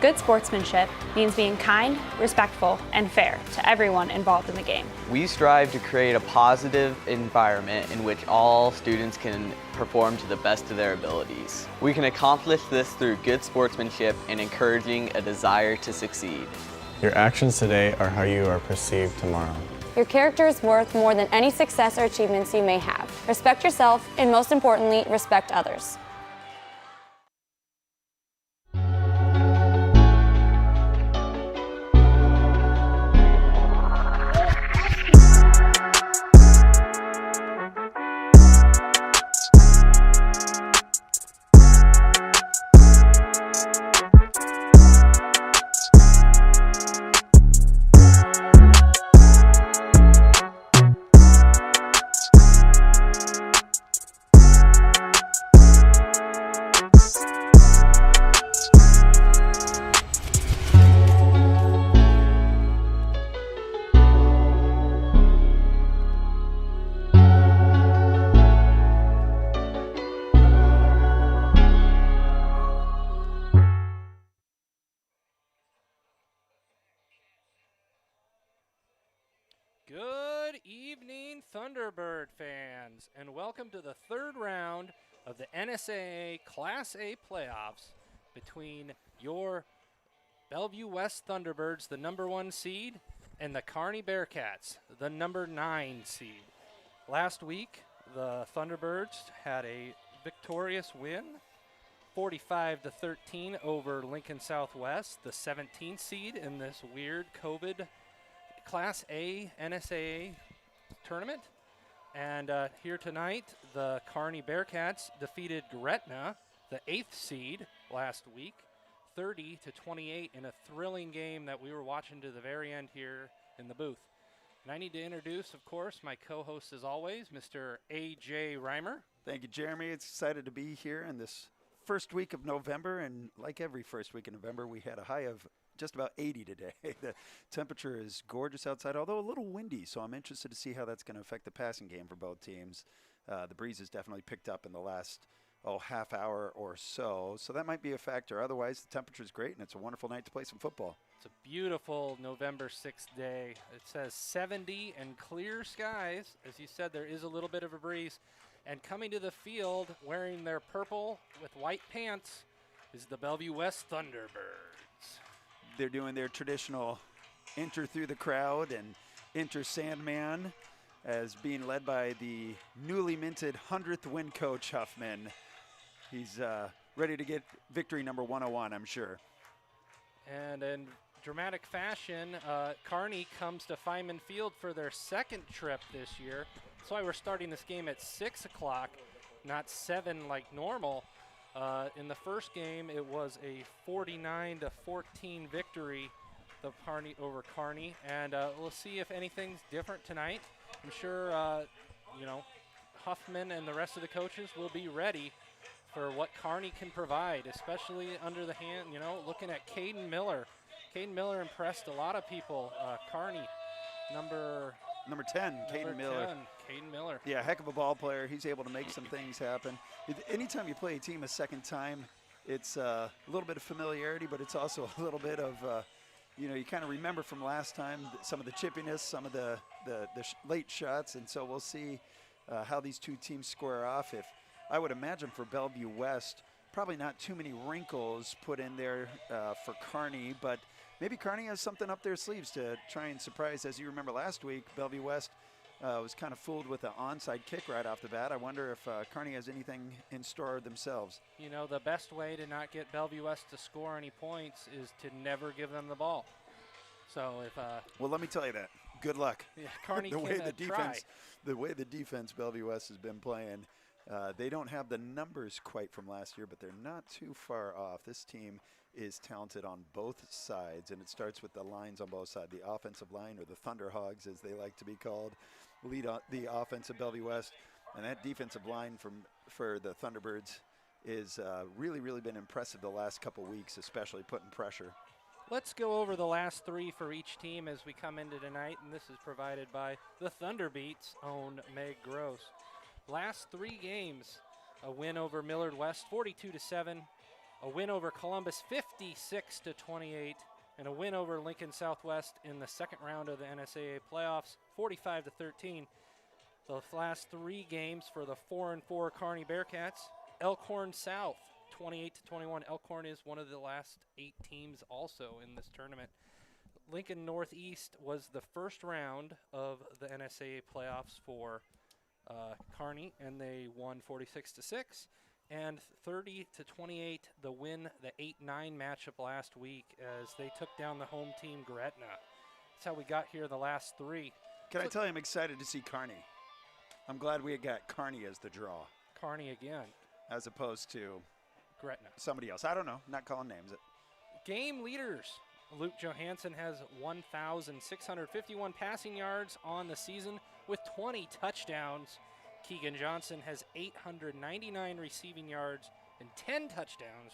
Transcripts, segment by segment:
Good sportsmanship means being kind, respectful, and fair to everyone involved in the game. We strive to create a positive environment in which all students can perform to the best of their abilities. We can accomplish this through good sportsmanship and encouraging a desire to succeed. Your actions today are how you are perceived tomorrow. Your character is worth more than any success or achievements you may have. Respect yourself, and most importantly, respect others. Good evening, Thunderbird fans, and welcome to the third round of the NSAA Class A playoffs between your Bellevue West Thunderbirds, the number 1 seed, and the Kearney Bearcats, the number 9 seed. Last week, the Thunderbirds had a victorious win, 45-13 over Lincoln Southwest, the 17th seed in this weird COVID Class A NSAA tournament. And here tonight, the Kearney Bearcats defeated Gretna, the 8th seed, last week, 30-28 in a thrilling game that we were watching to the very end here in the booth. And I need to introduce, of course, my co-host as always, Mr. A.J. Reimer. Thank you, Jeremy. It's excited to be here in this first week of November, and like every first week in November, we had a high of just about 80 today. The temperature is gorgeous outside, although a little windy, so I'm interested to see how that's going to affect the passing game for both teams. The breeze has definitely picked up in the last half hour or so that might be a factor. Otherwise, the temperature is great, and it's a wonderful night to play some football. It's a beautiful November 6th day. It says 70 and clear skies. As you said, there is a little bit of a breeze. And coming to the field wearing their purple with white pants is the Bellevue West Thunderbirds. They're doing their traditional enter through the crowd and enter Sandman, as being led by the newly minted 100th win coach, Huffman. He's ready to get victory number 101, I'm sure. And in dramatic fashion, Kearney comes to Feynman Field for their second trip this year. That's why we're starting this game at 6 o'clock, not 7 like normal. In the first game, it was a 49-14 victory over Kearney, and we'll see if anything's different tonight. I'm sure, Huffman and the rest of the coaches will be ready for what Kearney can provide, especially under the hand, looking at Caden Miller. Caden Miller impressed a lot of people. Kearney, number 10, Caden Miller. Caden Miller. Yeah, heck of a ball player. He's able to make some things happen. Anytime you play a team a second time, it's a little bit of familiarity, but it's also a little bit of, you kind of remember from last time some of the chippiness, some of the late shots, and so we'll see how these two teams square off. If I would imagine for Bellevue West, probably not too many wrinkles put in there for Kearney, but maybe Kearney has something up their sleeves to try and surprise. As you remember last week, Bellevue West was kind of fooled with an onside kick right off the bat. I wonder if Kearney has anything in store themselves. The best way to not get Bellevue West to score any points is to never give them the ball. So if well, let me tell you that. Good luck. Yeah, Kearney the way the try. defense Bellevue West has been playing, they don't have the numbers quite from last year, but they're not too far off. This team is talented on both sides, and it starts with the lines on both sides. The offensive line, or the Thunderhogs as they like to be called, lead the offense of Bellevue West, and that defensive line for the Thunderbirds is really been impressive the last couple weeks, especially putting pressure. Let's go over the last 3 for each team as we come into tonight, and this is provided by the Thunderbeats' own Meg Gross. Last 3 games, a win over Millard West, 42-7, A win over Columbus 56-28, and a win over Lincoln Southwest in the second round of the NSAA playoffs 45-13. The last 3 games for the 4-4 Kearney Bearcats. Elkhorn South 28-21. Elkhorn is one of the last 8 teams also in this tournament. Lincoln Northeast was the first round of the NSAA playoffs for Kearney, and they won 46-6. And 30-28, the win, the 8-9 matchup last week as they took down the home team, Gretna. That's how we got here the last 3. Can I tell you, I'm excited to see Kearney. I'm glad we got Kearney as the draw. Kearney again. As opposed to Gretna. Somebody else. I don't know. Not calling names. Game leaders. Luke Johansson has 1,651 passing yards on the season with 20 touchdowns. Keegan Johnson has 899 receiving yards and 10 touchdowns.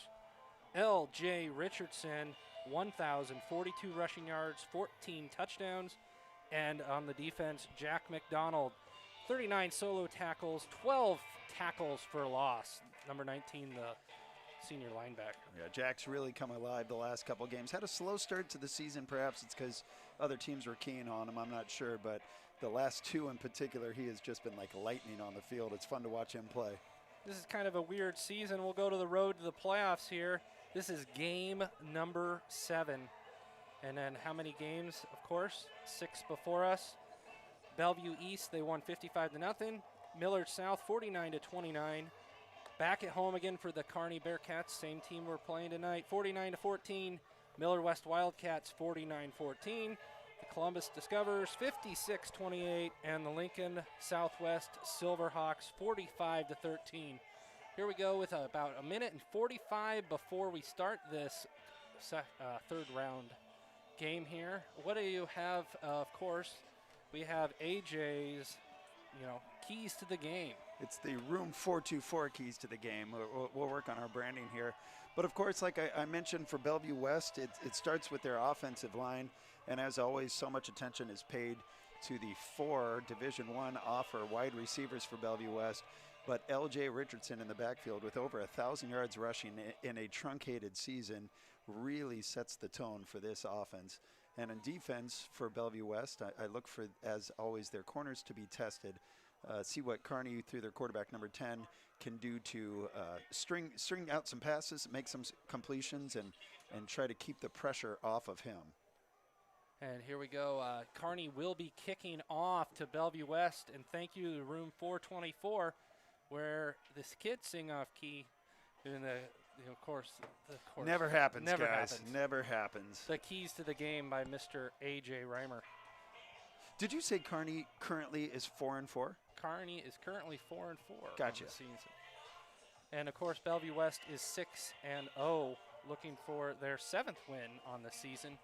L.J. Richardson, 1,042 rushing yards, 14 touchdowns. And on the defense, Jack McDonald, 39 solo tackles, 12 tackles for loss. Number 19, the senior linebacker. Yeah, Jack's really come alive the last couple games. Had a slow start to the season. Perhaps it's because other teams were keen on him. I'm not sure, but the last 2 in particular, he has just been like lightning on the field. It's fun to watch him play. This is kind of a weird season. We'll go to the road to the playoffs here. This is game number 7. And then how many games? Of course, 6 before us. Bellevue East, they won 55-0. Millard South, 49-29. Back at home again for the Kearney Bearcats, same team we're playing tonight, 49-14. Miller West Wildcats, 49-14. The Columbus Discoverers, 56-28. And the Lincoln Southwest Silverhawks, 45-13. Here we go with about a minute and 45 before we start this third round game here. What do you have? Of course, we have AJ's, keys to the game. It's the Room 424 keys to the game. We'll work on our branding here. But, of course, like I mentioned for Bellevue West, it starts with their offensive line. And, as always, so much attention is paid to the 4 Division I offer wide receivers for Bellevue West. But L.J. Richardson in the backfield with over 1,000 yards rushing in a truncated season really sets the tone for this offense. And in defense for Bellevue West, I look for, as always, their corners to be tested. See what Kearney, through their quarterback number 10, can do to string out some passes, make some completions, and try to keep the pressure off of him. And here we go. Kearney will be kicking off to Bellevue West. And thank you to Room 424, where this kid sing-off key, and the course. Never happens, Never guys. happens. Never happens. The keys to the game by Mr. A.J. Reimer. Did you say Kearney currently is 4-4? Kearney is currently 4-4 Gotcha. on the season. And, of course, Bellevue West is 6-0, looking for their 7th win on the season.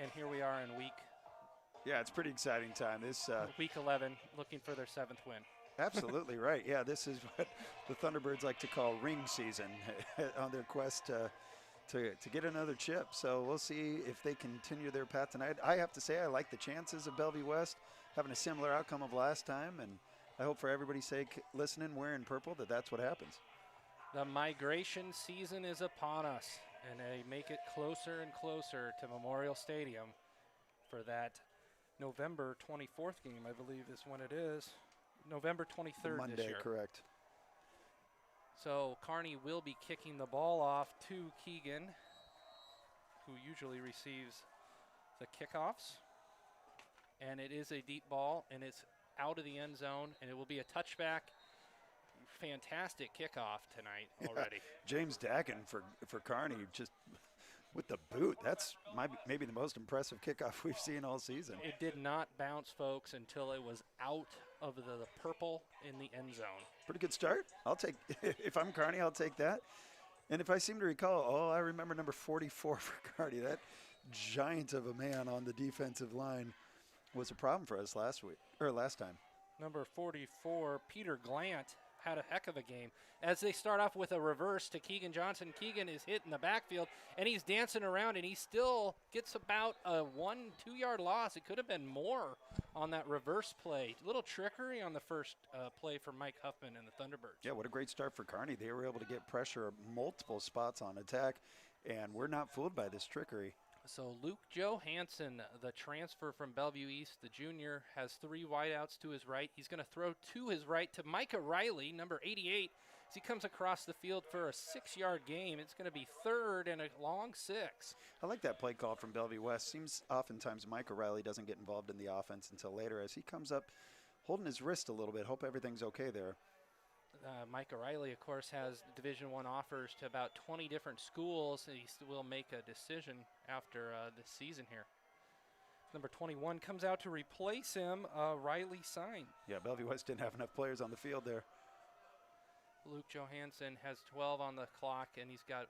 And here we are in week. Yeah, it's pretty exciting time. Week 11, looking for their 7th win. Absolutely right. Yeah, this is what the Thunderbirds like to call ring season on their quest to get another chip. So we'll see if they continue their path tonight. I have to say I like the chances of Bellevue West having a similar outcome of last time, and I hope for everybody's sake listening, wearing purple, that's what happens. The migration season is upon us, and they make it closer and closer to Memorial Stadium for that November 24th game, I believe is when it is. November 23rd Monday, this year. Correct. So Kearney will be kicking the ball off to Keegan, who usually receives the kickoffs. And it is a deep ball, and it's out of the end zone, and it will be a touchback. Fantastic kickoff tonight already. James Dacken for Kearney, just with the boot. That's maybe the most impressive kickoff we've seen all season. It did not bounce, folks, until it was out of the purple in the end zone. Pretty good start. I'll take, if I'm Kearney, I'll take that. And if I seem to recall, I remember number 44 for Kearney. That giant of a man on the defensive line was a problem for us last time. Number 44, Peter Glant, had a heck of a game. As they start off with a reverse to Keegan Johnson. Keegan is hit in the backfield, and he's dancing around, and he still gets about a 1-2 yard loss. It could have been more on that reverse play. A little trickery on the first play for Mike Huffman and the Thunderbirds. Yeah, what a great start for Kearney. They were able to get pressure at multiple spots on attack, and we're not fooled by this trickery. So Luke Johansson, the transfer from Bellevue East, the junior, has 3 wideouts to his right. He's going to throw to his right to Micah Riley, number 88, as he comes across the field for a 6-yard gain. It's going to be 3rd and a long 6. I like that play call from Bellevue West. Seems oftentimes Micah Riley doesn't get involved in the offense until later as he comes up holding his wrist a little bit. Hope everything's okay there. Mike O'Reilly, of course, has Division I offers to about 20 different schools. He still will make a decision after this season here. Number 21 comes out to replace him, Riley Sign. Yeah, Bellevue West didn't have enough players on the field there. Luke Johansson has 12 on the clock, and he's got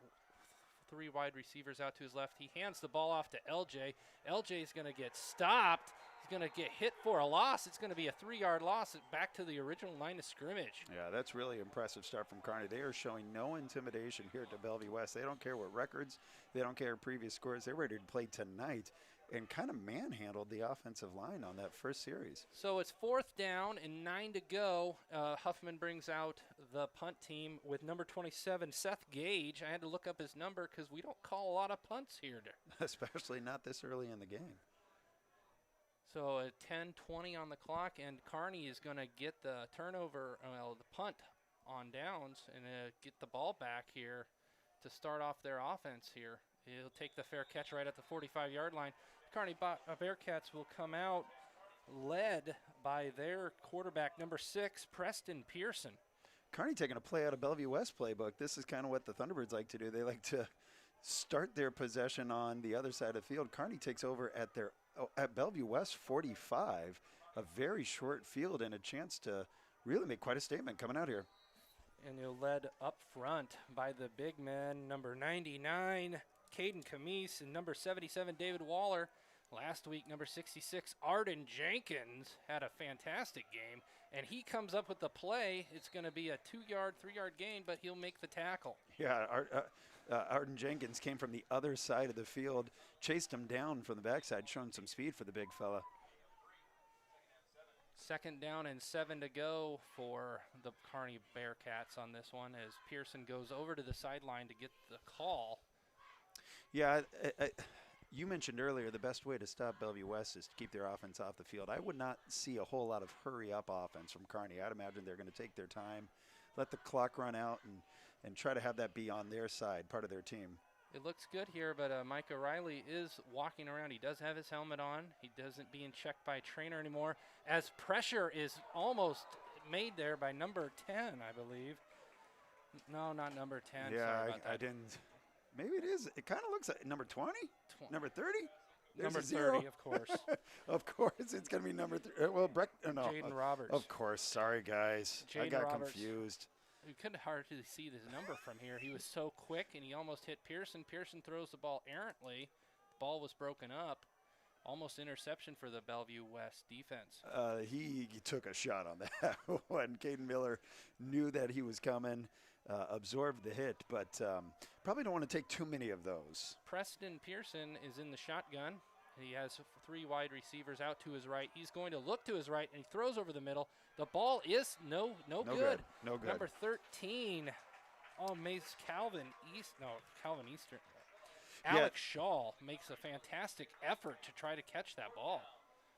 3 wide receivers out to his left. He hands the ball off to LJ. LJ is going to get stopped. He's going to get hit for a loss. It's going to be a 3-yard loss back to the original line of scrimmage. Yeah, that's really impressive start from Kearney. They are showing no intimidation here to Bellevue West. They don't care what records. They don't care previous scores. They're ready to play tonight and kind of manhandled the offensive line on that first series. So it's 4th down and 9 to go. Huffman brings out the punt team with number 27, Seth Gage. I had to look up his number because we don't call a lot of punts here. Especially not this early in the game. So at 10:20 on the clock, and Kearney is going to get the turnover, the punt on downs, and get the ball back here to start off their offense here. He'll take the fair catch right at the 45-yard line. Kearney Bearcats will come out led by their quarterback, number 6, Preston Pearson. Kearney taking a play out of Bellevue West playbook. This is kind of what the Thunderbirds like to do. They like to start their possession on the other side of the field. Kearney takes over at Bellevue West 45, a very short field and a chance to really make quite a statement coming out here. And you're led up front by the big men, number 99, Caden Camise, and number 77, David Waller. Last week, number 66, Arden Jenkins had a fantastic game, and he comes up with the play. It's going to be a 2-yard, 3-yard gain, but he'll make the tackle. Yeah, Arden Jenkins came from the other side of the field, chased him down from the backside, showing some speed for the big fella. 2nd down and 7 to go for the Kearney Bearcats on this one as Pearson goes over to the sideline to get the call. Yeah, you mentioned earlier the best way to stop Bellevue West is to keep their offense off the field. I would not see a whole lot of hurry-up offense from Kearney. I'd imagine they're going to take their time, let the clock run out, and try to have that be on their side, part of their team. It looks good here, but Mike O'Reilly is walking around. He does have his helmet on. He doesn't being checked by a trainer anymore, as pressure is almost made there by number 10, I believe. No, not number 10. Yeah, sorry about that. I didn't. Maybe it is. It kind of looks like number 20? Number 30? Number 30, of course. Of course, it's going to be number 30. Well, Jaden Roberts. Of course. Sorry, guys. I got confused. We couldn't hardly see this number from here. He was so quick, and he almost hit Pearson. Pearson throws the ball errantly. The ball was broken up. Almost interception for the Bellevue West defense. He took a shot on that one. Caden Miller knew that he was coming, absorbed the hit, but probably don't want to take too many of those. Preston Pearson is in the shotgun. He has 3 wide receivers out to his right. He's going to look to his right, and he throws over the middle. The ball is no good. No good. Number 13, Calvin Eastern. Alex Shaw makes a fantastic effort to try to catch that ball.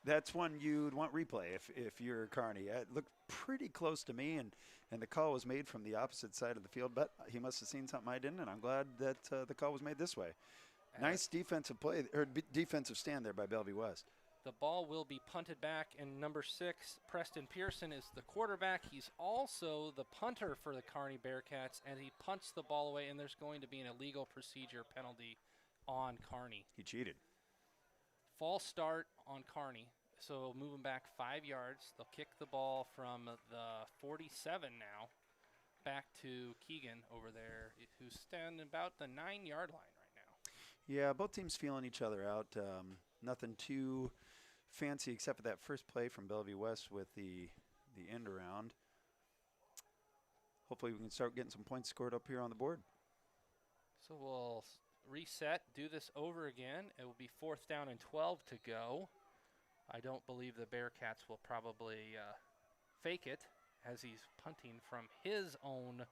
That's one you'd want replay if you're Kearney. It looked pretty close to me, and the call was made from the opposite side of the field, but he must have seen something I didn't, and I'm glad that the call was made this way. Nice defensive play, or defensive stand there by Bellevue West. The ball will be punted back, and number 6, Preston Pearson, is the quarterback. He's also the punter for the Kearney Bearcats, and he punts the ball away, and there's going to be an illegal procedure penalty on Kearney. He cheated. False start on Kearney, so moving back 5 yards. They'll kick the ball from the 47 now back to Keegan over there, who's standing about the 9-yard line right now. Yeah, both teams feeling each other out. Nothing too fancy except for that first play from Bellevue West with the end around. hopefully we can start getting some points scored up here on the board. So we'll reset, do this over again. It will be 4th down and 12 to go. I don't believe the Bearcats will probably fake it as he's punting from his own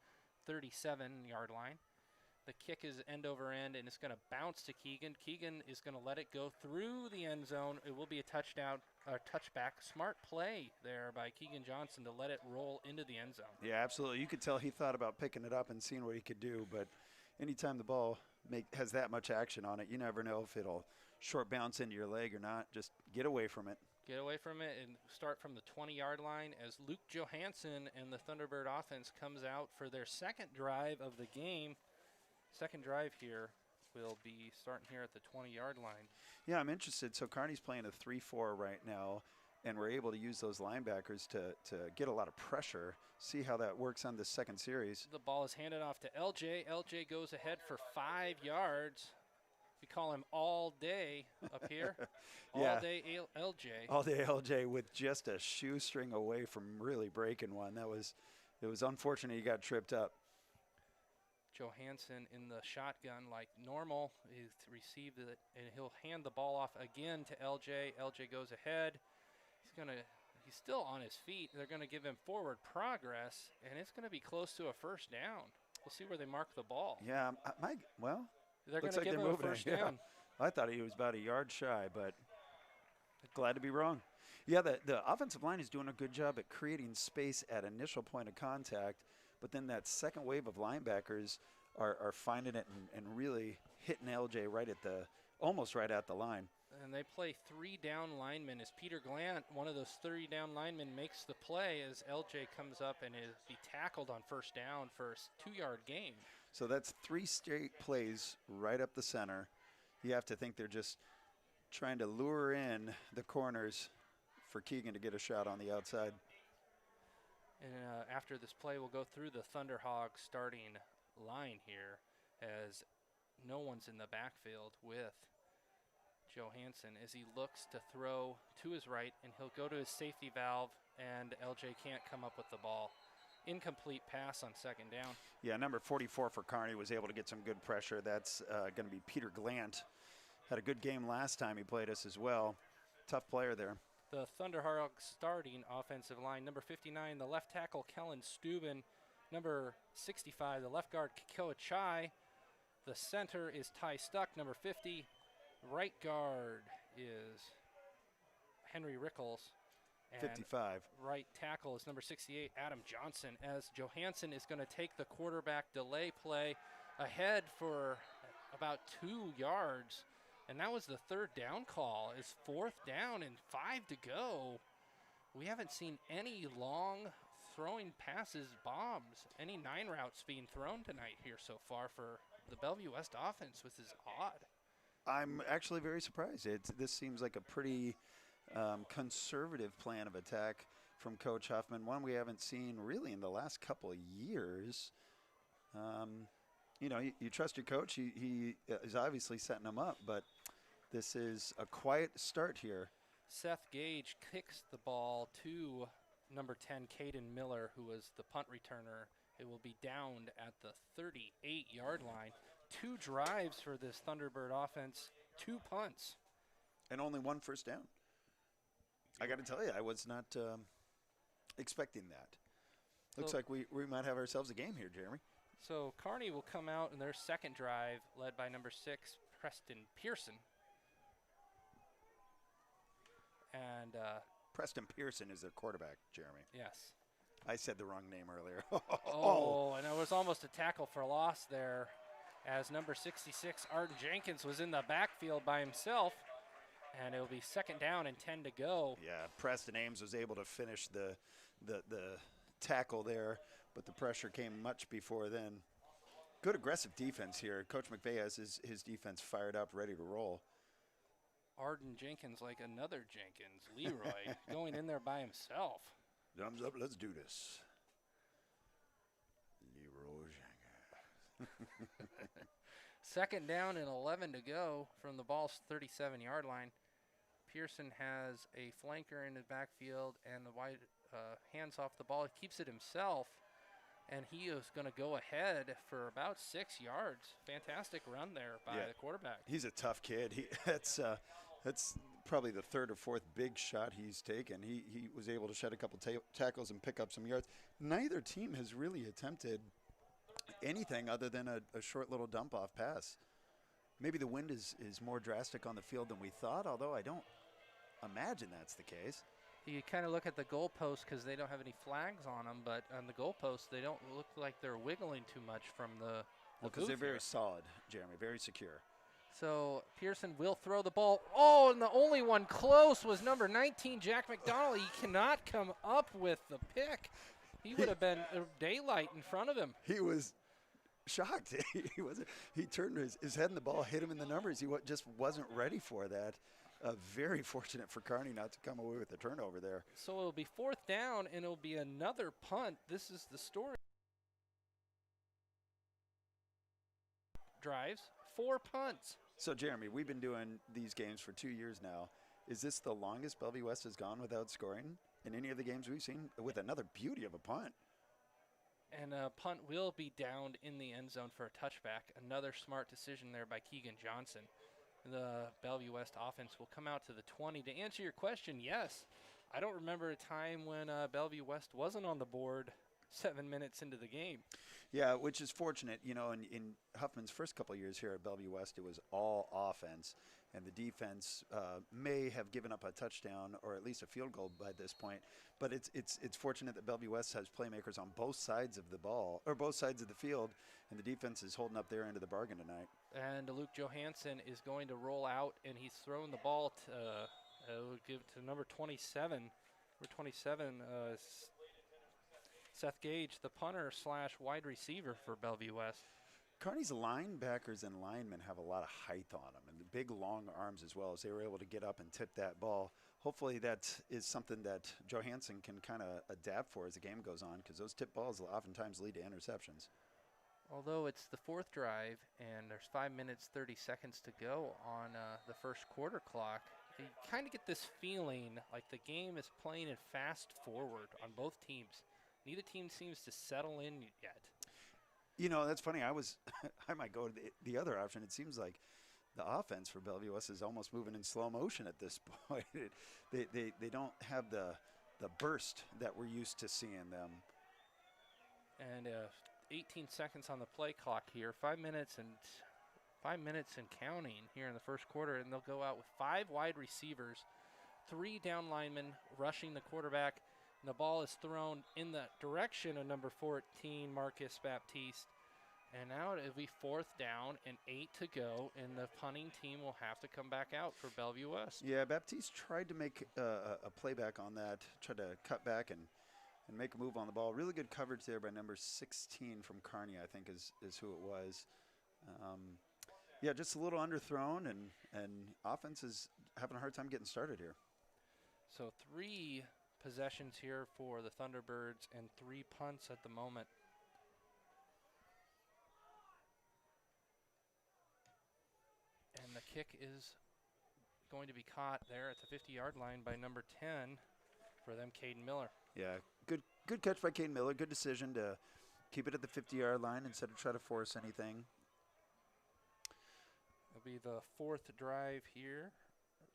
37-yard line. The kick is end over end, and it's going to bounce to Keegan. Keegan is going to let it go through the end zone. It will be a touchdown, touchback. Smart play there by Keegan Johnson to let it roll into the end zone. Yeah, absolutely. You could tell he thought about picking it up and seeing what he could do, but anytime the ball has that much action on it, you never know if it'll short bounce into your leg or not. Just get away from it. Get away from it and start from the 20-yard line as Luke Johansson and the Thunderbird offense comes out for their second drive of the game. Second drive here will be starting here at the 20-yard line. Yeah, I'm interested. So Kearney's playing a 3-4 right now, and we're able to use those linebackers to get a lot of pressure. See how that works on this second series. The ball is handed off to LJ. LJ goes ahead for 5 yards. We call him All Day up here. Yeah. All Day LJ. All day LJ with just a shoestring away from really breaking one. It was unfortunate he got tripped up. Johansson in the shotgun like normal. He's received it, and he'll hand the ball off again to LJ. LJ goes ahead. He's still on his feet. They're going to give him forward progress, and it's going to be close to a first down. We'll see where they mark the ball. Yeah, They're going looks to like give they're him a moving it, first yeah. down. I thought he was about a yard shy, but glad to be wrong. Yeah, the offensive line is doing a good job at creating space at initial point of contact, but then that second wave of linebackers are finding it and really hitting LJ almost right at the line. And they play 3 down linemen as Peter Glant, one of those 3 down linemen, makes the play as LJ comes up and is be tackled on first down for a 2-yard gain. So that's 3 straight plays right up the center. You have to think they're just trying to lure in the corners for Keegan to get a shot on the outside. And after this play, we'll go through the Thunderhawks starting line here as no one's in the backfield with Johansson as he looks to throw to his right, and he'll go to his safety valve, and LJ can't come up with the ball. Incomplete pass on second down. Yeah, number 44 for Kearney was able to get some good pressure. That's going to be Peter Glant. Had a good game last time he played us as well. Tough player there. The Thunderhawks starting offensive line, number 59, the left tackle, Kellen Steuben. Number 65, the left guard, Kikoa Chai. The center is Ty Stuck, number 50. Right guard is Henry Rickles. And 55. right tackle is number 68, Adam Johnson, as Johansson is going to take the quarterback delay play ahead for about 2 yards. And that was the 3rd down call. It's 4th down and 5 to go. We haven't seen any long throwing passes, bombs, any 9 routes being thrown tonight here so far for the Bellevue West offense, which is odd. I'm actually very surprised. This seems like a pretty conservative plan of attack from Coach Huffman, one we haven't seen really in the last couple of years. You trust your coach. He is obviously setting them up, but this is a quiet start here. Seth Gage kicks the ball to number 10, Caden Miller, who was the punt returner. It will be downed at the 38-yard line. 2 drives for this Thunderbird offense, 2 punts. And only 1 first down. I got to tell you, I was not expecting that. Looks like we might have ourselves a game here, Jeremy. So Kearney will come out in their second drive, led by number 6, Preston Pearson. And Preston Pearson is their quarterback, Jeremy. yes. I said the wrong name earlier. And it was almost a tackle for loss there as number 66, Arden Jenkins, was in the backfield by himself. And it'll be 2nd down and 10 to go. Yeah, Preston Ames was able to finish the tackle there, but the pressure came much before then. Good aggressive defense here. Coach McVay has his defense fired up, ready to roll. Arden Jenkins, like another Jenkins, Leroy, going in there by himself. Thumbs up, let's do this. Leroy Jenkins. 2nd down and 11 to go from the ball's 37-yard line. Pearson has a flanker in the backfield and the wide hands off the ball. He keeps it himself. and he is going to go ahead for about 6 yards. Fantastic run there by the quarterback. He's a tough kid. That's probably the third or fourth big shot he's taken. He was able to shed a couple tackles and pick up some yards. Neither team has really attempted anything other than a short little dump-off pass. Maybe the wind is more drastic on the field than we thought, although I don't imagine that's the case. You kind of look at the goalposts because they don't have any flags on them, but on the goalposts, they don't look like they're wiggling too much from the because they're here. very solid, Jeremy, very secure. So Pearson will throw the ball. Oh, and the only one close was number 19, Jack McDonald. He cannot come up with the pick. He would have been daylight in front of him. He was shocked. He turned his head and the ball hit him in the numbers. He just wasn't ready for that. Very fortunate for Kearney not to come away with the turnover there. So it'll be 4th down, and it'll be another punt. This is the story. Drives, 4 punts. So, Jeremy, we've been doing these games for 2 years now. Is this the longest Bellevue West has gone without scoring in any of the games we've seen, with another beauty of a punt? And a punt will be downed in the end zone for a touchback. Another smart decision there by Keegan Johnson. The Bellevue West offense will come out to the 20. To answer your question, yes. I don't remember a time when Bellevue West wasn't on the board 7 minutes into the game. Yeah, which is fortunate. You know, in Huffman's first couple of years here at Bellevue West, it was all offense, and the defense may have given up a touchdown or at least a field goal by this point. But it's fortunate that Bellevue West has playmakers on both sides of the ball, or both sides of the field, and the defense is holding up their end of the bargain tonight. And Luke Johansson is going to roll out, and he's throwing the ball to give to number 27. Number 27, Seth Gage, the punter / wide receiver for Bellevue West. Kearney's linebackers and linemen have a lot of height on them and the big long arms as well, as they were able to get up and tip that ball. Hopefully that is something that Johansson can kind of adapt for as the game goes on, because those tip balls oftentimes lead to interceptions. Although it's the 4th drive and there's 5 minutes, 30 seconds to go on the first quarter clock, you kind of get this feeling like the game is playing in fast forward on both teams. Neither team seems to settle in yet. You know, that's funny. I might go to the other option. It seems like the offense for Bellevue West is almost moving in slow motion at this point. They don't have the burst that we're used to seeing them. And 18 seconds on the play clock here. 5 minutes and counting here in the first quarter, and they'll go out with 5 wide receivers, 3 down linemen rushing the quarterback. And the ball is thrown in the direction of number 14, Marcus Baptiste. And now it'll be 4th down and 8 to go, and the punting team will have to come back out for Bellevue West. Yeah, Baptiste tried to make a playback on that, tried to cut back and make a move on the ball. Really good coverage there by number 16 from Kearney, I think is who it was. Yeah, just a little underthrown, and offense is having a hard time getting started here. So 3 possessions here for the Thunderbirds and 3 punts at the moment. And the kick is going to be caught there at the 50-yard line by number 10 for them, Caden Miller. Yeah, good catch by Caden Miller. Good decision to keep it at the 50-yard line instead of try to force anything. It'll be the 4th drive here,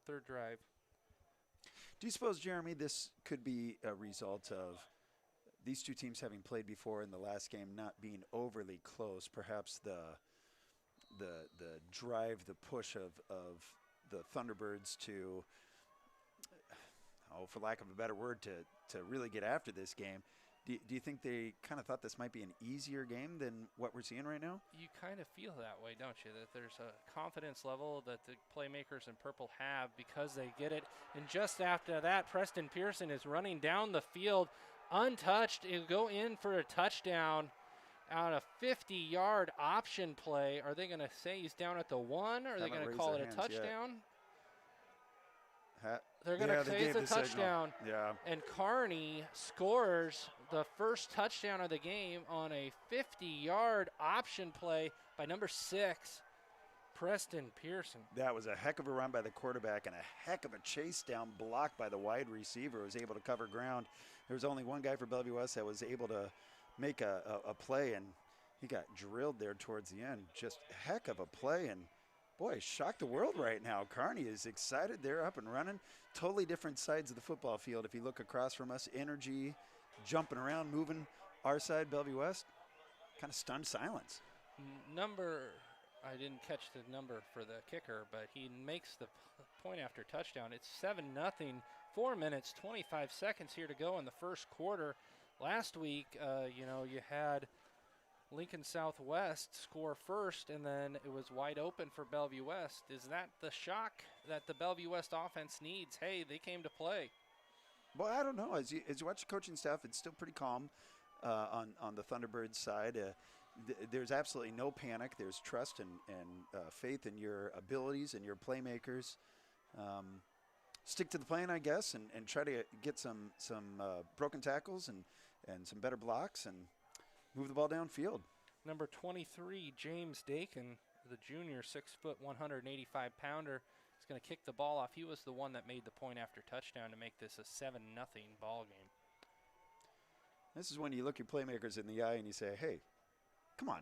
3rd drive. Do you suppose, Jeremy, this could be a result of these two teams having played before in the last game not being overly close? Perhaps the drive, the push of the Thunderbirds to, for lack of a better word, to really get after this game. Do you think they kind of thought this might be an easier game than what we're seeing right now? You kind of feel that way, don't you? That there's a confidence level that the playmakers in purple have because they get it. And just after that, Preston Pearson is running down the field untouched. He'll go in for a touchdown on a 50-yard option play. Are they going to say he's down at the 1, or are they going to call it a touchdown? They're going to say it's a touchdown. Yeah. And Kearney scores the first touchdown of the game on a 50-yard option play by number 6, Preston Pearson. That was a heck of a run by the quarterback and a heck of a chase down block by the wide receiver who was able to cover ground. There was only one guy for Bellevue West that was able to make a play, and he got drilled there towards the end. Just heck of a play, and boy, shocked the world right now. Kearney is excited. They're up and running. Totally different sides of the football field. If you look across from us, energy, jumping around, moving. Our side, Bellevue West, kind of stunned silence. I didn't catch the number for the kicker, but he makes the point after touchdown. It's 7-0, 4 minutes, 25 seconds here to go in the first quarter. Last week, you had Lincoln Southwest score first, and then it was wide open for Bellevue West. Is that the shock that the Bellevue West offense needs? Hey, they came to play. Well, I don't know. As you watch the coaching staff, it's still pretty calm on the Thunderbirds side. There's absolutely no panic. There's trust and faith in your abilities and your playmakers. Stick to the plan, I guess, and try to get some broken tackles and some better blocks and move the ball downfield. Number 23, James Dakin, the junior, 6 foot, 185 pounder, is going to kick the ball off. He was the one that made the point after touchdown to make this a 7-0 ball game. This is when you look your playmakers in the eye and you say, hey, come on.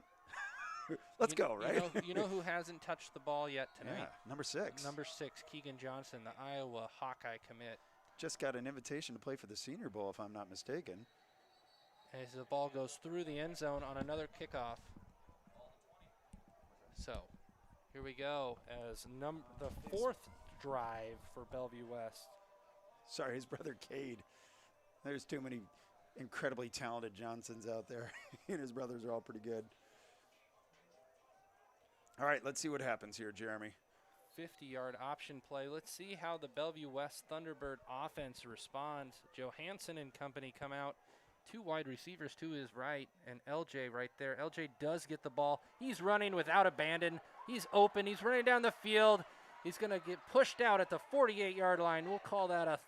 Let's go, right? You know who hasn't touched the ball yet tonight? Yeah, number 6. Number 6, Keegan Johnson, the Iowa Hawkeye commit. Just got an invitation to play for the Senior Bowl, if I'm not mistaken. As the ball goes through the end zone on another kickoff. So, here we go as the 4th drive for Bellevue West. Sorry, his brother Cade. There's too many incredibly talented Johnsons out there. He and his brothers are all pretty good. All right, let's see what happens here, Jeremy. 50-yard option play. Let's see how the Bellevue West Thunderbird offense responds. Johansson and company come out. 2 wide receivers to his right, and LJ right there. LJ does get the ball. He's running without abandon. He's open. He's running down the field. He's going to get pushed out at the 48-yard line. We'll call that a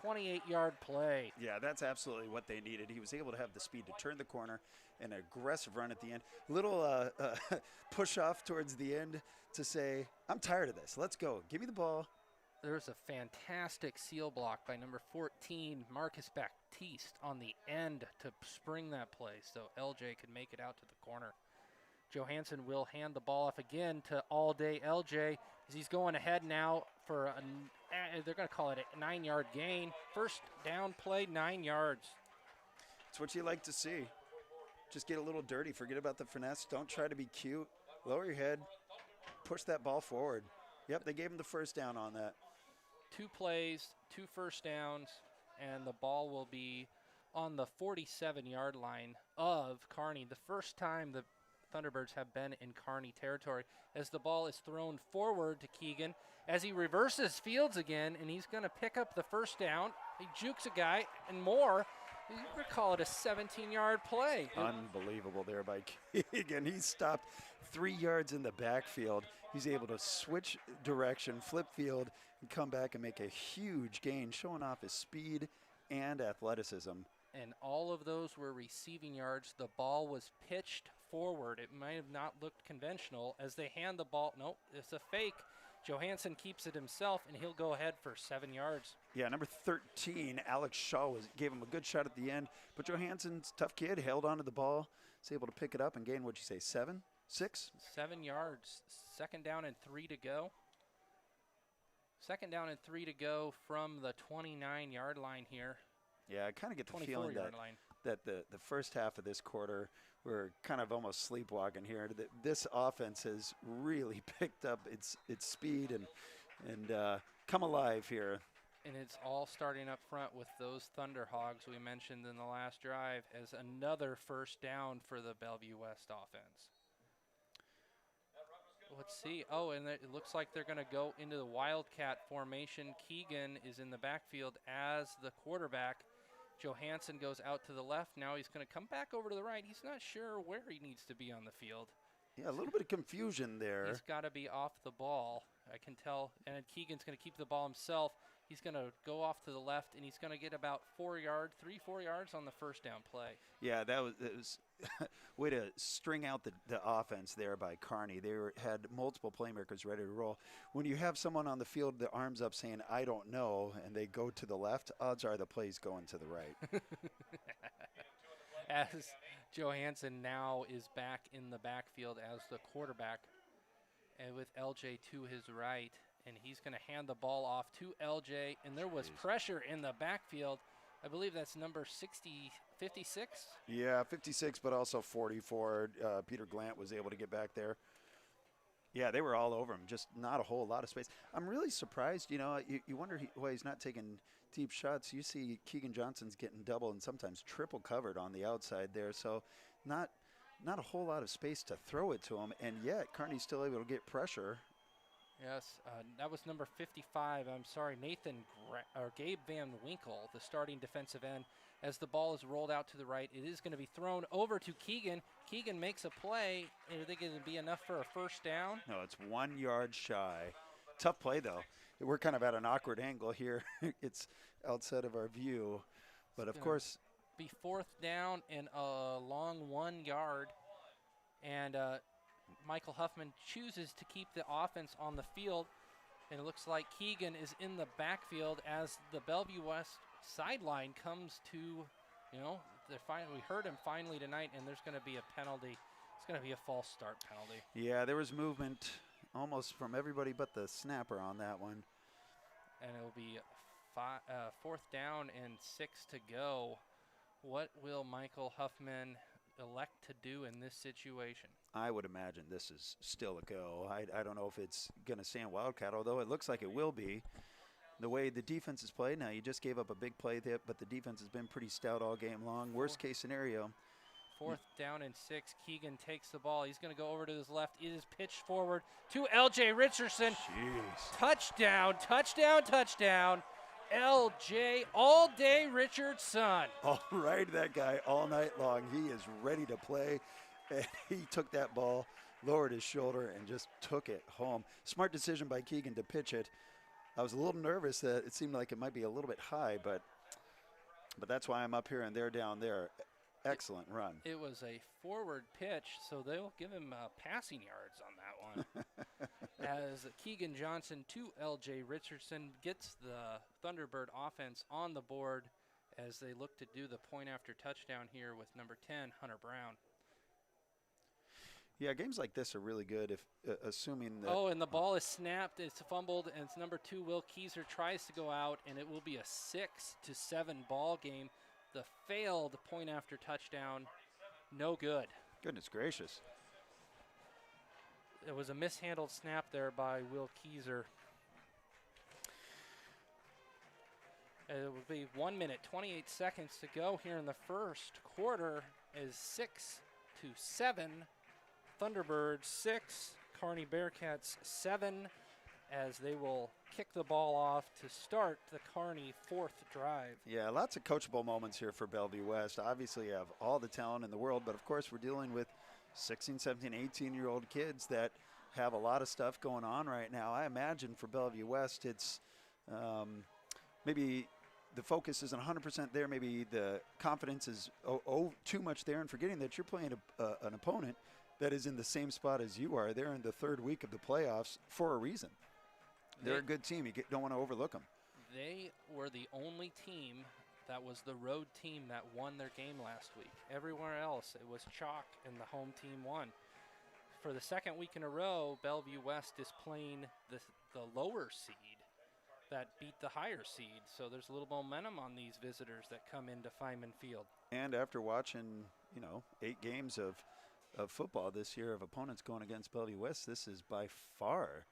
28-yard play. Yeah, that's absolutely what they needed. He was able to have the speed to turn the corner, an aggressive run at the end. Little push off towards the end to say, I'm tired of this. Let's go. Give me the ball. There's a fantastic seal block by number 14, Marcus Baptiste, on the end to spring that play so LJ could make it out to the corner. Johansson will hand the ball off again to all-day LJ as he's going ahead now for they're going to call it a 9-yard gain. First down play, 9 yards. It's what you like to see. Just get a little dirty. Forget about the finesse. Don't try to be cute. Lower your head. Push that ball forward. Yep, they gave him the first down on that. 2 plays, 2 first downs, and the ball will be on the 47-yard line of Kearney. The first time the Thunderbirds have been in Kearney territory as the ball is thrown forward to Keegan as he reverses fields again, and he's going to pick up the first down. He jukes a guy and more. We call it a 17-yard play. Unbelievable there by Keegan. He stopped 3 yards in the backfield. He's able to switch direction, flip field, and come back and make a huge gain, showing off his speed and athleticism. And all of those were receiving yards. The ball was pitched forward. It might have not looked conventional as they hand the ball. Nope, it's a fake. Johansson keeps it himself, and he'll go ahead for 7 yards. Yeah, number 13, Alex Shaw, gave him a good shot at the end. But Johansson's tough kid, held onto the ball, was able to pick it up and gain, what'd you say, 7? 6? 7 yards. 2nd down and 3 to go. 2nd down and 3 to go from the 29-yard line here. Yeah, I kind of get the feeling that the first half of this quarter, we're kind of almost sleepwalking here. This offense has really picked up its speed and come alive here. And it's all starting up front with those Thunderhogs we mentioned in the last drive as another first down for the Bellevue West offense. Let's see. Oh, and it looks like they're going to go into the Wildcat formation. Keegan is in the backfield as the quarterback. Johansson goes out to the left. Now he's going to come back over to the right. He's not sure where he needs to be on the field. Yeah, a little bit of confusion there. He's got to be off the ball, I can tell. And Keegan's going to keep the ball himself. He's going to go off to the left, and he's going to get about 4 yards, 3-4 yards on the first down play. Yeah, that was way to string out the offense there by Kearney. They had multiple playmakers ready to roll. When you have someone on the field, the arms up saying, I don't know, and they go to the left, odds are the play's going to the right. as Johansson now is back in the backfield as the quarterback, and with LJ to his right, and he's going to hand the ball off to LJ, and there was pressure in the backfield. I believe that's number 56. Yeah, 56, but also 44. Peter Glant was able to get back there. Yeah, they were all over him, just not a whole lot of space. I'm really surprised, you know, you wonder why he's not taking deep shots. You see Keegan Johnson's getting double and sometimes triple covered on the outside there, so not a whole lot of space to throw it to him, and yet Kearney's still able to get pressure. Yes, that was number 55. I'm sorry, Gabe Van Winkle, the starting defensive end. As the ball is rolled out to the right, it is going to be thrown over to Keegan. Keegan makes a play. I think it'll be enough for a first down. No, it's 1 yard shy. Tough play, though. We're kind of at an awkward angle here. It's outside of our view. But, of course, be fourth down and a long 1 yard. And Michael Huffman chooses to keep the offense on the field. And it looks like Keegan is in the backfield as the Bellevue West sideline comes to, you know, we heard him finally tonight, and there's going to be a penalty. It's going to be a false start penalty. Yeah, there was movement almost from everybody but the snapper on that one. And it'll be fourth down and 6 to go. What will Michael Huffman elect to do in this situation? I would imagine this is still a go. I don't know if it's going to stand Wildcat, although it looks like it will be. The way the defense is played, now you just gave up a big play there, but the defense has been pretty stout all game long. Worst case scenario. Fourth down and 6. Keegan takes the ball. He's going to go over to his left. It is pitched forward to LJ Richardson. Jeez. Touchdown, touchdown, touchdown. LJ all day Richardson. All right, that guy all night long. He is ready to play. And he took that ball, lowered his shoulder, and just took it home. Smart decision by Keegan to pitch it. I was a little nervous that it seemed like it might be a little bit high, but that's why I'm up here and they're down there. Excellent run. It was a forward pitch, so they'll give him passing yards on that one. As Keegan Johnson to LJ Richardson gets the Thunderbird offense on the board as they look to do the point after touchdown here with number 10, Hunter Brown. Yeah, games like this are really good if assuming that. Oh, and the ball is snapped. It's fumbled, and it's number 2, Will Keyser, tries to go out, and it will be a 6-7 ball game. The failed point after touchdown, no good. Goodness gracious. It was a mishandled snap there by Will Keyser. It will be 1 minute, 28 seconds to go here in the first quarter as 6-7. Thunderbirds 6, Kearney Bearcats 7, as they will kick the ball off to start the Kearney fourth drive. Yeah, lots of coachable moments here for Bellevue West. Obviously, you have all the talent in the world, but of course we're dealing with 16, 17, 18-year-old kids that have a lot of stuff going on right now. I imagine for Bellevue West, it's maybe the focus isn't 100% there. Maybe the confidence is too much there, and forgetting that you're playing an opponent that is in the same spot as you are. They're in the third week of the playoffs for a reason. They're a good team. You don't want to overlook them. They were the only team that was the road team that won their game last week. Everywhere else, it was chalk, and the home team won. For the second week in a row, Bellevue West is playing the lower seed that beat the higher seed. So there's a little momentum on these visitors that come into Feynman Field. And after watching, 8 games of football this year of opponents going against Bellevue West, this is by far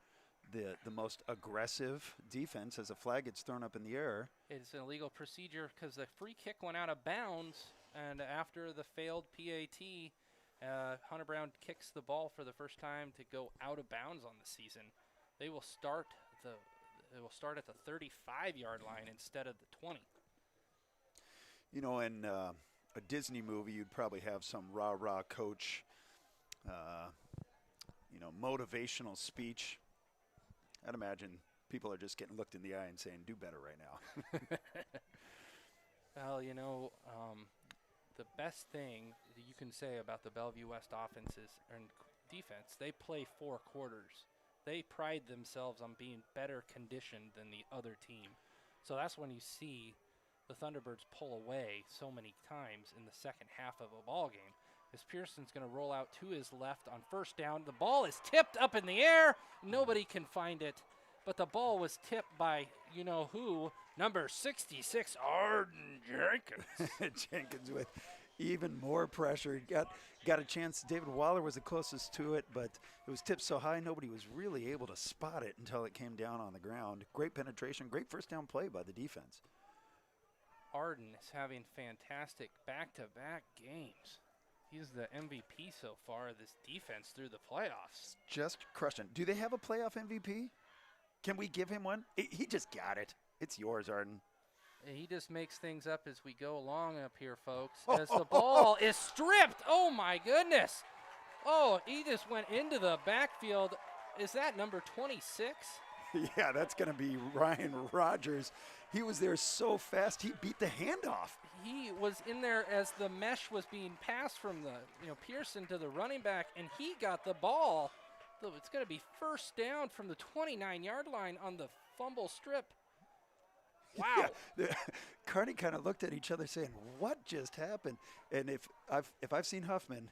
the most aggressive defense as a flag gets thrown up in the air. It's an illegal procedure because the free kick went out of bounds, and after the failed PAT, Hunter Brown kicks the ball for the first time to go out of bounds on the season. They will start at the 35-yard line instead of the 20. In a Disney movie, you'd probably have some rah-rah coach, motivational speech. I'd imagine people are just getting looked in the eye and saying, do better right now. Well, the best thing that you can say about the Bellevue West offenses and defense, they play 4 quarters. They pride themselves on being better conditioned than the other team. So that's when you see the Thunderbirds pull away so many times in the second half of a ball game. As Pearson's going to roll out to his left on first down. The ball is tipped up in the air. Nobody can find it, but the ball was tipped by you-know-who, number 66, Arden Jenkins. Jenkins with even more pressure. Got a chance. David Waller was the closest to it, but it was tipped so high nobody was really able to spot it until it came down on the ground. Great penetration, great first down play by the defense. Arden is having fantastic back-to-back games. He's the MVP so far of this defense through the playoffs. Just crushing. Do they have a playoff MVP? Can we give him one? He just got it. It's yours, Arden. He just makes things up as we go along up here, folks. As the ball is stripped. Oh, my goodness. Oh, he just went into the backfield. Is that number 26? Yeah, that's going to be Ryan Rogers. He was there so fast, he beat the handoff. He was in there as the mesh was being passed from the Pearson to the running back, and he got the ball. So it's going to be first down from the 29-yard line on the fumble strip. Wow. Yeah, Kearney kind of looked at each other saying, what just happened? And if I've seen Huffman,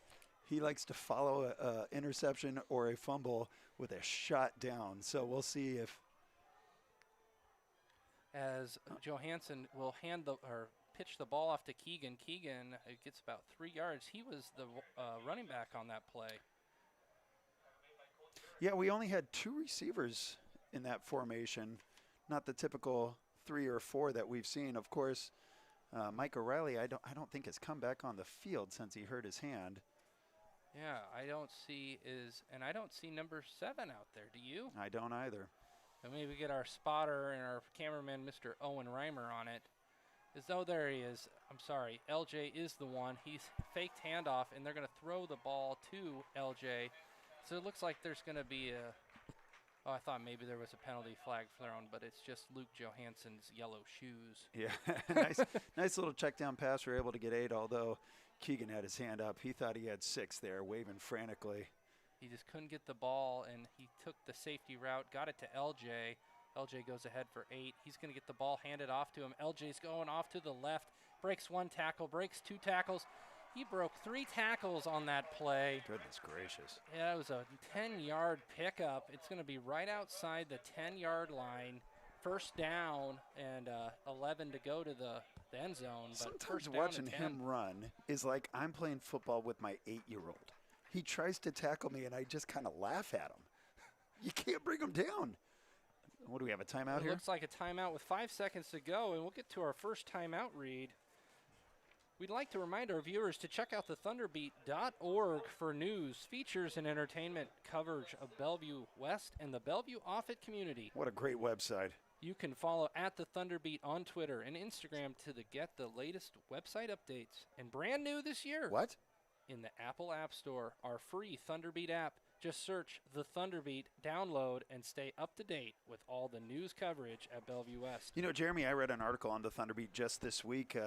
he likes to follow a interception or a fumble with a shot down. So we'll see if. As Johansson will pitch the ball off to Keegan. Keegan gets about 3 yards. He was the running back on that play. Yeah, we only had 2 receivers in that formation, not the typical 3 or 4 that we've seen. Of course, Mike O'Reilly, I don't think has come back on the field since he hurt his hand. Yeah, I don't see number 7 out there. Do you? I don't either. And maybe get our spotter and our cameraman, Mr. Owen Reimer, on it. There he is. I'm sorry. LJ is the one. He's faked handoff, and they're going to throw the ball to LJ. So it looks like there's going to be I thought maybe there was a penalty flag thrown, but it's just Luke Johansson's yellow shoes. Yeah, nice little check down pass. We're able to get 8, although Keegan had his hand up. He thought he had 6 there, waving frantically. He just couldn't get the ball, and he took the safety route, got it to LJ. LJ goes ahead for 8. He's going to get the ball handed off to him. LJ's going off to the left, breaks 1 tackle, breaks 2 tackles. He broke 3 tackles on that play. Goodness gracious. Yeah, it was a 10-yard pickup. It's going to be right outside the 10-yard line. First down and 11 to go to the end zone. But sometimes watching him run is like I'm playing football with my 8-year-old. He tries to tackle me, and I just kind of laugh at him. You can't bring him down. What do we have, a timeout here? It looks like a timeout with 5 seconds to go, and we'll get to our first timeout read. We'd like to remind our viewers to check out the thunderbeat.org for news, features, and entertainment coverage of Bellevue West and the Bellevue Offutt community. What a great website. You can follow at the Thunderbeat on Twitter and Instagram to get the latest website updates. And brand new this year. What? In the Apple App Store, our free Thunderbeat app. Just search the Thunderbeat, download, and stay up to date with all the news coverage at Bellevue West. You know, Jeremy, I read an article on the Thunderbeat just this week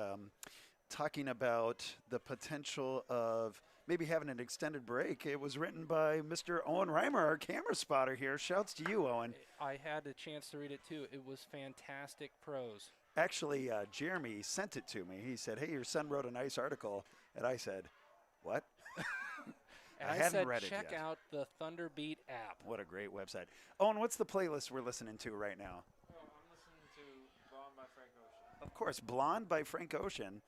talking about the potential of maybe having an extended break. It was written by Mr. Owen Reimer, our camera spotter here. Shouts to you, Owen. I had a chance to read it, too. It was fantastic prose. Actually, Jeremy sent it to me. He said, hey, your son wrote a nice article. And I said, what? And I hadn't read it check yet. out the Thunderbeat app. What a great website. Owen, what's the playlist we're listening to right now? Oh, I'm listening to Blonde by Frank Ocean. Of course, Blonde by Frank Ocean.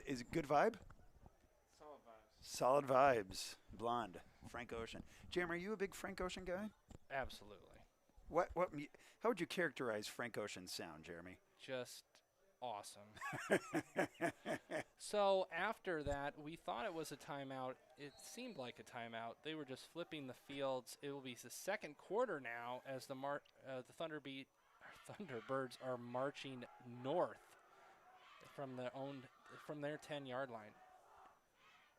Is it good vibe? Solid vibes. Solid vibes. Blonde, Frank Ocean. Jam, are you a big Frank Ocean guy? Absolutely. How would you characterize Frank Ocean's sound, Jeremy? Just awesome. So after that, we thought it was a timeout. It seemed like a timeout. They were just flipping the fields. It will be the second quarter now as the Thunderbirds are marching north from their 10-yard line.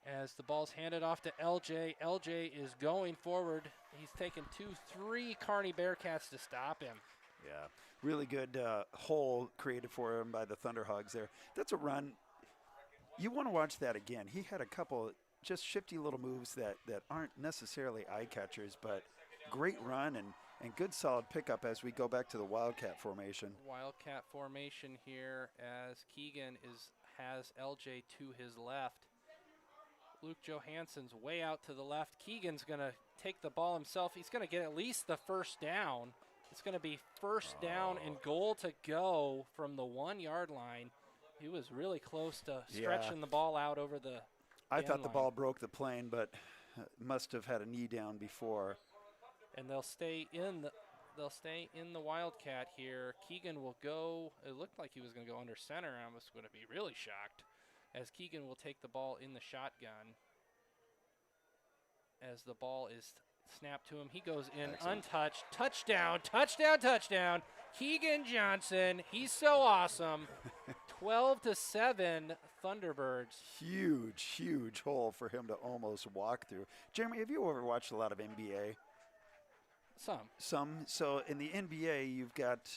As the ball's handed off to LJ. LJ is going forward. He's taken 2-3 Kearney Bearcats to stop him. Yeah, really good hole created for him by the Thunderhogs there. That's a run. You want to watch that again. He had a couple just shifty little moves that aren't necessarily eye catchers, but great run, and And good solid pickup as we go back to the Wildcat formation. Wildcat formation here as Keegan has LJ to his left. Luke Johansson's way out to the left. Keegan's going to take the ball himself. He's going to get at least the first down. It's going to be first down and goal to go from the 1 yard line. He was really close to stretching the ball out over the I thought the line. ball broke the plane, but must have had a knee down before. And they'll stay in the Wildcat here. Keegan will go. It looked like he was going to go under center. I was going to be really shocked as Keegan will take the ball in the shotgun. As the ball is snapped to him, he goes in untouched. Touchdown, touchdown, touchdown. Keegan Johnson, he's so awesome. 12-7 Thunderbirds. Huge hole for him to almost walk through. Jeremy, have you ever watched a lot of NBA? Some. So in the NBA, you've got,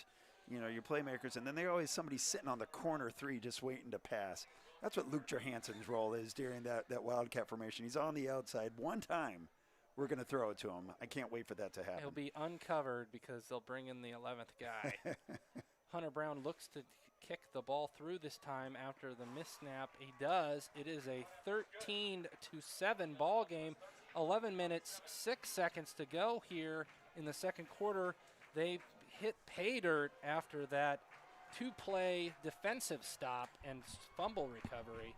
your playmakers, and then there's always somebody sitting on the corner three just waiting to pass. That's what Luke Johansson's role is during that Wildcat formation. He's on the outside. One time, we're going to throw it to him. I can't wait for that to happen. He'll be uncovered because they'll bring in the 11th guy. Hunter Brown looks to kick the ball through this time after the miss snap. He does. It is a 13-7 ball game. 11 minutes, 6 seconds to go here in the second quarter. They hit pay dirt after that two-play defensive stop and fumble recovery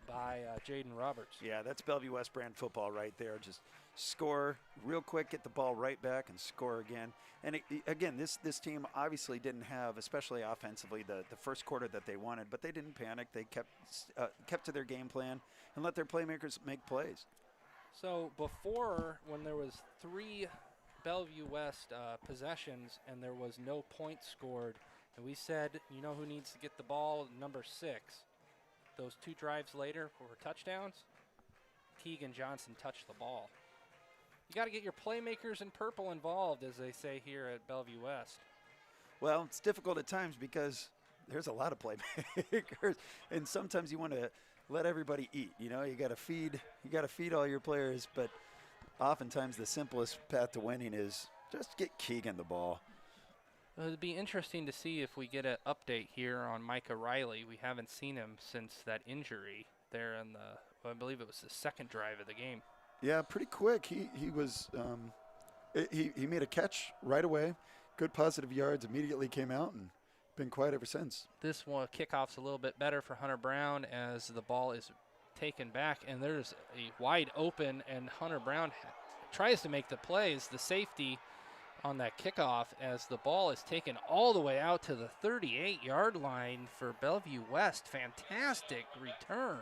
by Jaden Roberts. Yeah, that's Bellevue West brand football right there. Just score real quick, get the ball right back, and score again. And again, this team obviously didn't have, especially offensively, the first quarter that they wanted, but they didn't panic. They kept to their game plan and let their playmakers make plays. So before, when there was 3 Bellevue West possessions and there was no points scored, and we said, you know who needs to get the ball? Number 6. Those 2 drives later were touchdowns. Keegan Johnson touched the ball. You got to get your playmakers in purple involved, as they say here at Bellevue West. Well, it's difficult at times because there's a lot of playmakers, and sometimes you want to let everybody eat. You got to feed all your players, but oftentimes the simplest path to winning is just get Keegan the ball. Well, it'd be interesting to see if we get an update here on Micah Riley. We haven't seen him since that injury there in I believe it was the second drive of the game. Yeah, pretty quick. He was he made a catch right away. Good positive yards, immediately came out and been quiet ever since. This one kickoff's a little bit better for Hunter Brown as the ball is taken back, and there's a wide open, and Hunter Brown tries to make the plays, the safety on that kickoff, as the ball is taken all the way out to the 38-yard line for Bellevue West. Fantastic return.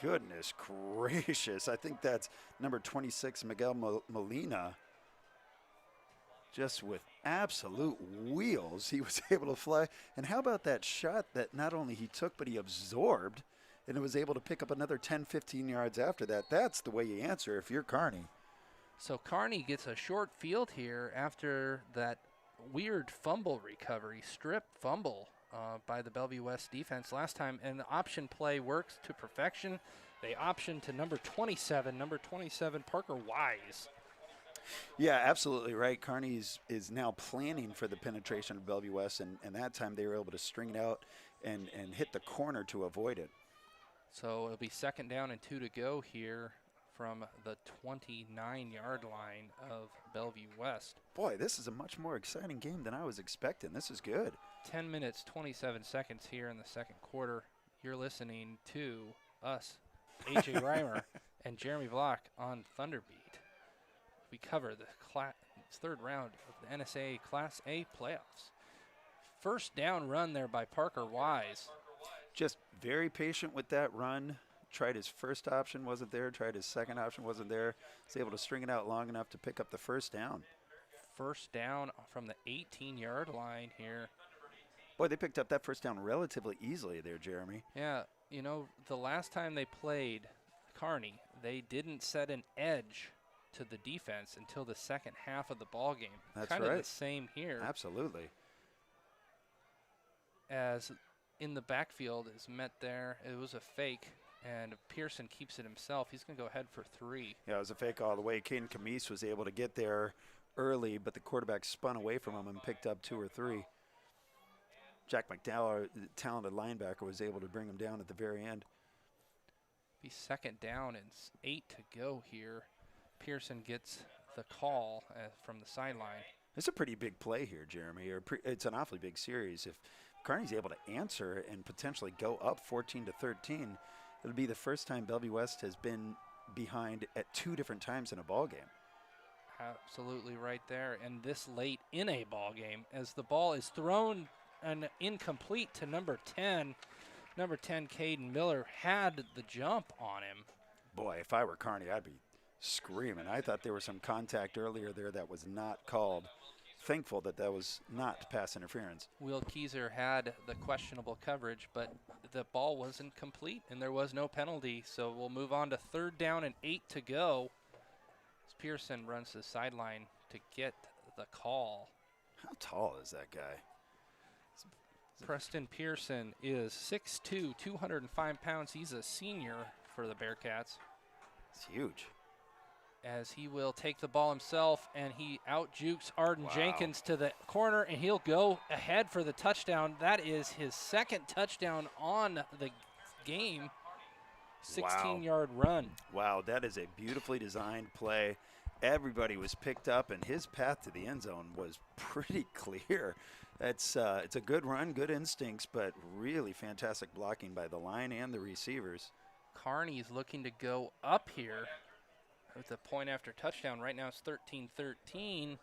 Goodness gracious. I think that's number 26, Miguel Molina. Just with absolute wheels, he was able to fly. And how about that shot that not only he took, but he absorbed, and was able to pick up another 10, 15 yards after that. That's the way you answer if you're Kearney. So Kearney gets a short field here after that weird fumble recovery, strip fumble by the Bellevue West defense last time. And the option play works to perfection. They option to number 27, Parker Wise. Yeah, absolutely right. Kearney is now planning for the penetration of Bellevue West, and that time they were able to string it out and hit the corner to avoid it. So it'll be second down and 2 to go here from the 29-yard line of Bellevue West. Boy, this is a much more exciting game than I was expecting. This is good. 10 minutes, 27 seconds here in the second quarter. You're listening to us, A.J. Reimer and Jeremy Block on Thunderbeat. We cover the third round of the NSAA Class A playoffs. First down run there by Parker Wise. Just very patient with that run. Tried his first option, wasn't there. Tried his second option, wasn't there. Was able to string it out long enough to pick up the first down. First down from the 18-yard line here. Boy, they picked up that first down relatively easily there, Jeremy. Yeah, the last time they played Kearney, they didn't set an edge to the defense until the second half of the ball game. That's kind right. of the same here. Absolutely. As in the backfield is met there. It was a fake, and Pearson keeps it himself. He's going to go ahead for 3. Yeah, it was a fake all the way. Caden Camise was able to get there early, but the quarterback spun away from him and picked up 2 or 3. Jack McDowell, the talented linebacker, was able to bring him down at the very end. Be second down and 8 to go here. Pearson gets the call from the sideline. It's a pretty big play here, Jeremy. It's an awfully big series. If Kearney's able to answer and potentially go up 14-13, it'll be the first time Bellevue West has been behind at 2 different times in a ball game. Absolutely right there. And this late in a ball game, as the ball is thrown and incomplete to number 10. Number 10, Caden Miller, had the jump on him. Boy, if I were Kearney, I'd be screaming. I thought there was some contact earlier there that was not called. Thankful that was not pass interference. Will Keyser had the questionable coverage, but the ball wasn't complete and there was no penalty. So we'll move on to third down and 8 to go. As Pearson runs to the sideline to get the call. How tall is that guy? Preston Pearson is 6'2", 205 pounds. He's a senior for the Bearcats. It's huge. As he will take the ball himself, and he out-jukes Arden Jenkins to the corner, and he'll go ahead for the touchdown. That is his second touchdown on the game. 16-yard run. Wow, that is a beautifully designed play. Everybody was picked up, and his path to the end zone was pretty clear. It's a good run, good instincts, but really fantastic blocking by the line and the receivers. Kearney is looking to go up here with a point after touchdown. Right now it's 13-13,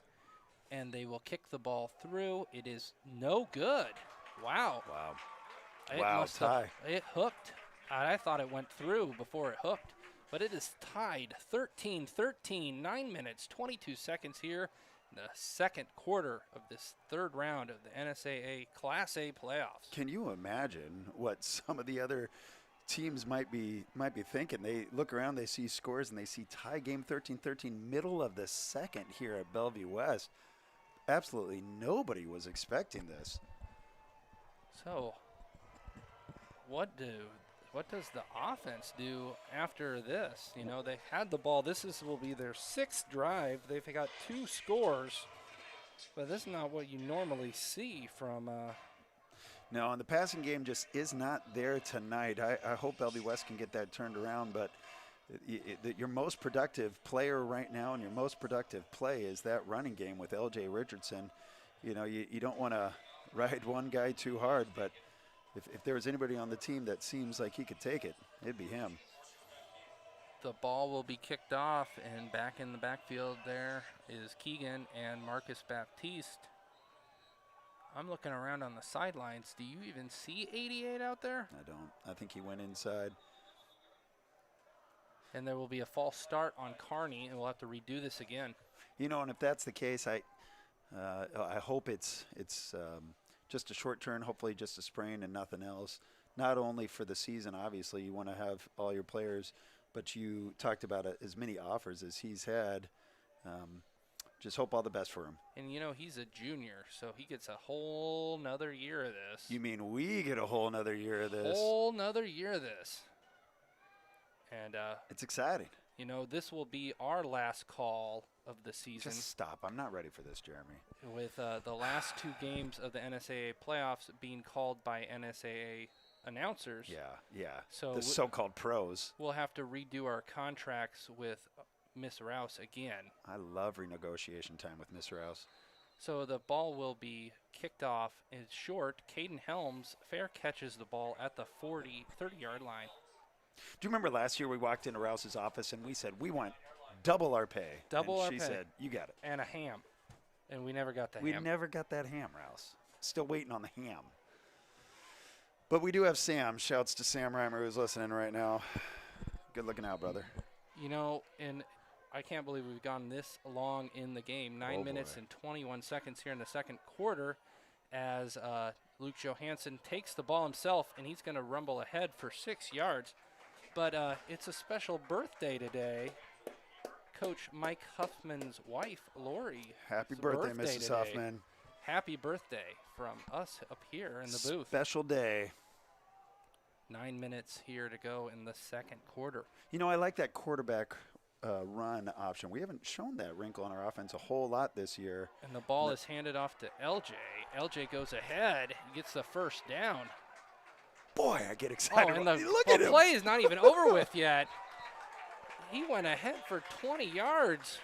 and they will kick the ball through. It is no good. Wow. Wow, tie. It hooked. I thought it went through before it hooked, but it is tied 13-13, 9 minutes, 22 seconds here. The second quarter of this third round of the NSAA Class A playoffs. Can you imagine what some of the other teams might be thinking? They look around, they see scores, and they see tie game 13-13, middle of the second here at Bellevue West. Absolutely nobody was expecting this. So, what does the offense do after this? You know, they had the ball. Will be their 6th drive. They've got 2 scores, but this is not what you normally see from. No, and the passing game just is not there tonight. I hope Bellevue West can get that turned around, but your most productive player right now and your most productive play is that running game with L.J. Richardson. You know, you don't want to ride one guy too hard, but if there was anybody on the team that seems like he could take it, it'd be him. The ball will be kicked off, and back in the backfield there is Keegan and Marcus Baptiste. I'm looking around on the sidelines. Do you even see 88 out there? I don't. I think he went inside. And there will be a false start on Kearney, and we'll have to redo this again. You know, and if that's the case, I hope it's just a short turn, hopefully just a sprain and nothing else. Not only for the season, obviously, you want to have all your players, but you talked about as many offers as he's had. Just hope all the best for him. And, you know, he's a junior, so he gets a whole nother year of this. You mean we get a whole nother year of this? Whole nother year of this. And it's exciting. You know, this will be our last call of the season. Just stop. I'm not ready for this, Jeremy. With the last 2 games of the NSAA playoffs being called by NSAA announcers. Yeah. So the so-called pros. We'll have to redo our contracts with Miss Rouse again. I love renegotiation time with Miss Rouse. So the ball will be kicked off. It's short. Caden Helms fair catches the ball at the 30-yard line. Do you remember last year we walked into Rouse's office and we said, we want double our pay? She said, you got it. And a ham. And we never got the ham. We never got that ham, Rouse. Still waiting on the ham. But we do have Sam. Shouts to Sam Reimer, who's listening right now. Good looking out, brother. You know, and I can't believe we've gone this long in the game. 9 minutes and 21 seconds here in the second quarter as Luke Johansson takes the ball himself, and he's going to rumble ahead for 6 yards. But it's a special birthday today. Coach Mike Huffman's wife, Lori. Happy birthday, Mrs. today. Huffman. Happy birthday from us up here in the booth. Special day. 9 minutes here to go in the second quarter. You know, I like that quarterback run option. We haven't shown that wrinkle in our offense a whole lot this year. And the ball is handed off to LJ. LJ goes ahead. He gets the first down. Boy, I get excited. And Look the at him. play is not even over with yet. He went ahead for 20 yards.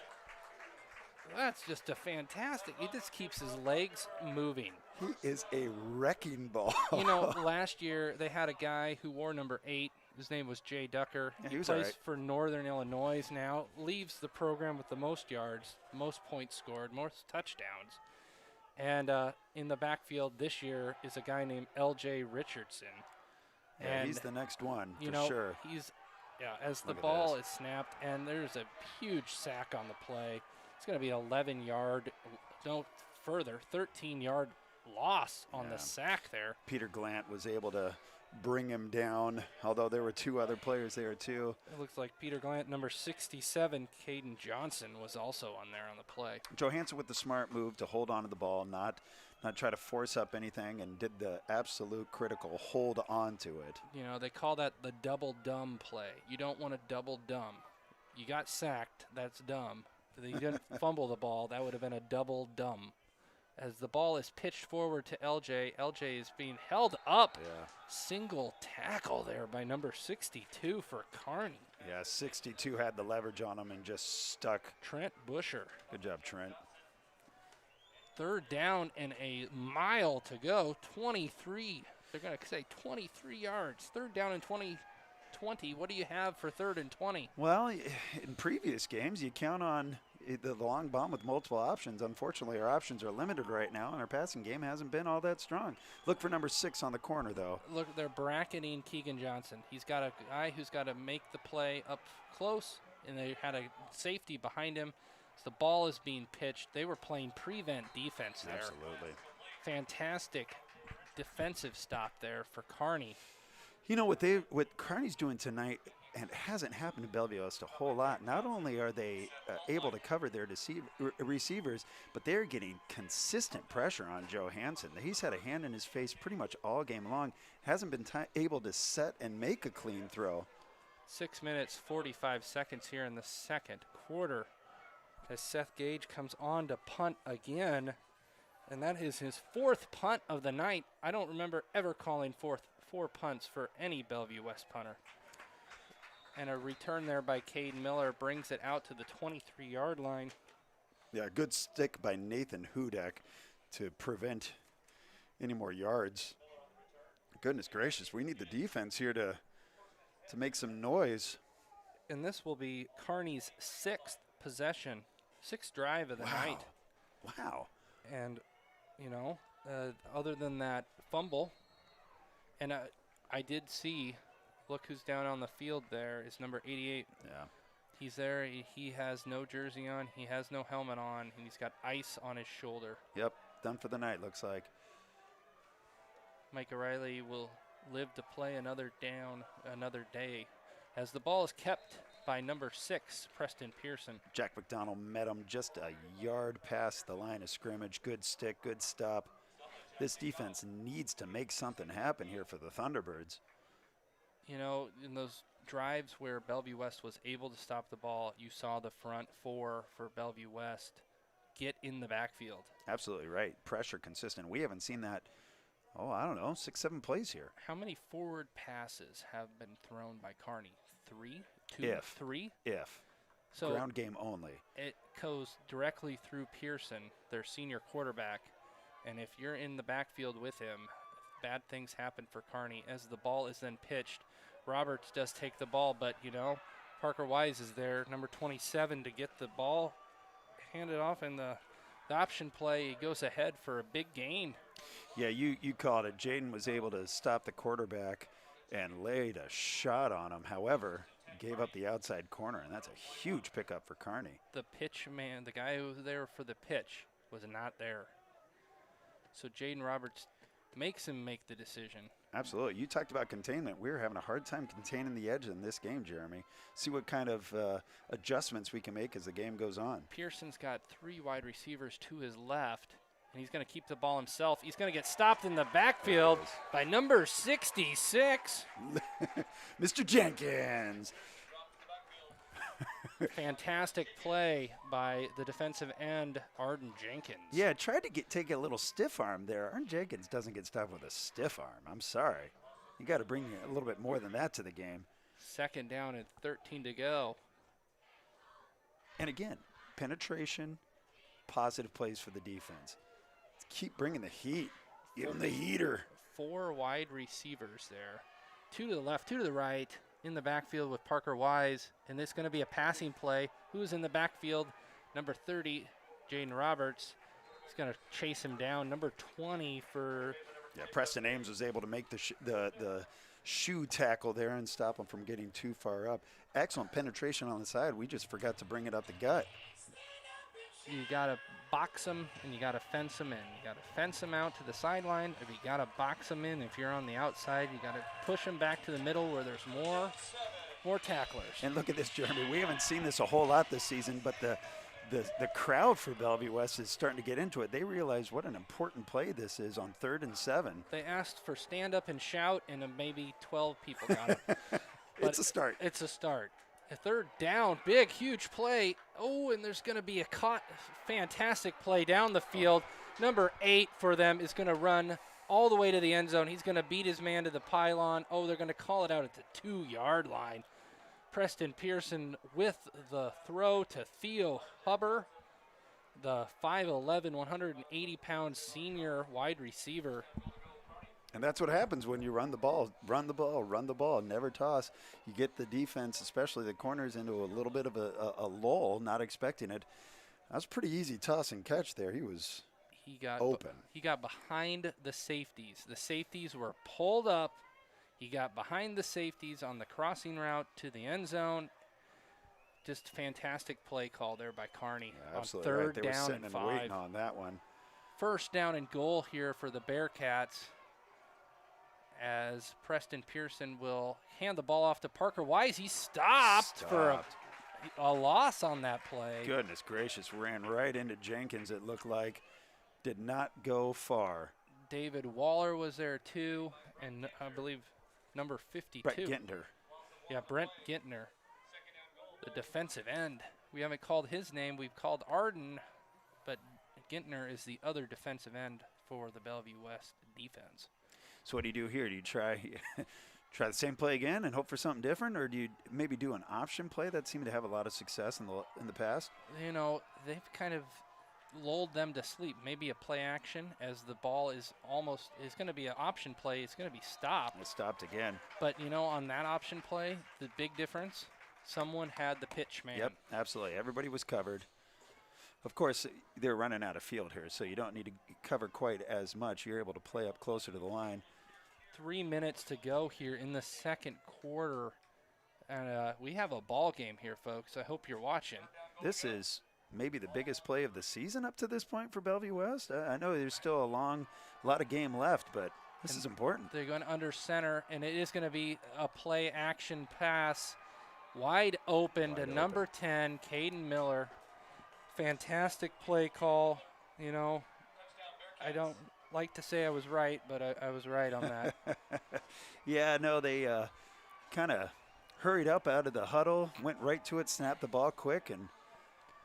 That's just a fantastic. He just keeps his legs moving. He is a wrecking ball. You know, last year they had a guy who wore number 8. His name was Jay Ducker. Yeah, he was plays right. for Northern Illinois now. Leaves the program with the most yards, most points scored, most touchdowns. And in the backfield this year is a guy named L.J. Richardson. Yeah, and he's the next one, you for know, sure. He's, as the Look at ball this. is snapped, and there's a huge sack on the play. It's going to be 11-yard, no further, 13-yard loss on the sack there. Peter Glant was able to bring him down, although there were 2 other players there too. It looks like Peter Glant, number 67, Caden Johnson, was also on there on the play. Johansson with the smart move to hold on to the ball, not try to force up anything, and did the absolute critical hold on to it. You know, they call that the double dumb play. You don't want to double dumb. You got sacked, that's dumb. If you didn't fumble the ball, that would have been a double dumb. As the ball is pitched forward to LJ, LJ is being held up. Yeah. Single tackle there by number 62 for Kearney. Yeah, 62 had the leverage on him and just stuck. Trent Busher. Good job, Trent. 3rd down and a mile to go. 23. They're going to say 23 yards. 3rd down and 20. What do you have for 3rd and 20? Well, in previous games, you count on the long bomb with multiple options. Unfortunately, our options are limited right now, and our passing game hasn't been all that strong. Look for number 6 on the corner, though. Look, they're bracketing Keegan Johnson. He's got a guy who's got to make the play up close, and they had a safety behind him. As the ball is being pitched, they were playing prevent defense there. Absolutely. Fantastic defensive stop there for Kearney. You know what Kearney's doing tonight, and it hasn't happened to Bellevue just a whole lot. Not only are they able to cover their receivers, but they're getting consistent pressure on Johansson. He's had a hand in his face pretty much all game long. Hasn't been able to set and make a clean throw. 6 minutes, 45 seconds here in the second quarter as Seth Gage comes on to punt again. And that is his 4th punt of the night. I don't remember ever calling 4 punts for any Bellevue West punter. And a return there by Cade Miller brings it out to the 23-yard line. Yeah, good stick by Nathan Hudak to prevent any more yards. Goodness gracious, we need the defense here to make some noise. And this will be Kearney's 6th possession, 6th drive of the night. Wow. And, you know, other than that fumble, and I did see, look who's down on the field there is number 88. Yeah. He's there. He has no jersey on. He has no helmet on. And he's got ice on his shoulder. Yep, done for the night, looks like. Mike O'Reilly will live to play another day as the ball is kept by number 6, Preston Pearson. Jack McDonald met him just a yard past the line of scrimmage. Good stick, good stop. This defense needs to make something happen here for the Thunderbirds. You know, in those drives where Bellevue West was able to stop the ball, you saw the front 4 for Bellevue West get in the backfield. Absolutely right. Pressure consistent. We haven't seen that, I don't know, 6, 7 plays here. How many forward passes have been thrown by Kearney? 3? 2? If. 3? If. So ground game only. It goes directly through Pearson, their senior quarterback. And if you're in the backfield with him, bad things happen for Kearney. As the ball is then pitched, Roberts does take the ball, but, you know, Parker Wise is there, number 27, to get the ball handed off in the option play. He goes ahead for a big gain. Yeah, you called it. Jaden was able to stop the quarterback and laid a shot on him. However, gave up the outside corner, and that's a huge pickup for Kearney. The pitch man, the guy who was there for the pitch, was not there. So Jaden Roberts makes him make the decision. Absolutely. You talked about containment. We're having a hard time containing the edge in this game, Jeremy. See what kind of adjustments we can make as the game goes on. Pearson's got 3 wide receivers to his left, and he's going to keep the ball himself. He's going to get stopped in the backfield by number 66. Mr. Jenkins. Fantastic play by the defensive end, Arden Jenkins. Yeah, tried to take a little stiff arm there. Arden Jenkins doesn't get stopped with a stiff arm. I'm sorry. You got to bring a little bit more than that to the game. 2nd down and 13 to go. And again, penetration, positive plays for the defense. Keep bringing the heat. Give them the heater. 4 wide receivers there. 2 to the left, 2 to the right. In the backfield with Parker Wise, and this is going to be a passing play. Who's in the backfield? Number 30, Jaden Roberts. He's going to chase him down. Number 20 for... Yeah, Preston Ames was able to make the shoe tackle there and stop him from getting too far up. Excellent penetration on the side. We just forgot to bring it up the gut. You got to box him, and you got to fence him in. You got to fence him out to the sideline, or you got to box him in. If you're on the outside, you got to push him back to the middle where there's more tacklers. And look at this, Jeremy. We haven't seen this a whole lot this season, but the crowd for Bellevue West is starting to get into it. They realize what an important play this is on 3rd and 7. They asked for stand up and shout, and maybe 12 people got it. It's a start. It's a start. A 3rd down, big, huge play. Oh, and there's going to be a fantastic play down the field. Number 8 for them is going to run all the way to the end zone. He's going to beat his man to the pylon. Oh, they're going to call it out at the 2-yard line. Preston Pearson with the throw to Theo Huber, the 5'11", 180-pound senior wide receiver. And that's what happens when you run the ball, never toss. You get the defense, especially the corners, into a little bit of a lull, not expecting it. That was pretty easy toss and catch there. He got open. He got behind the safeties. The safeties were pulled up. He got behind the safeties on the crossing route to the end zone. Just fantastic play call there by Kearney. Yeah, absolutely on 3rd right. They were down sitting and and 5. waiting on that one. 1st down and goal here for the Bearcats, as Preston Pearson will hand the ball off to Parker Wise. He stopped. For a loss on that play. Goodness gracious, ran right into Jenkins, it looked like. Did not go far. David Waller was there too, and I believe number 52. Brett Gintner. Yeah, Brent Gintner, the defensive end. We haven't called his name. We've called Arden, but Gintner is the other defensive end for the Bellevue West defense. So what do you do here? Do you try the same play again and hope for something different, or do you maybe do an option play that seemed to have a lot of success in the past? You know, they've kind of lulled them to sleep. Maybe a play action as the ball is going to be an option play. It's going to be stopped. It stopped again. But, you know, on that option play, the big difference, someone had the pitch man. Yep, absolutely. Everybody was covered. Of course, they're running out of field here, so you don't need to cover quite as much. You're able to play up closer to the line. 3 minutes to go here in the 2nd quarter. And we have a ball game here, folks. I hope you're watching. This is maybe the biggest play of the season up to this point for Bellevue West. I know there's still a lot of game left, but this is important. They're going under center, and it is going to be a play action pass wide open to number 10, Caden Miller. Fantastic play call. You know, I don't like to say I was right, but I was right on that. Yeah, no, they kind of hurried up out of the huddle, went right to it, snapped the ball quick, and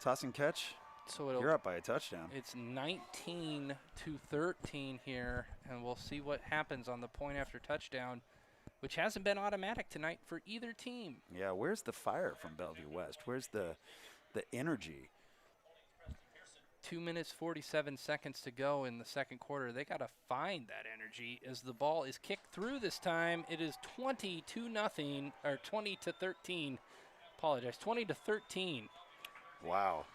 toss and catch. So you're up by a touchdown. It's 19-13 here, and we'll see what happens on the point after touchdown, which hasn't been automatic tonight for either team. Yeah, where's the fire from Bellevue West? Where's the energy? 2 minutes, 47 seconds to go in the 2nd quarter. They got to find that energy as the ball is kicked through this time. It is 20-0, or 20-13. Apologize, 20-13. Wow.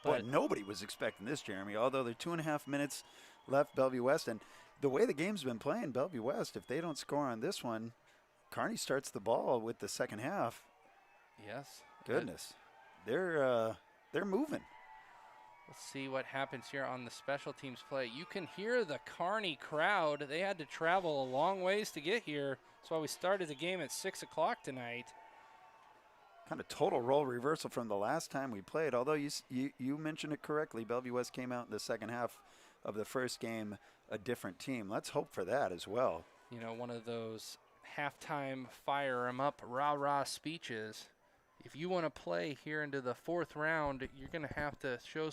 But nobody was expecting this, Jeremy, although there are 2.5 minutes left, Bellevue West. And the way the game's been playing, Bellevue West, if they don't score on this one, Kearney starts the ball with the 2nd half. Yes. Goodness. They're moving. Let's see what happens here on the special teams play. You can hear the Kearney crowd. They had to travel a long ways to get here. That's why we started the game at 6 o'clock tonight. Kind of total role reversal from the last time we played. Although you mentioned it correctly, Bellevue West came out in the 2nd half of the first game a different team. Let's hope for that as well. You know, one of those halftime fire 'em up, rah-rah speeches. if you want to play here into the 4th round, you're going to have to show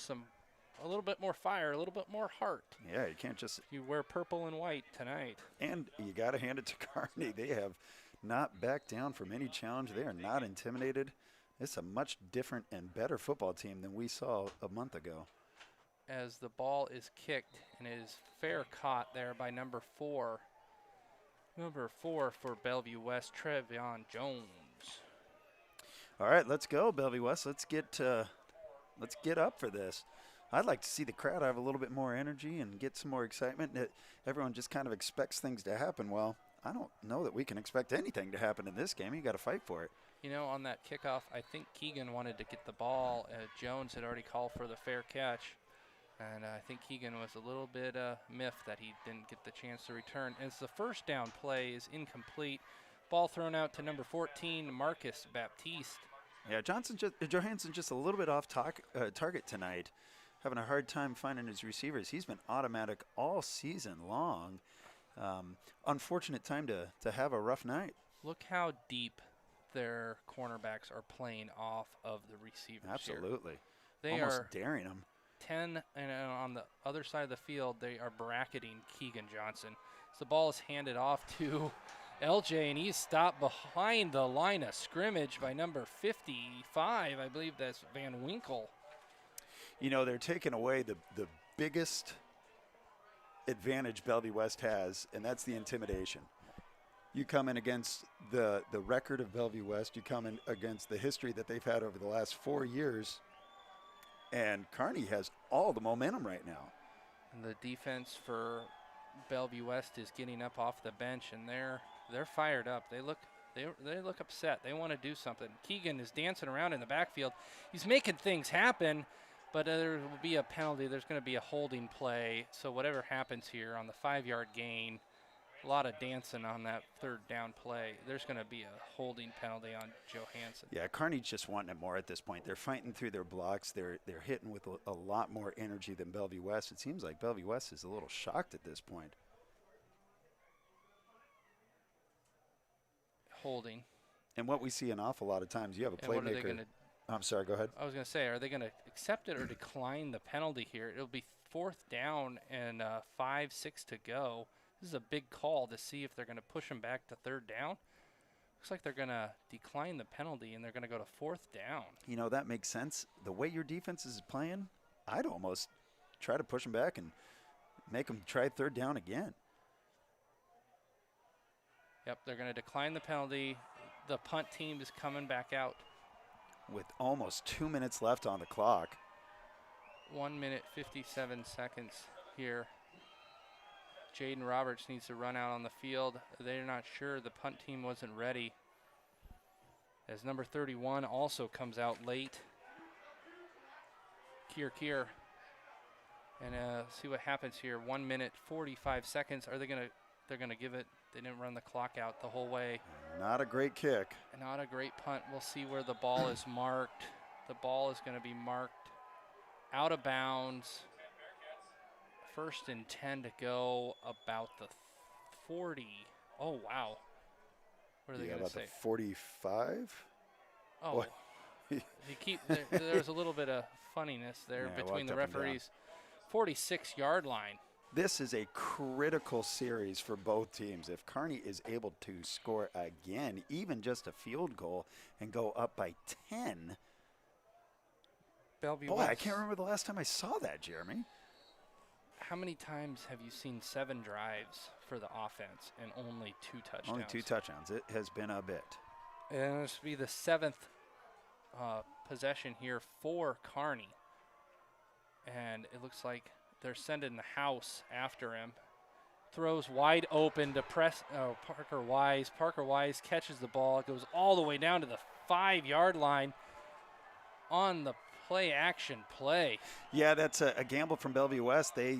a little bit more fire, a little bit more heart. Yeah, you can't just. You wear purple and white tonight. And you got to hand it to Kearney. They have not backed down from any challenge. They are not intimidated. It's a much different and better football team than we saw a month ago. As the ball is kicked and it is fair caught there by number 4. Number 4 for Bellevue West, Trevion Jones. All right, let's go, Bellevue West. Let's get up for this. I'd like to see the crowd have a little bit more energy and get some more excitement. Everyone just kind of expects things to happen. Well, I don't know that we can expect anything to happen in this game. You got to fight for it. You know, on that kickoff, I think Keegan wanted to get the ball. Jones had already called for the fair catch. And I think Keegan was a little bit miffed that he didn't get the chance to return. As the first down play is incomplete, ball thrown out to number 14, Marcus Baptiste. Yeah, Johansson just a little bit off target tonight, having a hard time finding his receivers. He's been automatic all season long. Unfortunate time to have a rough night. Look how deep their cornerbacks are playing off of the receivers. Absolutely. They almost are daring them. 10, and on the other side of the field, they are bracketing Keegan Johnson. So the ball is handed off to LJ, and he's stopped behind the line of scrimmage by number 55. I believe that's Van Winkle. You know, they're taking away the biggest advantage Bellevue West has, and that's the intimidation. You come in against the record of Bellevue West. You come in against the history that they've had over the last 4 years. And Kearney has all the momentum right now. And the defense for Bellevue West is getting up off the bench, and they're fired up. They look upset. They want to do something. Keegan is dancing around in the backfield. He's making things happen, but there will be a penalty. There's going to be a holding play. So whatever happens here on the 5-yard gain, a lot of dancing on that 3rd down play. There's going to be a holding penalty on Johansson. Yeah, Kearney's just wanting it more at this point. They're fighting through their blocks. They're hitting with a lot more energy than Bellevue West. It seems like Bellevue West is a little shocked at this point. Holding. And what we see an awful lot of times, you have a And what are they playmaker. gonna, I'm sorry, go ahead. I was going to say, are they going to accept it or decline the penalty here? It'll be 4th down and 5-6 to go. This is a big call to see if they're going to push them back to 3rd down. Looks like they're going to decline the penalty, and they're going to go to 4th down. You know, that makes sense. The way your defense is playing, I'd almost try to push them back and make them try 3rd down again. Yep, they're going to decline the penalty. The punt team is coming back out. With almost 2 minutes left on the clock. 1 minute, 57 seconds here. Jaden Roberts needs to run out on the field. They're not sure. The punt team wasn't ready. As number 31 also comes out late. Kier. And see what happens here. 1 minute, 45 seconds. Are they going to? They're going to give it. They didn't run the clock out the whole way. Not a great kick. Not a great punt. We'll see where the ball is marked. The ball is going to be marked out of bounds. 1st and 10 to go, about the 40. Oh, wow. What are they going to say? About the 45? Oh, there's a little bit of funniness there between the referees. 46-yard line. This is a critical series for both teams. If Kearney is able to score again, even just a field goal, and go up by 10. Bellevue Boy, West. I can't remember the last time I saw that, Jeremy. How many times have you seen 7 drives for the offense and only 2 touchdowns? Only 2 touchdowns. It has been a bit. And this will be the 7th possession here for Kearney. And it looks like they're sending the house after him. Throws wide open to Parker Wise. Parker Wise catches the ball. It goes all the way down to the 5-yard line on the play-action play. Yeah, that's a gamble from Bellevue West. They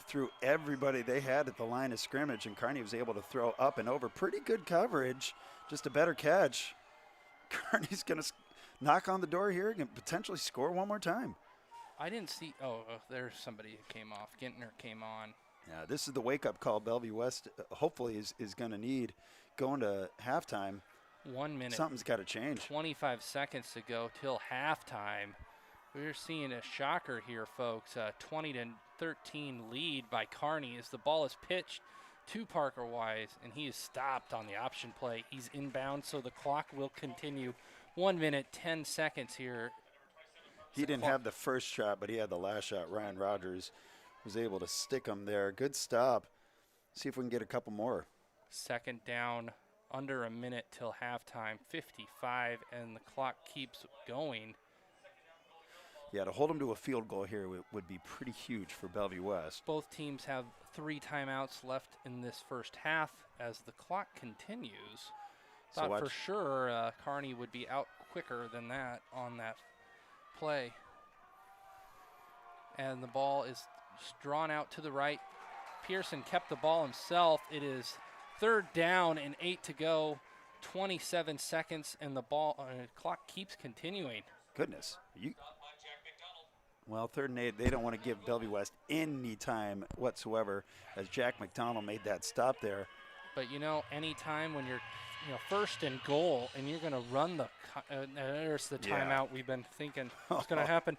threw everybody they had at the line of scrimmage, and Kearney was able to throw up and over. Pretty good coverage, just a better catch. Kearney's going to knock on the door here and potentially score one more time. I didn't see. Oh, there's somebody who came off. Gintner came on. Yeah, this is the wake-up call Bellevue West hopefully is going to need going to halftime. 1 minute. Something's got to change. 25 seconds to go till halftime. We're seeing a shocker here, folks. 20-13 lead by Kearney as the ball is pitched to Parker Wise, and he is stopped on the option play. He's inbound, so the clock will continue. 1 minute, 10 seconds here. He didn't have the first shot, but he had the last shot. Ryan Rogers was able to stick him there. Good stop. See if we can get a couple more. Second down, under a minute till halftime, 55, and the clock keeps going. Yeah, to hold him to a field goal here would be pretty huge for Bellevue West. Both teams have 3 timeouts left in this first half as the clock continues. So Thought for sure Kearney would be out quicker than that on that play. And the ball is drawn out to the right. Pearson kept the ball himself. It is third down and 8 to go, 27 seconds, and the clock keeps continuing. Goodness. Well, third and 8, they don't want to give Bellevue West any time whatsoever as Jack McDonald made that stop there. But, any time when you're first and goal and you're going to run there's the timeout we've been thinking was going to happen.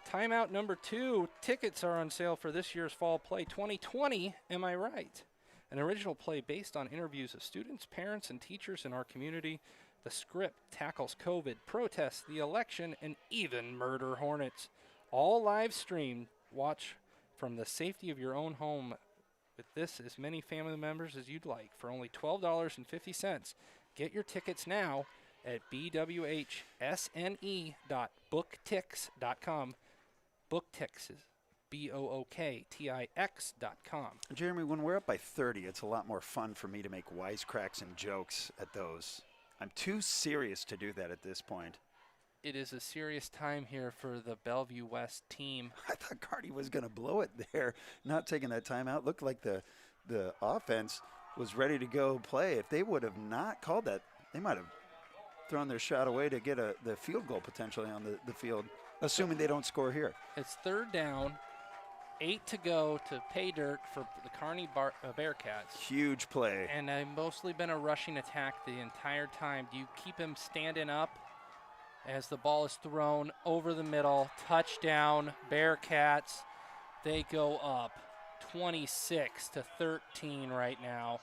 Timeout number 2, tickets are on sale for this year's fall play 2020, am I right? An original play based on interviews of students, parents, and teachers in our community. The script tackles COVID, protests, the election, and even murder hornets. All live streamed. Watch from the safety of your own home with as many family members as you'd like for only $12.50. Get your tickets now at bwhsne.booktix.com. Booktix is BOOKTIX.com. Jeremy, when we're up by 30, it's a lot more fun for me to make wisecracks and jokes at those. I'm too serious to do that at this point. It is a serious time here for the Bellevue West team. I thought Kearney was going to blow it there, not taking that timeout. Looked like the offense was ready to go play. If they would have not called that, they might have thrown their shot away to get the field goal potentially on the field, assuming they don't score here. It's third down, 8 to go to pay dirt for the Kearney Bearcats. Huge play. And I've mostly been a rushing attack the entire time. Do you keep him standing up as the ball is thrown over the middle? Touchdown, Bearcats. They go up 26-13 right now.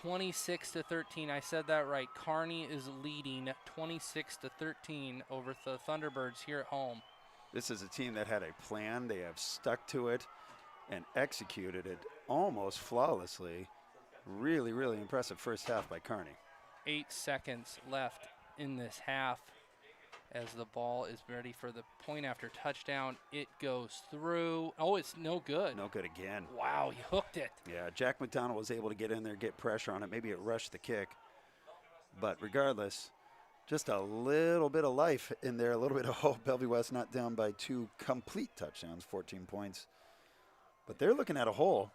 26-13, I said that right. Kearney is leading 26-13 over the Thunderbirds here at home. This is a team that had a plan. They have stuck to it and executed it almost flawlessly. Really, really impressive first half by Kearney. 8 seconds left in this half as the ball is ready for the point after touchdown. It goes through. Oh, it's no good. No good again. Wow, he hooked it. Yeah, Jack McDonald was able to get in there, get pressure on it. Maybe it rushed the kick. But regardless, just a little bit of life in there, a little bit of hope. Bellevue West not down by 2 complete touchdowns, 14 points. But they're looking at a hole,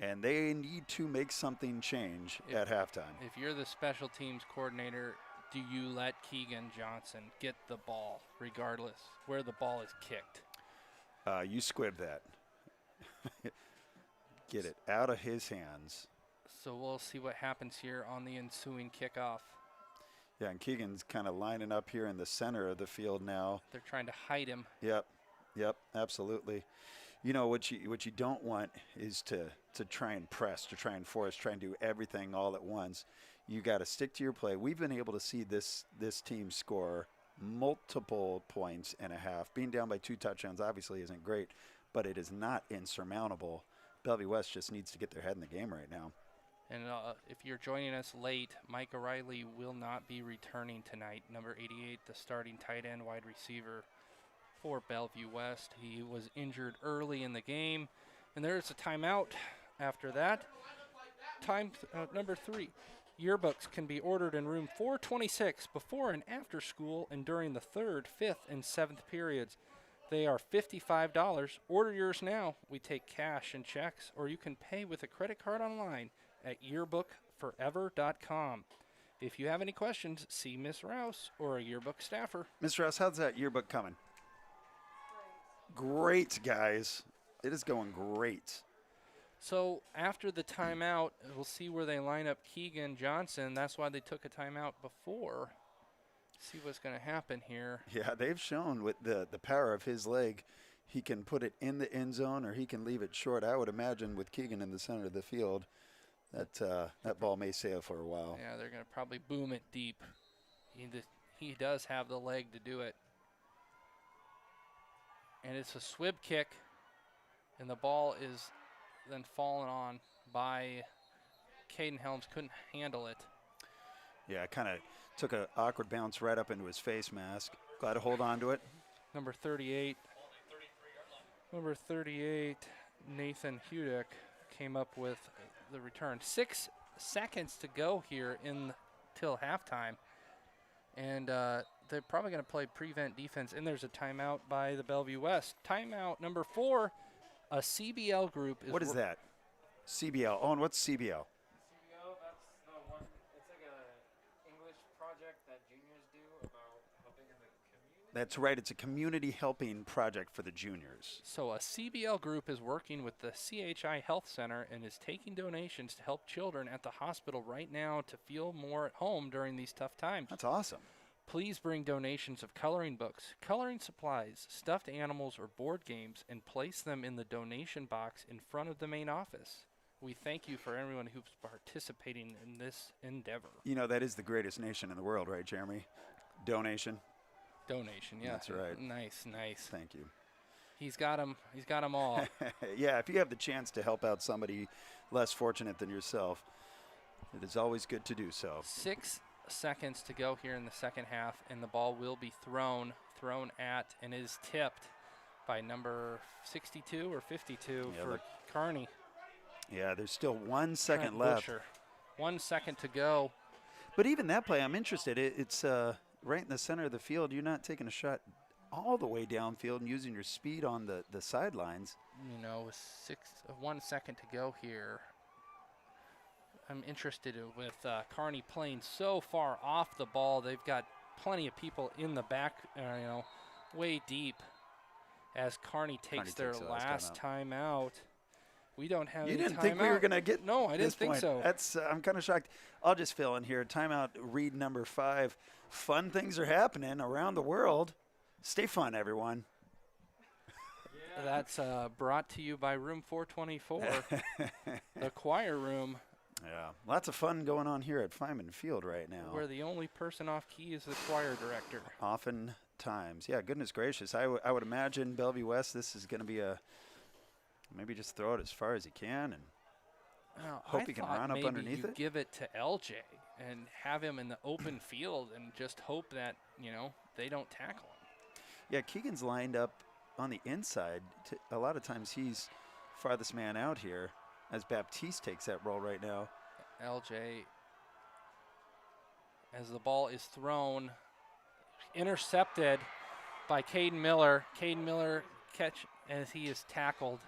and they need to make something change at halftime. If you're the special teams coordinator, do you let Keegan Johnson get the ball, regardless where the ball is kicked? You squib that. Get it out of his hands. So we'll see what happens here on the ensuing kickoff. Yeah, and Keegan's kind of lining up here in the center of the field now. They're trying to hide him. Yep, absolutely. You know, what you don't want is to try and press, to try and force, try and do everything all at once. You got to stick to your play. We've been able to see this team score multiple points and a half. Being down by 2 touchdowns obviously isn't great, but it is not insurmountable. Bellevue West just needs to get their head in the game right now. And if you're joining us late, Mike O'Reilly will not be returning tonight. Number 88, the starting tight end wide receiver for Bellevue West. He was injured early in the game, and there's a timeout after that. Number 3. Yearbooks can be ordered in room 426 before and after school and during the 3rd, 5th, and 7th periods. They are $55. Order yours now. We take cash and checks, or you can pay with a credit card online at yearbookforever.com. If you have any questions, see Miss Rouse or a yearbook staffer. Miss Rouse, how's that yearbook coming? Great, guys. It is going great. So after the timeout, we'll see where they line up Keegan Johnson. That's why they took a timeout before. See what's going to happen here. Yeah, they've shown with the power of his leg, he can put it in the end zone or he can leave it short. I would imagine with Keegan in the center of the field, that ball may sail for a while. Yeah, they're going to probably boom it deep. He does have the leg to do it. And it's a swib kick, and the ball is then fallen on by Caden Helms. Couldn't handle it. Yeah, kind of took an awkward bounce right up into his face mask. Glad to hold on to it. Number 38, Nathan Hudick came up with the return. 6 seconds to go here till halftime. And they're probably going to play prevent defense. And there's a timeout by the Bellevue West. Timeout number 4, a CBL group. What is that? CBL. Owen, what's CBL? CBO, that's the one. It's like a English project that juniors do about helping in the community. That's right. It's a community helping project for the juniors. So a CBL group is working with the CHI Health Center and is taking donations to help children at the hospital right now to feel more at home during these tough times. That's awesome. Please bring donations of coloring books, coloring supplies, stuffed animals, or board games and place them in the donation box in front of the main office. We thank you for everyone who's participating in this endeavor. You know, that is the greatest nation in the world, right, Jeremy? Donation. Donation, yeah. That's right. Nice. Thank you. He's got them all. Yeah, if you have the chance to help out somebody less fortunate than yourself, it is always good to do so. 6 seconds to go here in the second half, and the ball will be thrown at, and is tipped by number 62 or 52 for Kearney. Yeah, there's still 1 second Trent left. Busher. 1 second to go. But even that play, I'm interested. It's right in the center of the field. You're not taking a shot all the way downfield and using your speed on the sidelines. You know, with 1 second to go here. I'm interested with Kearney playing so far off the ball. They've got plenty of people in the back, way deep, as Kearney takes their last timeout. We don't have any timeout. You didn't think we were going to get No, I didn't think so. That's I'm kind of shocked. I'll just fill in here. Timeout, read number 5. Fun things are happening around the world. Stay fun, everyone. That's brought to you by Room 424, the choir room. Yeah, lots of fun going on here at Feynman Field right now. Where the only person off key is the choir director. Oftentimes. Yeah, goodness gracious. I would imagine Bellevue West, this is going to be maybe just throw it as far as you can and hope he can run up underneath it. Give it to LJ and have him in the open field and just hope that, they don't tackle him. Yeah, Keegan's lined up on the inside. A lot of times he's farthest man out here as Baptiste takes that role right now. LJ, as the ball is thrown, intercepted by Caden Miller. Caden Miller catch as he is tackled.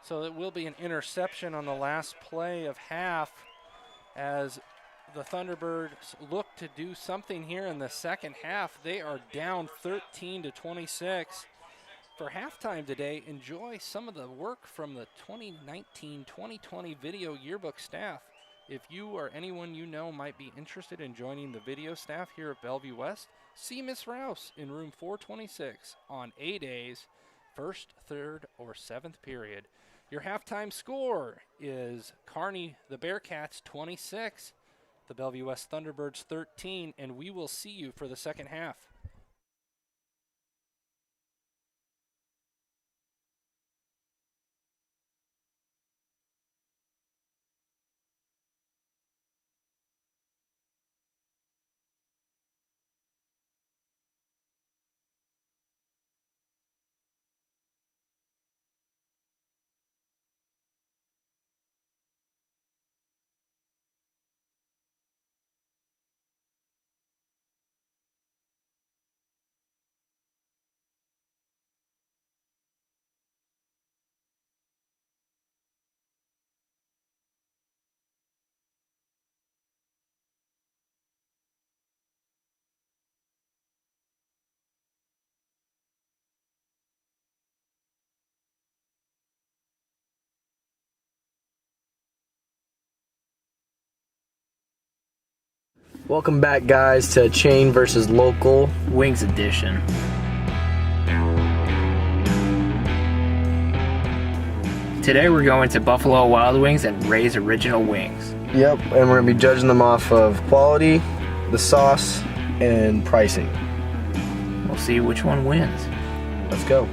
So it will be an interception on the last play of half as the Thunderbirds look to do something here in the second half. They are down 13-26. For halftime today, enjoy some of the work from the 2019-2020 video yearbook staff. If you or anyone you know might be interested in joining the video staff here at Bellevue West, see Miss Rouse in room 426 on A days, 1st, 3rd, or 7th period. Your halftime score is Kearney, the Bearcats, 26, the Bellevue West Thunderbirds, 13, and we will see you for the second half. Welcome back, guys, to Chain versus Local Wings Edition. Today we're going to Buffalo Wild Wings and Ray's Original Wings. Yep, and we're going to be judging them off of quality, the sauce, and pricing. We'll see which one wins. Let's go.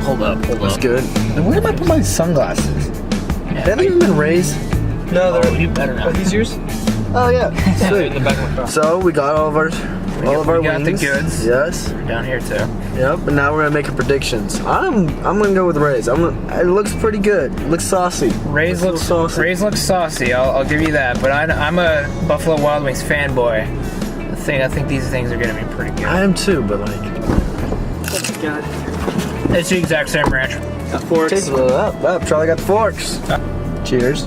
Hold up. That's good. And where did I put my sunglasses? Yeah, They haven't even been raised. No, they're. You better not. Are these yours? Oh yeah. Sweet. In the back of my car. So we got all of our we got wings. the goods. Yes. Down here too. Yep. And now we're gonna make predictions. I'm gonna go with Ray's. It looks pretty good. It looks saucy. Ray's looks saucy. Ray's looks saucy. I'll give you that. But I'm a Buffalo Wild Wings fanboy. I think these things are gonna be pretty good. I am too, but like. It's the exact same ranch. Got forks. Taste it up. Charlie got the forks. Cheers.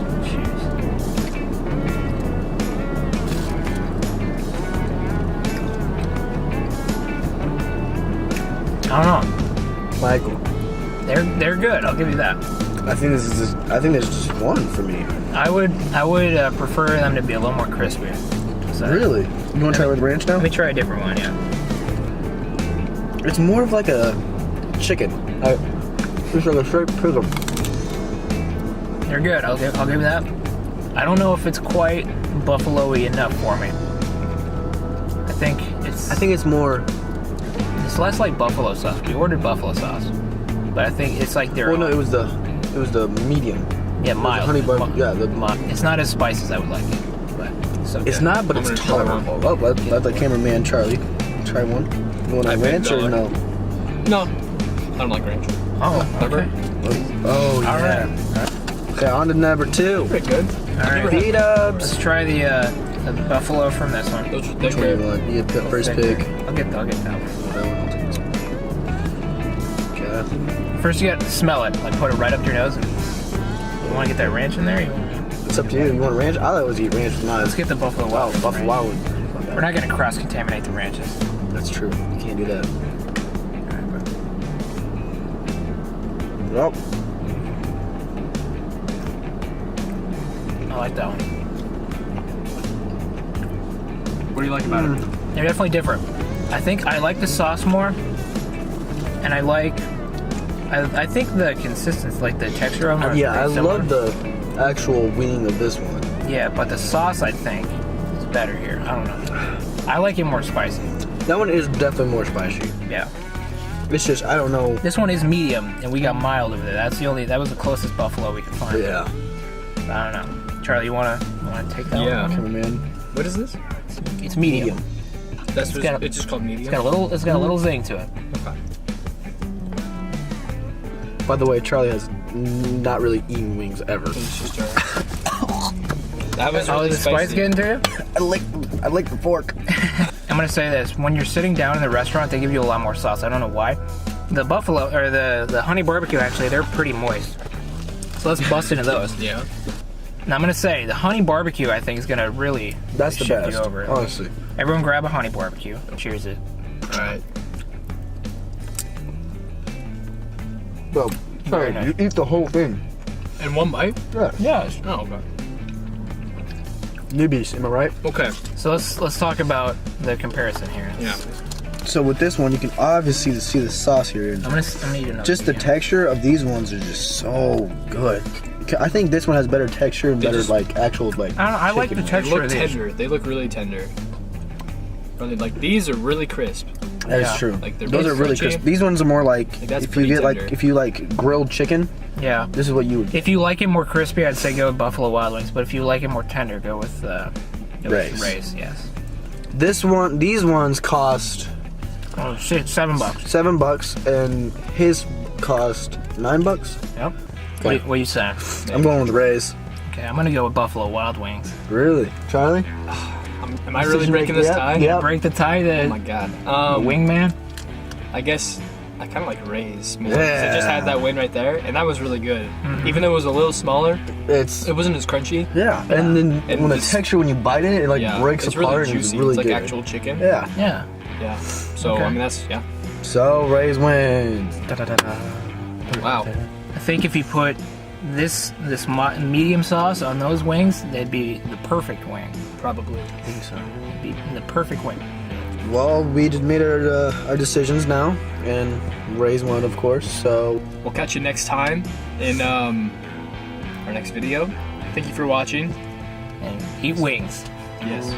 I don't know. Michael. They're good. I'll give you that. I think there's just one for me. I would prefer them to be a little more crispy. So, Really? You want to try with ranch now? Let me try a different one. Yeah. It's more of like a chicken. It's like a straight pickle. They're good. I'll give you that. I don't know if it's quite buffalo-y enough for me. I think it's more. It's less like buffalo sauce. We ordered buffalo sauce, but I think it's like their. Well, no, it was the medium. Yeah, mild. Honey butter. Yeah, it's not as spicy as I would like it, but it's okay. It's not, but it's tolerable. Oh, let the cameraman Charlie try one. You want a ranch or no? No, I don't like ranch. Oh, okay. Oh, yeah. All right. Okay, on to number 2. Pretty good. All right. Beat-ups. Let's try the buffalo from this one. Those are Which one do you want? You get first pick. I'll get that one. That one, I'll take this one. Okay. First, you got to smell it. Like, put it right up your nose. And you want to get that ranch in there? It's up to you. You want ranch? I always eat ranch with mine. Let's get the buffalo wild. Buffalo Wild. We're not going to cross-contaminate the ranches. That's true. You can't do that. Well, I like that one. What do you like about it? They're definitely different. I think I like the sauce more, and I think the consistency, like the texture of them. yeah, I love the actual wing of this one. Yeah, but the sauce I think is better here. I don't know. I like it more spicy. That one is definitely more spicy. Yeah. It's just, I don't know. This one is medium, and we got mild over there. That was the closest buffalo we could find. Yeah. I don't know. Charlie, you wanna take that Yeah. one? Cameraman. What is this? It's medium. It's just called medium. It's got a little zing to it. Okay. By the way, Charlie has not really eaten wings ever. It's just that was Oh, really the spice spicy. getting to you? I like the fork. I'm gonna say this: when you're sitting down in the restaurant, they give you a lot more sauce. I don't know why. The buffalo or the honey barbecue, actually, they're pretty moist. So let's bust into those. Yeah. Now I'm gonna say the honey barbecue, I think, is gonna really That's the shift best, you over. honestly. Everyone grab a honey barbecue. Cheers it. All right. Well, Very nice. you eat the whole thing. In one bite? Yeah. Yeah. Oh, okay. Newbies, am I right? Okay. So let's talk about the comparison here. Yeah. So with this one, you can obviously see the sauce here. I'm gonna eat another. Just the texture of these ones are just so good. I think this one has better texture and better actual I like the They texture look of these. tender. They look really tender. Really, like these are really crisp. That is Yeah. true. Like, they're Those really are really crunchy. crisp. These ones are more like that's if you pretty get tender. if you like grilled chicken. Yeah. This is what you would. If you like it more crispy, I'd say go with Buffalo Wild Wings. But if you like it more tender, go with Ray's. Ray's. Yes. These ones cost Oh shit, $7. $7, and his cost $9. Yep. Okay. What you saying? I'm going with Rays. Okay, I'm gonna go with Buffalo Wild Wings. Really? Charlie? Am I really breaking this tie? Yep. Break the tie. Oh my god. The wingman. I guess I kind of like Rays more. 'Cause Yeah. It just had that win right there, and that was really good. Even though it was a little smaller, it wasn't as crunchy. Yeah, and then And when the this- texture, when you bite it, it like breaks it's apart really and juicy. it's really It's like good. actual chicken. Yeah. Yeah. Yeah. So Okay. I mean that's So Rays wins. Wow. I think if you put this medium sauce on those wings, they'd be the perfect wing. Probably. I think so. It'd be the perfect wing. Well, we just made our decisions now, and Rays won, of course. So We'll catch you next time in our next video. Thank you for watching. And eat wings. Yes.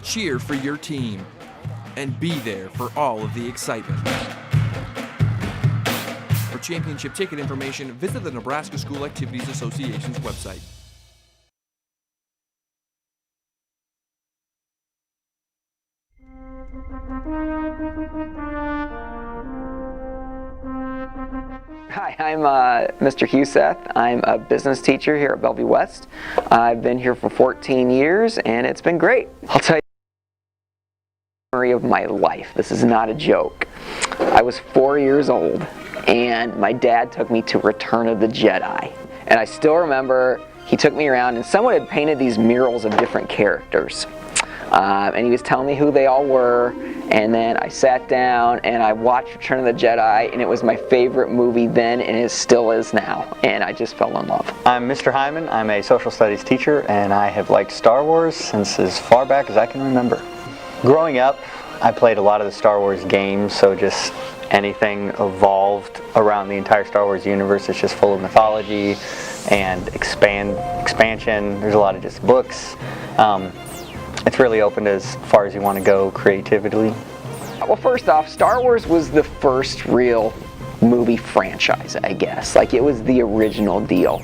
Cheer for your team and be there for all of the excitement. For championship ticket information, visit the Nebraska School Activities Association's website. Hi, I'm Mr. Huseth. I'm a business teacher here at Bellevue West. I've been here for 14 years and it's been great. I'll tell you the story of my life. This is not a joke. I was 4 years old and my dad took me to Return of the Jedi. And I still remember he took me around and someone had painted these murals of different characters. And he was telling me who they all were, and then I sat down and I watched Return of the Jedi, and it was my favorite movie then, and it still is now, and I just fell in love. I'm Mr. Hyman. I'm a social studies teacher, and I have liked Star Wars since as far back as I can remember. Growing up, I played a lot of the Star Wars games, so just anything evolved around the entire Star Wars universe. It's just full of mythology and expansion. There's a lot of just books. It's really open as far as you want to go creatively. Well, first off, Star Wars was the first real movie franchise, I guess. Like, it was the original deal.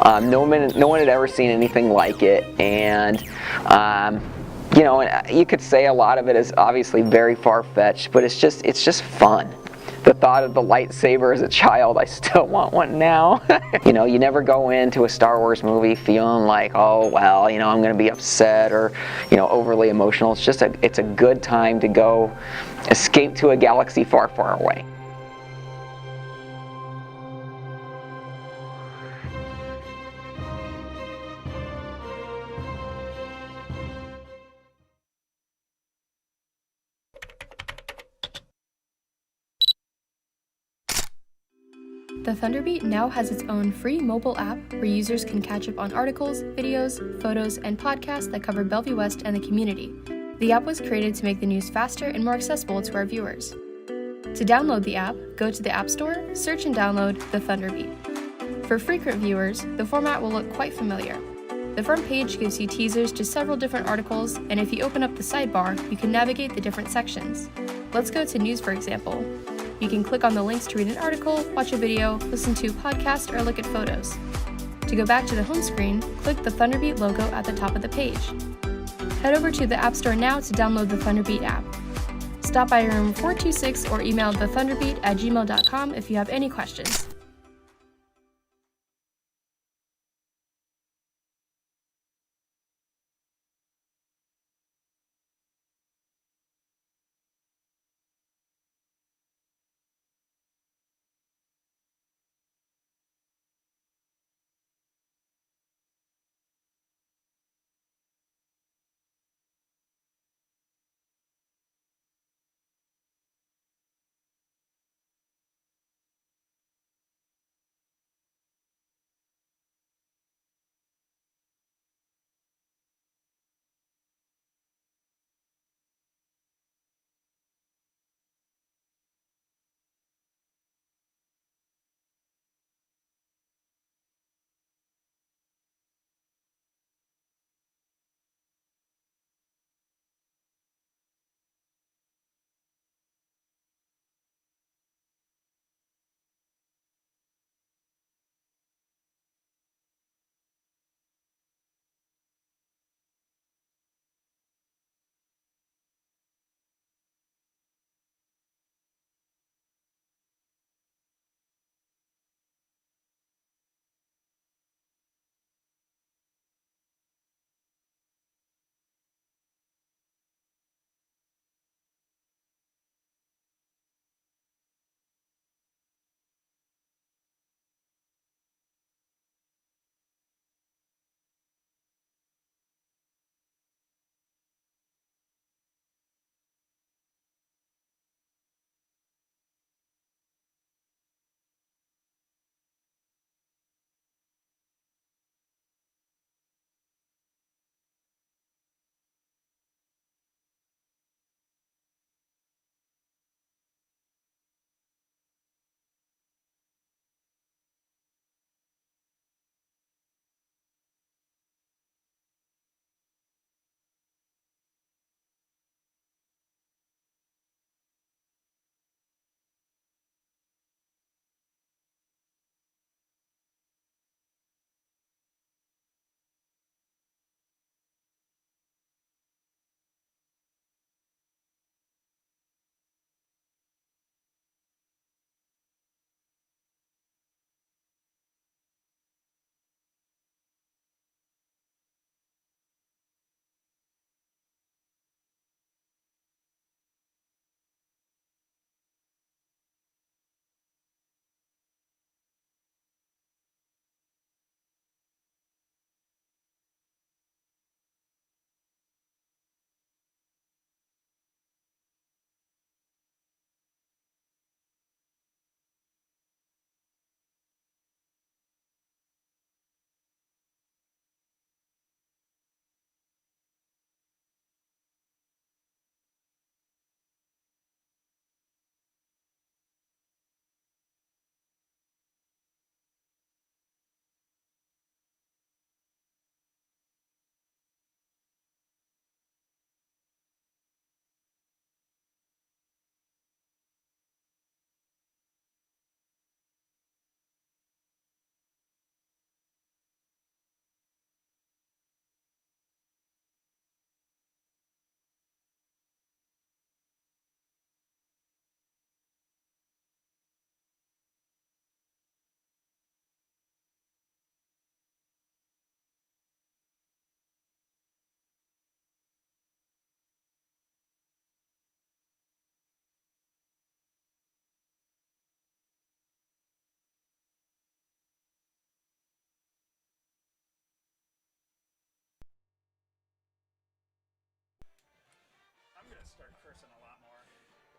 No one had ever seen anything like it, and you know, you could say a lot of it is obviously very far-fetched, but it's just fun. The thought of the lightsaber as a child, I still want one now. You know, you never go into a Star Wars movie feeling like, oh, well, you know, I'm going to be upset or, you know, overly emotional. It's a good time to go escape to a galaxy far, far away. The Thunderbeat now has its own free mobile app where users can catch up on articles, videos, photos, and podcasts that cover Bellevue West and the community. The app was created to make the news faster and more accessible to our viewers. To download the app, go to the App Store, search and download The Thunderbeat. For frequent viewers, the format will look quite familiar. The front page gives you teasers to several different articles, and if you open up the sidebar, you can navigate the different sections. Let's go to news, for example. You can click on the links to read an article, watch a video, listen to a podcast, or look at photos. To go back to the home screen, click the Thunderbeat logo at the top of the page. Head over to the App Store now to download the Thunderbeat app. Stop by room 426 or email thethunderbeat@gmail.com if you have any questions.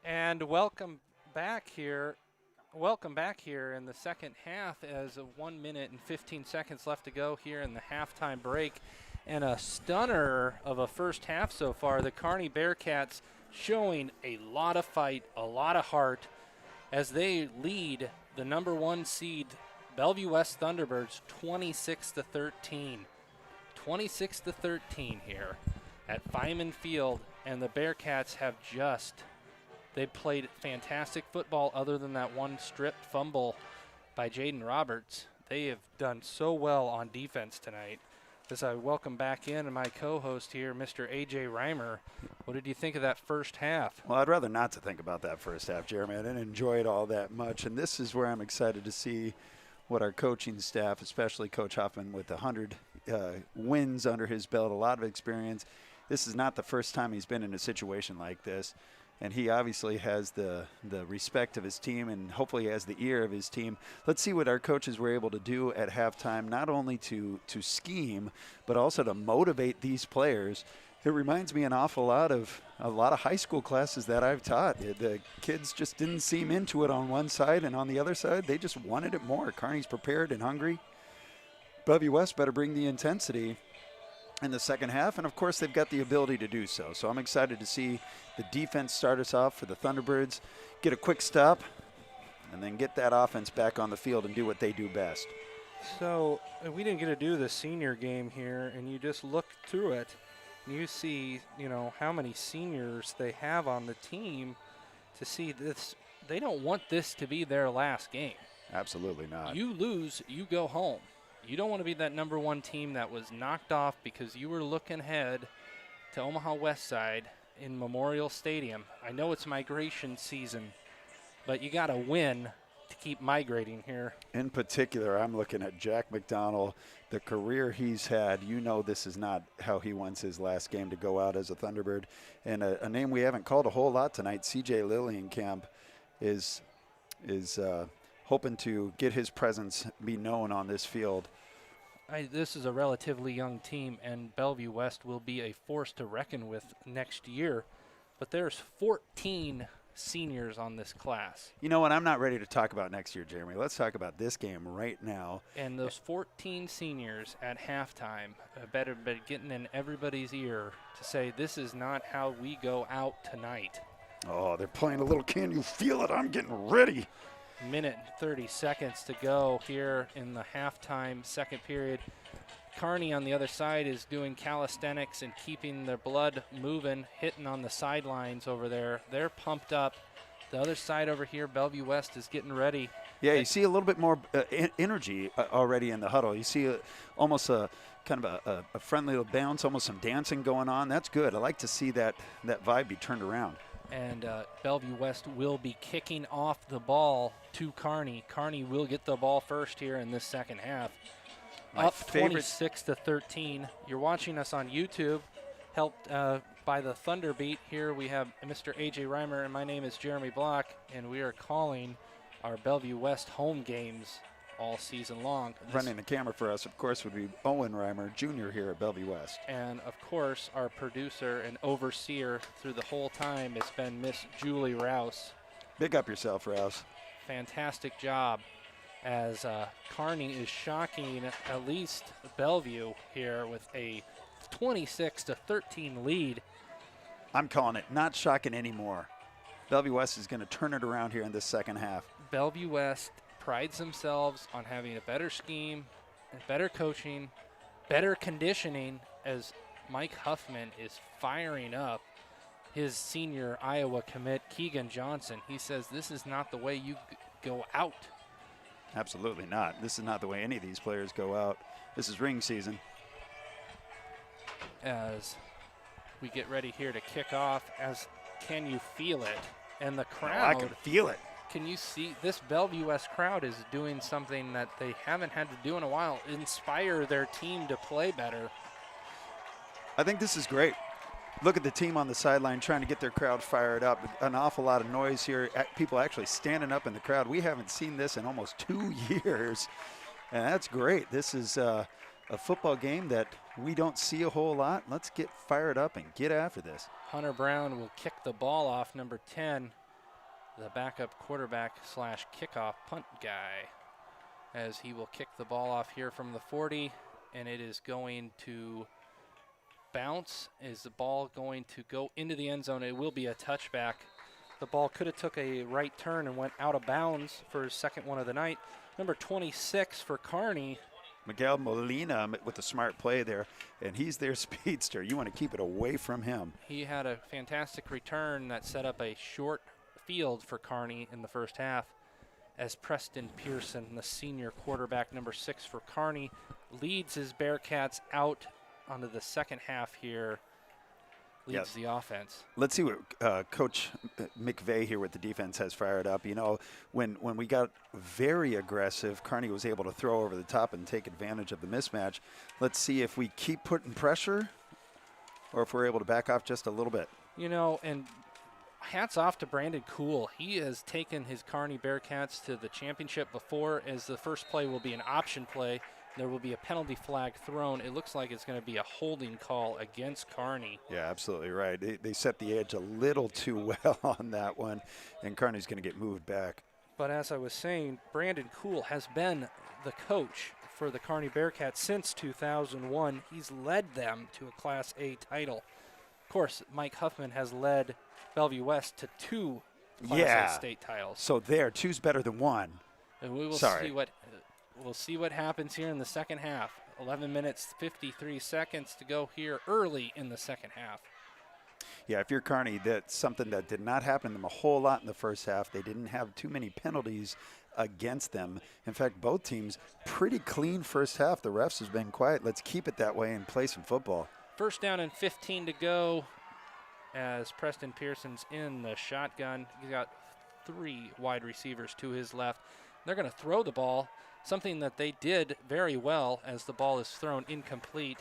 And welcome back here. Welcome back here in the second half as 1 minute and 15 seconds left to go here in the halftime break. And a stunner of a first half so far. The Kearney Bearcats showing a lot of fight, a lot of heart as they lead the number 1 seed Bellevue West Thunderbirds 26-13. 26-13 here at Fiman Field, and the Bearcats have they played fantastic football other than that one stripped fumble by Jaden Roberts. They have done so well on defense tonight. As I welcome back in my co-host here, Mr. A.J. Reimer, what did you think of that first half? Well, I'd rather not to think about that first half, Jeremy. I didn't enjoy it all that much, and this is where I'm excited to see what our coaching staff, especially Coach Huffman, with 100 wins under his belt, a lot of experience. This is not the first time he's been in a situation like this. And he obviously has the respect of his team and hopefully has the ear of his team. Let's see what our coaches were able to do at halftime, not only to scheme, but also to motivate these players. It reminds me an awful lot of a lot of high school classes that I've taught. The kids just didn't seem into it on one side, and on the other side, they just wanted it more. Kearney's prepared and hungry. Bellevue West better bring the intensity in the second half, and of course they've got the ability to do so. So I'm excited to see the defense start us off for the Thunderbirds, get a quick stop, and then get that offense back on the field and do what they do best. So we didn't get to do the senior game here, and you just look through it, and you see, how many seniors they have on the team to see this. They don't want this to be their last game. Absolutely not. You lose, you go home. You don't want to be that number 1 team that was knocked off because you were looking ahead to Omaha West Side in Memorial Stadium. I know it's migration season, but you got to win to keep migrating here. In particular, I'm looking at Jack McDonald, the career he's had. This is not how he wants his last game to go out as a Thunderbird. And a name we haven't called a whole lot tonight, C.J. Lillienkamp, is hoping to get his presence be known on this field. This is a relatively young team, and Bellevue West will be a force to reckon with next year. But there's 14 seniors on this class. You know what? I'm not ready to talk about next year, Jeremy. Let's talk about this game right now. And those 14 seniors at halftime better be getting in everybody's ear to say this is not how we go out tonight. Oh, they're playing a little Can You Feel It? I'm getting ready. Minute and 30 seconds to go here in the halftime second period. Kearney on the other side is doing calisthenics and keeping their blood moving, hitting on the sidelines over there. They're pumped up. The other side over here, Bellevue West is getting ready. Yeah, you see a little bit more energy already in the huddle. You see almost a kind of a friendly little bounce, almost some dancing going on. That's good. I like to see that vibe be turned around. And Bellevue West will be kicking off the ball to Kearney. Kearney will get the ball first here in this second half. Up 26-13. You're watching us on YouTube, helped by the Thunder Beat. Here we have Mr. A.J. Reimer, and my name is Jeremy Block, and we are calling our Bellevue West home games all season long. Running the camera for us, of course, would be Owen Reimer, Jr. here at Bellevue West. And, of course, our producer and overseer through the whole time has been Miss Julie Rouse. Big up yourself, Rouse. Fantastic job as Kearney is shocking at least Bellevue here with a 26-13 lead. I'm calling it not shocking anymore. Bellevue West is going to turn it around here in this second half. Bellevue West prides themselves on having a better scheme, better coaching, better conditioning, as Mike Huffman is firing up his senior Iowa commit, Keegan Johnson. He says this is not the way you go out. Absolutely not. This is not the way any of these players go out. This is ring season. As we get ready here to kick off, can you feel it? And the crowd. I can feel it. Can you see this Bellevue West crowd is doing something that they haven't had to do in a while, inspire their team to play better. I think this is great. Look at the team on the sideline trying to get their crowd fired up. An awful lot of noise here. People actually standing up in the crowd. We haven't seen this in almost 2 years, and that's great. This is a football game that we don't see a whole lot. Let's get fired up and get after this. Hunter Brown will kick the ball off, number 10, the backup quarterback slash kickoff punt guy, as he will kick the ball off here from the 40, and it is going to bounce. Is the ball going to go into the end zone? It will be a touchback. The ball could have took a right turn and went out of bounds for his second one of the night. Number 26 for Kearney. Miguel Molina with a smart play there, and he's their speedster. You want to keep it away from him. He had a fantastic return that set up a short field for Kearney in the first half, as Preston Pearson, the senior quarterback, number 6 for Kearney, leads his Bearcats out onto the second half here. Leads the offense. Let's see what Coach McVeigh here with the defense has fired up. You know, when we got very aggressive, Kearney was able to throw over the top and take advantage of the mismatch. Let's see if we keep putting pressure or if we're able to back off just a little bit. You know, and hats off to Brandon Kuhl. He has taken his Kearney Bearcats to the championship before, as the first play will be an option play. There will be a penalty flag thrown. It looks like it's going to be a holding call against Kearney. Yeah, absolutely right. They set the edge a little too well on that one, and Kearney's going to get moved back. But as I was saying, Brandon Kuhl has been the coach for the Kearney Bearcats since 2001. He's led them to a Class A title. Of course, Mike Huffman has led Bellevue West to 2 Class A state titles. So there, 2's better than 1. And we will see what we'll see what happens here in the second half. 11 minutes, 53 seconds to go here early in the second half. Yeah, if you're Kearney, that's something that did not happen to them a whole lot in the first half. They didn't have too many penalties against them. In fact, both teams pretty clean first half. The refs has been quiet. Let's keep it that way and play some football. First down and 15 to go, as Preston Pearson's in the shotgun. He's got 3 wide receivers to his left. They're going to throw the ball, something that they did very well, as the ball is thrown incomplete,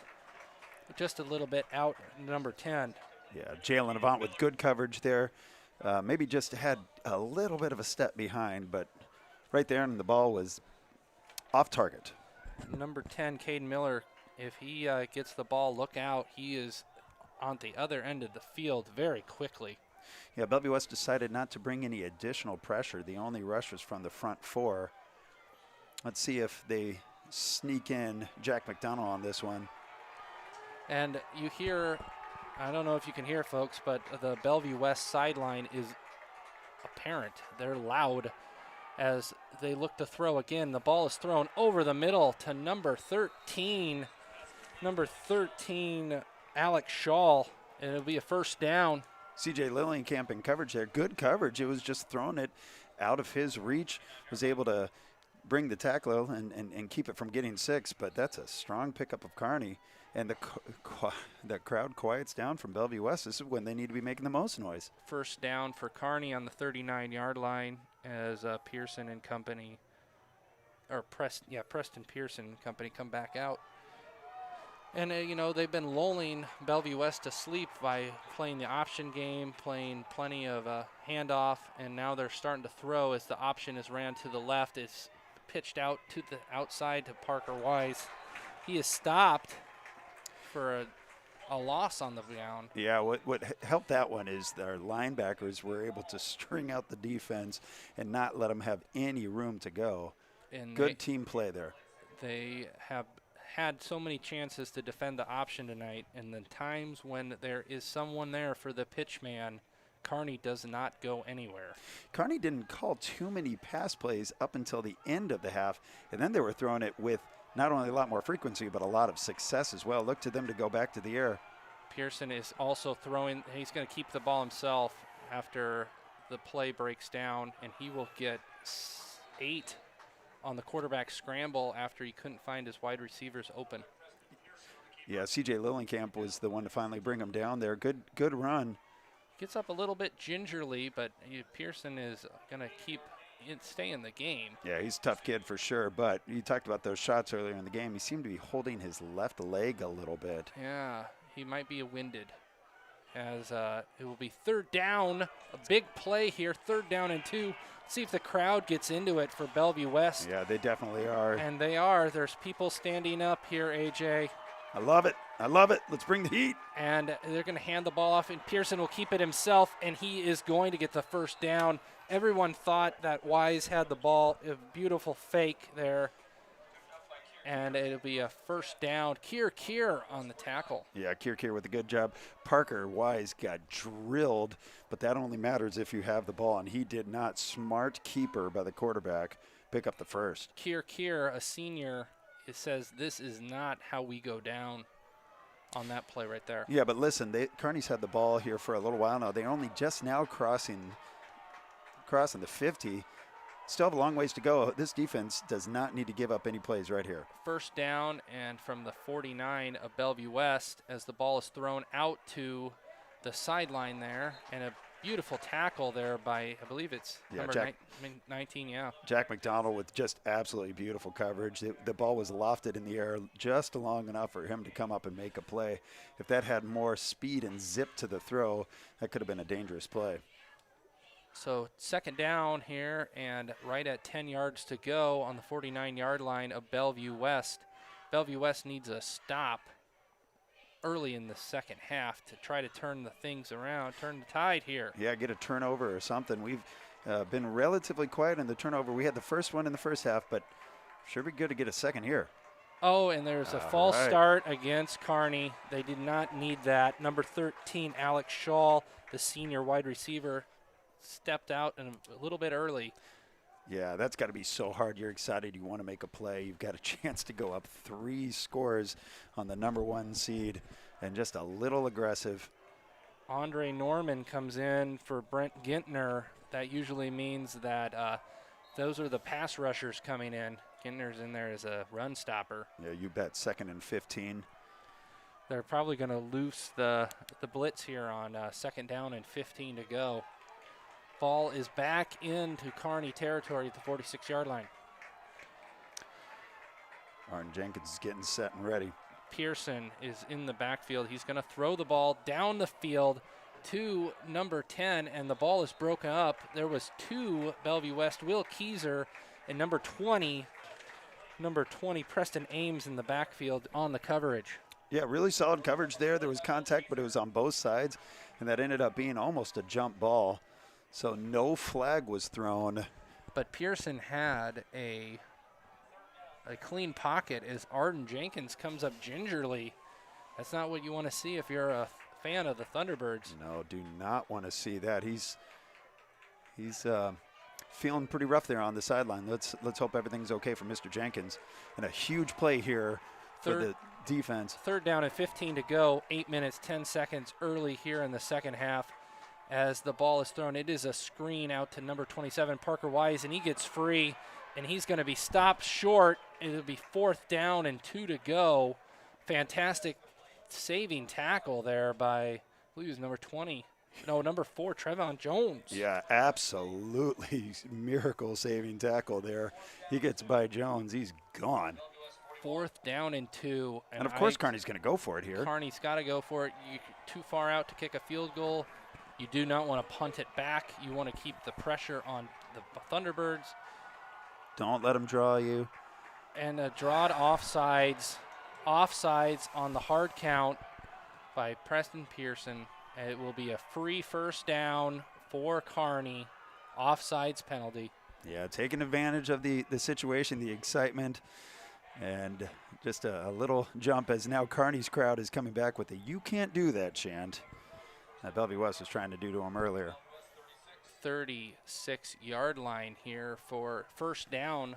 just a little bit out, number 10. Yeah, Jalen Avant with good coverage there. Maybe just had a little bit of a step behind, but right there, and the ball was off target. Number 10, Caden Miller, if he gets the ball, look out. He is on the other end of the field very quickly. Yeah, Bellevue West decided not to bring any additional pressure. The only rush was from the front 4. Let's see if they sneak in Jack McDonald on this one. And you hear, I don't know if you can hear, folks, but the Bellevue West sideline is apparent. They're loud as they look to throw again. The ball is thrown over the middle to number 13. Number 13, Alex Shaw, and it'll be a first down. C.J. Lillienkamp in coverage there. Good coverage. It was just throwing it out of his reach. Was able to bring the tackle and keep it from getting 6, but that's a strong pickup of Kearney. And the crowd quiets down from Bellevue West. This is when they need to be making the most noise. First down for Kearney on the 39-yard line, as Pearson and company, or Preston Pearson and company come back out. And, you know, they've been lulling Bellevue West to sleep by playing the option game, playing plenty of handoff, and now they're starting to throw as the option is ran to the left. It's pitched out to the outside to Parker Wise. He is stopped for a loss on the ground. Yeah, what helped that one is our linebackers were able to string out the defense and not let them have any room to go. And good team play there. They have had so many chances to defend the option tonight, and the times when there is someone there for the pitch man, Kearney does not go anywhere. Kearney didn't call too many pass plays up until the end of the half, and then they were throwing it with not only a lot more frequency, but a lot of success as well. Look to them to go back to the air. Pearson is also throwing. He's going to keep the ball himself after the play breaks down, and he will get 8 on the quarterback scramble after he couldn't find his wide receivers open. Yeah, C.J. Lillienkamp was the one to finally bring him down there. Good run. Gets up a little bit gingerly, but Pearson is going to stay in the game. Yeah, he's a tough kid for sure, but you talked about those shots earlier in the game. He seemed to be holding his left leg a little bit. Yeah, he might be winded. as it will be third down. A big play here, 3rd down and 2. See if the crowd gets into it for Bellevue West. Yeah, they definitely are. And they are. There's people standing up here, AJ. I love it. I love it. Let's bring the heat. And they're going to hand the ball off, and Pearson will keep it himself, and he is going to get the first down. Everyone thought that Wise had the ball. A beautiful fake there. And it'll be a first down. Kier on the tackle. Yeah, Kier with a good job. Parker Wise got drilled, but that only matters if you have the ball, and he did not. Smart keeper by the quarterback. Pick up the first. Kier, a senior, it says this is not how we go down on that play right there. Yeah, but listen, Kearney's had the ball here for a little while now. They're only just now crossing the 50. Still have a long ways to go. This defense does not need to give up any plays right here. First down and from the 49 of Bellevue West as the ball is thrown out to the sideline there, and a beautiful tackle there by, I believe it's number 19, yeah. Jack McDonald with just absolutely beautiful coverage. The ball was lofted in the air just long enough for him to come up and make a play. If that had more speed and zip to the throw, that could have been a dangerous play. So 2nd down here, and right at 10 yards to go on the 49-yard line of Bellevue West. Bellevue West needs a stop early in the second half to try to turn the things around, turn the tide here. Yeah, get a turnover or something. We've been relatively quiet in the turnover. We had the first one in the first half, but sure be good to get a second here. Oh, and there's a false start against Kearney. They did not need that. Number 13, Alex Shaw, the senior wide receiver, stepped out and a little bit early. Yeah, that's got to be so hard. You're excited. You want to make a play. You've got a chance to go up 3 scores on the number 1 seed and just a little aggressive. Andre Norman comes in for Brent Gintner. That usually means that those are the pass rushers coming in. Gintner's in there as a run stopper. Yeah, you bet. 2nd and 15. They're probably going to loose the blitz here on 2nd down and 15 to go. Ball is back into Kearney territory at the 46-yard line. Arden Jenkins is getting set and ready. Pearson is in the backfield. He's going to throw the ball down the field to number 10, and the ball is broken up. There was 2 Bellevue West, Will Keyser, and number 20, Preston Ames in the backfield on the coverage. Yeah, really solid coverage there. There was contact, but it was on both sides, and that ended up being almost a jump ball. So no flag was thrown. But Pearson had a clean pocket as Arden Jenkins comes up gingerly. That's not what you want to see if you're a fan of the Thunderbirds. No, do not want to see that. He's feeling pretty rough there on the sideline. Let's hope everything's okay for Mr. Jenkins. And a huge play here for the defense. 3rd down and 15 to go. 8 minutes, 10 seconds early here in the second half. As the ball is thrown, it is a screen out to number 27, Parker Wise, and he gets free, and he's going to be stopped short. It'll be 4th down and 2 to go. Fantastic saving tackle there by, I believe it was number 4, Trevon Jones. Yeah, absolutely miracle saving tackle there. He gets by Jones. He's gone. 4th down and 2. And of course, Kearney's going to go for it here. Kearney's got to go for it. You're too far out to kick a field goal. You do not want to punt it back. You want to keep the pressure on the Thunderbirds. Don't let them draw you. And a drawed offsides on the hard count by Preston Pearson. And it will be a free first down for Kearney. Offsides penalty. Yeah, taking advantage of the situation, the excitement, and just a little jump as now Kearney's crowd is coming back with the "you can't do that" chant that Bellevue West was trying to do to him earlier. 36-yard line here for first down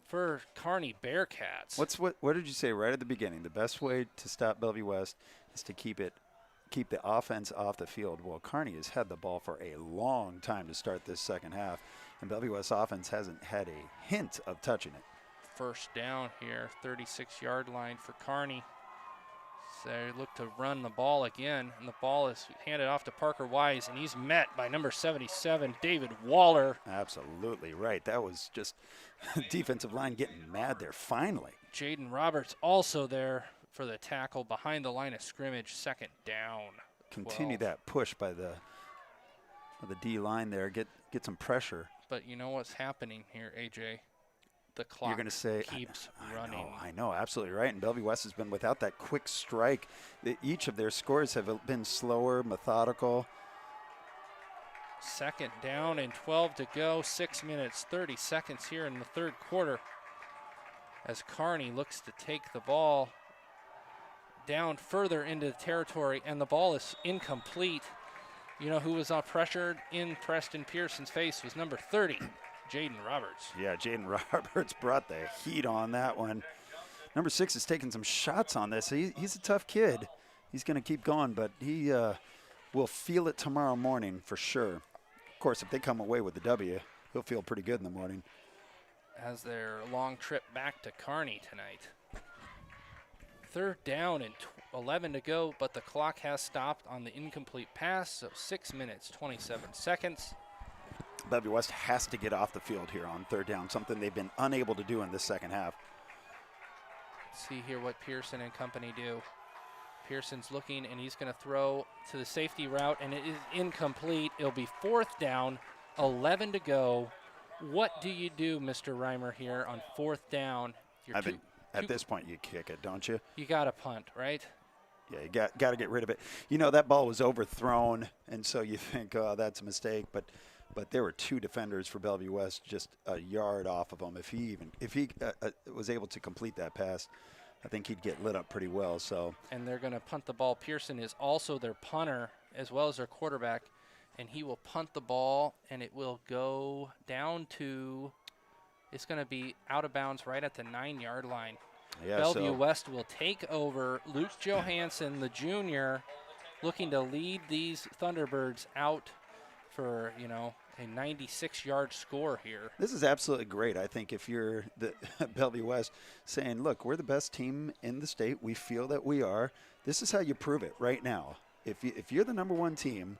for Kearney Bearcats. What did you say right at the beginning? The best way to stop Bellevue West is to keep the offense off the field. Well, Kearney has had the ball for a long time to start this second half, and Bellevue West offense hasn't had a hint of touching it. First down here, 36-yard line for Kearney. So they look to run the ball again, and the ball is handed off to Parker Wise, and he's met by number 77, David Waller. Absolutely right. That was just defensive line getting mad there finally. Jaden Roberts also there for the tackle behind the line of scrimmage, 2nd down. continue that push by the D line there. Get some pressure. But you know what's happening here, AJ? The clock You're going to say, keeps running. I know, absolutely right. And Bellevue West has been without that quick strike. Each of their scores have been slower, methodical. 2nd down and 12 to go. 6 minutes, 30 seconds here in the 3rd quarter as Kearney looks to take the ball down further into the territory, and the ball is incomplete. You know who was pressured in Preston Pearson's face was number 30, Jaden Roberts. Yeah, Jaden Roberts brought the heat on that one. Number 6 is taking some shots on this. He's a tough kid. He's going to keep going, but he will feel it tomorrow morning for sure. Of course, if they come away with the W, he'll feel pretty good in the morning. As their long trip back to Kearney tonight. 3rd down and 11 to go, but the clock has stopped on the incomplete pass, so 6 minutes, 27 seconds. Bellevue West has to get off the field here on 3rd down, something they've been unable to do in this 2nd half. See here what Pearson and company do. Pearson's looking, and he's going to throw to the safety route, and it is incomplete. It'll be 4th down, 11 to go. What do you do, Mr. Reimer, here on 4th down? At this point, you kick it, don't you? You got to punt, right? Yeah, you got to get rid of it. You know, that ball was overthrown, and so you think, oh, that's a mistake. But there were 2 defenders for Bellevue West just a yard off of him. If he was able to complete that pass, I think he'd get lit up pretty well. So. And they're going to punt the ball. Pearson is also their punter as well as their quarterback, and he will punt the ball, and it will go down to. It's going to be out of bounds right at the 9-yard line. Yeah, Bellevue West will take over. Luke Johansson, the junior, looking to lead these Thunderbirds out for, a 96-yard score here. This is absolutely great. I think if you're the Bellevue West saying, look, we're the best team in the state. We feel that we are. This is how you prove it right now. If you're the number 1 team,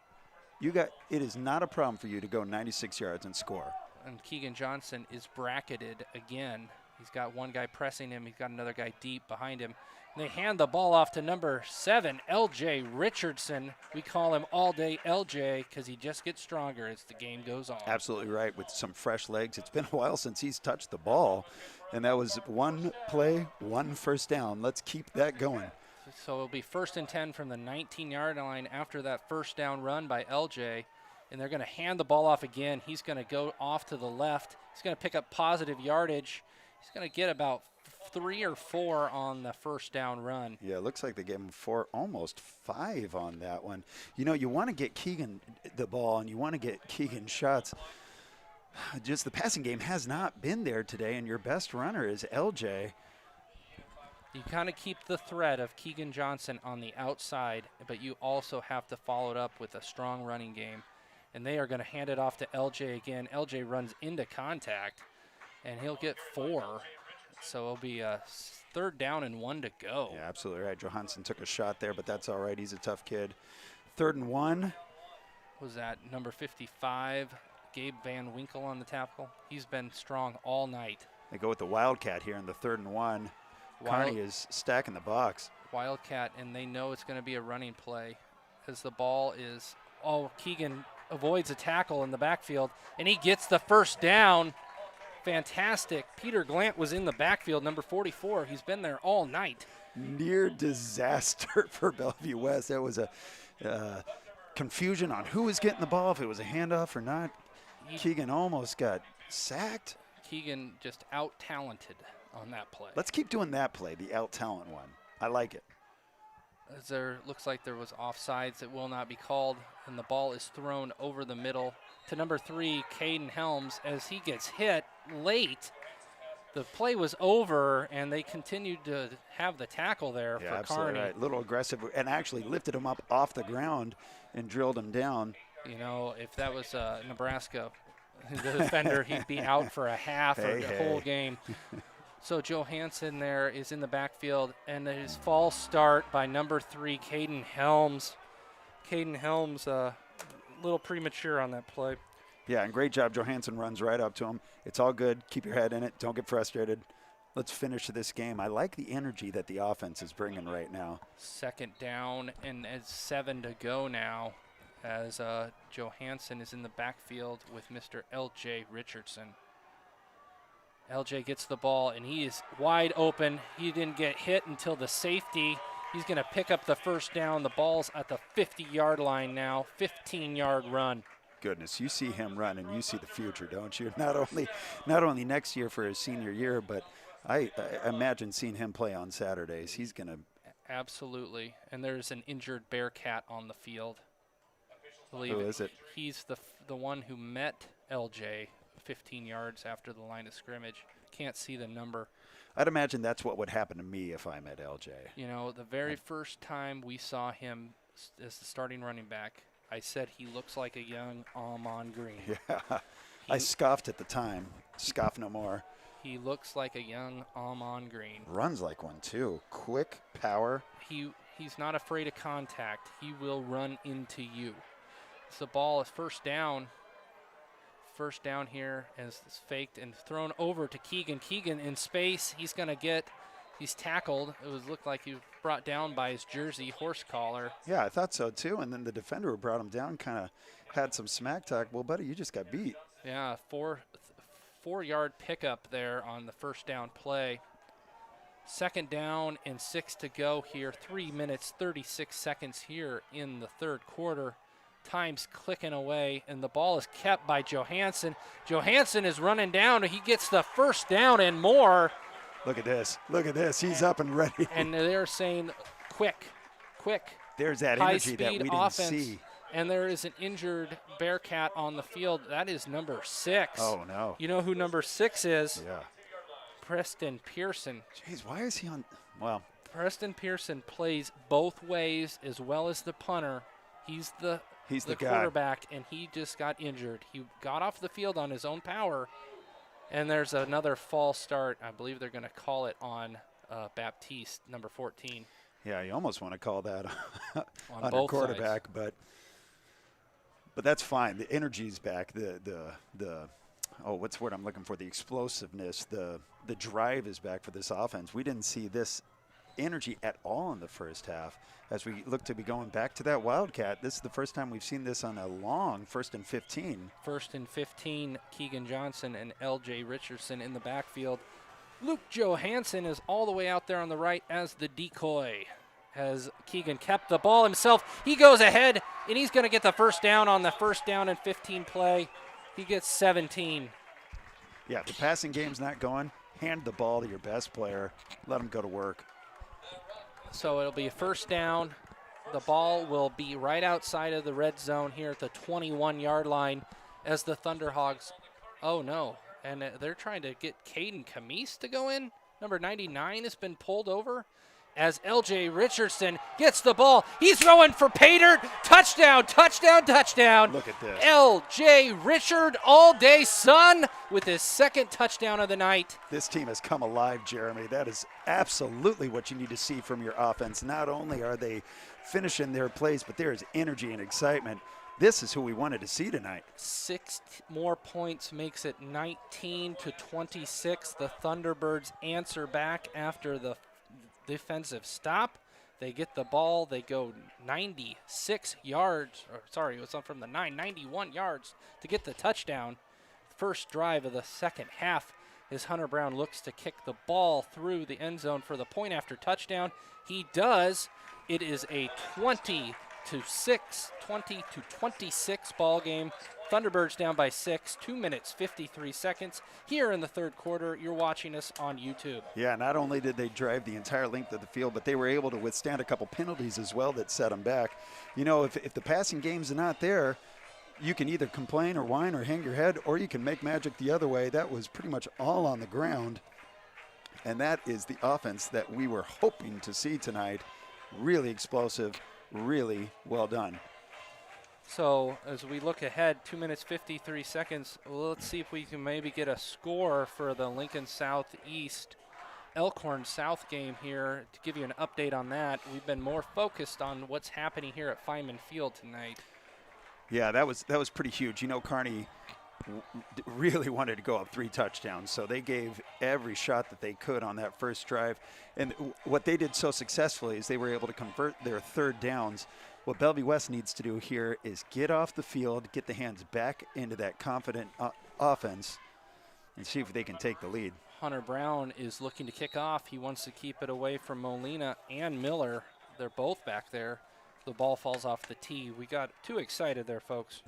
it is not a problem for you to go 96 yards and score. And Keegan Johnson is bracketed again. He's got one guy pressing him. He's got another guy deep behind him. And they hand the ball off to number 7, LJ Richardson. We call him all day LJ because he just gets stronger as the game goes on. Absolutely right, with some fresh legs. It's been a while since he's touched the ball, and that was 1 play, 1 first down. Let's keep that going. So it'll be 1st and 10 from the 19-yard line after that first down run by LJ. And they're going to hand the ball off again. He's going to go off to the left. He's going to pick up positive yardage. He's going to get about 3 or 4 on the first down run. Yeah, it looks like they gave him 4, almost 5 on that one. You want to get Keegan the ball, and you want to get Keegan shots. Just the passing game has not been there today, and your best runner is LJ. You kind of keep the threat of Keegan Johnson on the outside, but you also have to follow it up with a strong running game. And they are going to hand it off to LJ again. LJ runs into contact, and he'll get 4. So it'll be a 3rd down and 1 to go. Yeah, absolutely right. Johansson took a shot there, but that's all right. He's a tough kid. 3rd and 1. Was that number 55, Gabe Van Winkle on the tackle? He's been strong all night. They go with the Wildcat here in the 3rd and 1. Kearney is stacking the box. Wildcat, and they know it's going to be a running play as the ball is, Keegan avoids a tackle in the backfield, and he gets the first down. Fantastic. Peter Glant was in the backfield, number 44. He's been there all night. Near disaster for Bellevue West. That was a confusion on who was getting the ball, if it was a handoff or not. Keegan almost got sacked. Keegan just out-talented on that play. Let's keep doing that play, the out-talent one. I like it. As there looks like there was offsides that will not be called, and the ball is thrown over the middle to number 3, Caden Helms, as he gets hit late. The play was over, and they continued to have the tackle there for Kearney. Right. A little aggressive, and actually lifted him up off the ground and drilled him down. If that was Nebraska, the defender, he'd be out for a half or the whole game. So Johansson there is in the backfield, and his false start by number 3, Caden Helms. Caden Helms, a little premature on that play. Yeah, and great job. Johansson runs right up to him. It's all good. Keep your head in it. Don't get frustrated. let's finish this game. I like the energy that the offense is bringing right now. Second down, and it's 7 to go now as Johansson is in the backfield with Mr. L.J. Richardson. L.J. gets the ball, and he is wide open. He didn't get hit until the safety. He's going to pick up the first down. The ball's at the 50-yard line now, 15-yard run. Goodness, you see him run, and you see the future, don't you? Not only next year for his senior year, but I imagine seeing him play on Saturdays. He's going to. Absolutely. And there's an injured Bearcat on the field. Who is it? He's the one who met LJ 15 yards after the line of scrimmage. Can't see the number. I'd imagine that's what would happen to me if I met LJ. You know, the very first time we saw him as the starting running back, I said he looks like a young Amon Green. Yeah, I scoffed at the time. Scoff no more. He looks like a young Amon Green. Runs like one too. Quick, power. He's not afraid of contact. He will run into you. So the ball is first down. First down here as it's faked and thrown over to Keegan. Keegan in space. He's tackled. Looked like he was brought down by his jersey horse collar. Yeah, I thought so too. And then the defender who brought him down kind of had some smack talk. Well, buddy, you just got beat. Yeah, four-yard pickup there on the first down play. Second down and 6 to go here. 3 minutes, 36 seconds here in the third quarter. Time's clicking away, and the ball is kept by Johansson. Johansson is running down. He gets the first down and more. Look at this. Look at this. He's up and ready. And they're saying, quick. There's that energy that we didn't offense. see. And there is an injured Bearcat on the field. That is number 6. Oh, no. You know who number 6 is? Yeah. Preston Pearson. Jeez, why is he on? Well, Preston Pearson plays both ways as well as the punter. He's the quarterback, and he just got injured. He got off the field on his own power, and there's another false start. I believe they're going to call it on Baptiste, number 14. Yeah, you almost want to call that on a both quarterback, but that's fine. The energy's back. What's the word I'm looking for? The explosiveness, the drive is back for this offense. We didn't see this energy at all in the first half. As we look to be going back to that Wildcat, this is the first time we've seen this on a long 1st and 15. 1st and 15, Keegan Johnson and L.J. Richardson in the backfield. Luke Johansson is all the way out there on the right as the decoy. Has Keegan kept the ball himself. He goes ahead, and he's going to get the first down on the first down and 15 play. He gets 17. Yeah, if the passing game's not going, hand the ball to your best player. Let him go to work. So it'll be a first down. The ball will be right outside of the red zone here at the 21-yard line as the Thunderhogs. Oh, no. And they're trying to get Caden Camise to go in. Number 99 has been pulled over as L.J. Richardson gets the ball. He's throwing for Pater. Touchdown, touchdown, touchdown. Look at this. L.J. Richard all day sun with his second touchdown of the night. This team has come alive, Jeremy. That is absolutely what you need to see from your offense. Not only are they finishing their plays, but there is energy and excitement. This is who we wanted to see tonight. 6 more points makes it 19-26. The Thunderbirds answer back after the defensive stop. They get the ball. They go 96 yards. It was from the 91 yards to get the touchdown. First drive of the second half as Hunter Brown looks to kick the ball through the end zone for the point after touchdown. He does. It is a 20-26 ball game. Thunderbirds down by 6, 2 minutes, 53 seconds. Here in the third quarter, you're watching us on YouTube. Yeah, not only did they drive the entire length of the field, but they were able to withstand a couple penalties as well that set them back. You know, if the passing games are not there, you can either complain or whine or hang your head, or you can make magic the other way. That was pretty much all on the ground. And that is the offense that we were hoping to see tonight. Really explosive, really well done. So as we look ahead, 2 minutes, 53 seconds, let's see if we can maybe get a score for the Lincoln Southeast Elkhorn South game here. To give you an update on that, we've been more focused on what's happening here at Feynman Field tonight. Yeah, that was pretty huge. You know, Kearney really wanted to go up 3 touchdowns, so they gave every shot that they could on that first drive. And what they did so successfully is they were able to convert their 3rd downs. What Bellevue West needs to do here is get off the field, get the hands back into that confident offense, and see if they can take the lead. Hunter Brown is looking to kick off. He wants to keep it away from Molina and Miller. They're both back there. The ball falls off the tee. We got too excited there, folks.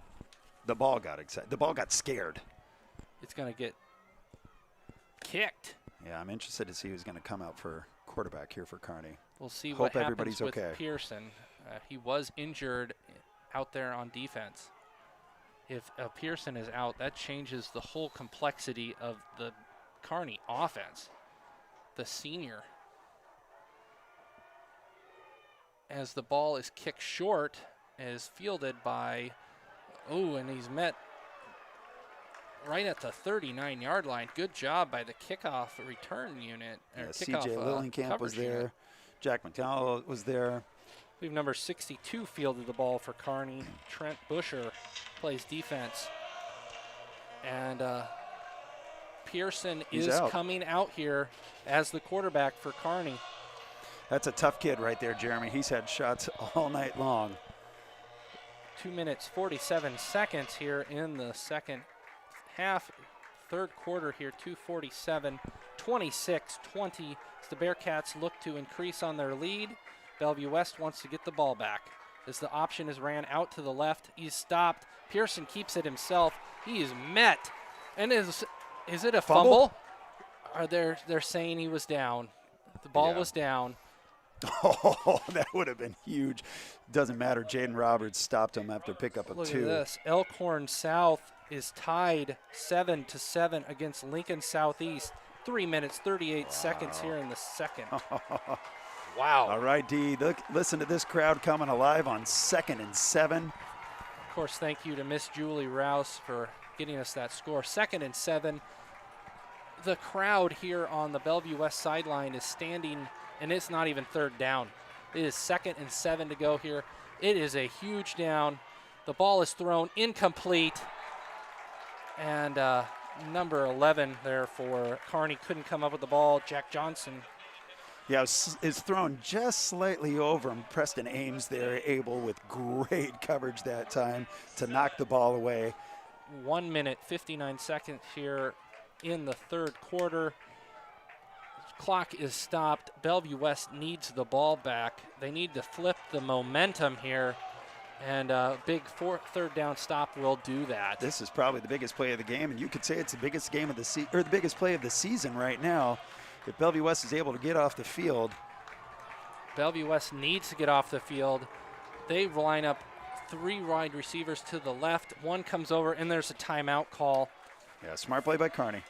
The ball got excited. The ball got scared. It's going to get kicked. Yeah, I'm interested to see who's going to come out for quarterback here for Kearney. We'll see Hope what happens everybody's with okay. Pearson. He was injured out there on defense. If Pearson is out, that changes the whole complexity of the Kearney offense. The senior. As the ball is kicked short, is fielded by, and he's met right at the 39-yard line. Good job by the kickoff return unit. C.J. Lillenkamp was there. Unit. Jack McDowell was there. We have number 62 fielded the ball for Kearney. Trent Busher plays defense. And Pearson is coming out here as the quarterback for Kearney. That's a tough kid right there, Jeremy. He's had shots all night long. 2 minutes, 47 seconds here in the second half. 3rd quarter here, 2:47, 26-20. As the Bearcats look to increase on their lead. Bellevue West wants to get the ball back. As the option is ran out to the left, he's stopped. Pearson keeps it himself. He is met. And is it a fumble? They're saying he was down. The ball was down. Oh, that would have been huge. Doesn't matter. Jaden Roberts stopped him after pickup of 2. Look at this. Elkhorn South is tied 7-7 against Lincoln Southeast. 3 minutes, 38 seconds here in the second. Wow. All right, D. Listen to this crowd coming alive on 2nd and 7. Of course, thank you to Miss Julie Rouse for getting us that score. 2nd and 7. The crowd here on the Bellevue West sideline is standing, and it's not even 3rd down. It is 2nd and 7 to go here. It is a huge down. The ball is thrown incomplete. And number 11 there for Kearney couldn't come up with the ball. Jack Johnson. Yeah, it's thrown just slightly over him. Preston Ames there, able with great coverage that time to knock the ball away. 1 minute, 59 seconds here in the 3rd quarter. Clock is stopped. Bellevue West needs the ball back. They need to flip the momentum here, and a big 3rd down stop will do that. This is probably the biggest play of the game, and you could say it's the biggest game of the the biggest play of the season right now. If Bellevue West is able to get off the field. Bellevue West needs to get off the field. They line up 3 wide receivers to the left. One comes over, and there's a timeout call. Yeah, smart play by Kearney.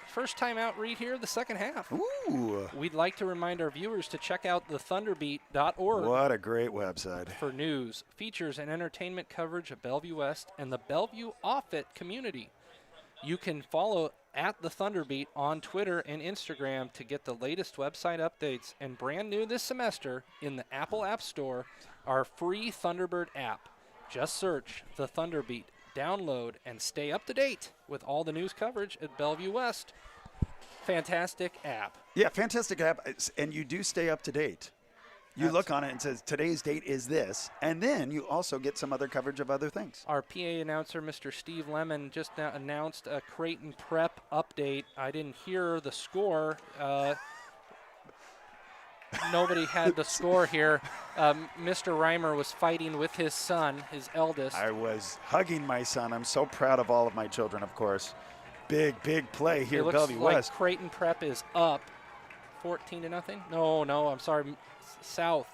First timeout read here the second half. Ooh. We'd like to remind our viewers to check out thethunderbeat.org. What a great website. For news, features, and entertainment coverage of Bellevue West and the Bellevue Offutt community. You can follow at the Thunderbeat on Twitter and Instagram to get the latest website updates. And brand new this semester in the Apple App Store, our free Thunderbird app. Just search the Thunderbeat, download, and stay up to date with all the news coverage at Bellevue West. Fantastic app. Yeah, fantastic app, and you do stay up to date. You look on it and it says today's date is this, and then you also get some other coverage of other things. Our PA announcer, Mr. Steve Lemon, just announced a Creighton Prep update. I didn't hear the score. Nobody had the score here. Mr. Reimer was fighting with his son, his eldest. I was hugging my son. I'm so proud of all of my children, of course. Big play here at Bellevue West. Creighton Prep is up 14-0. No, I'm sorry. South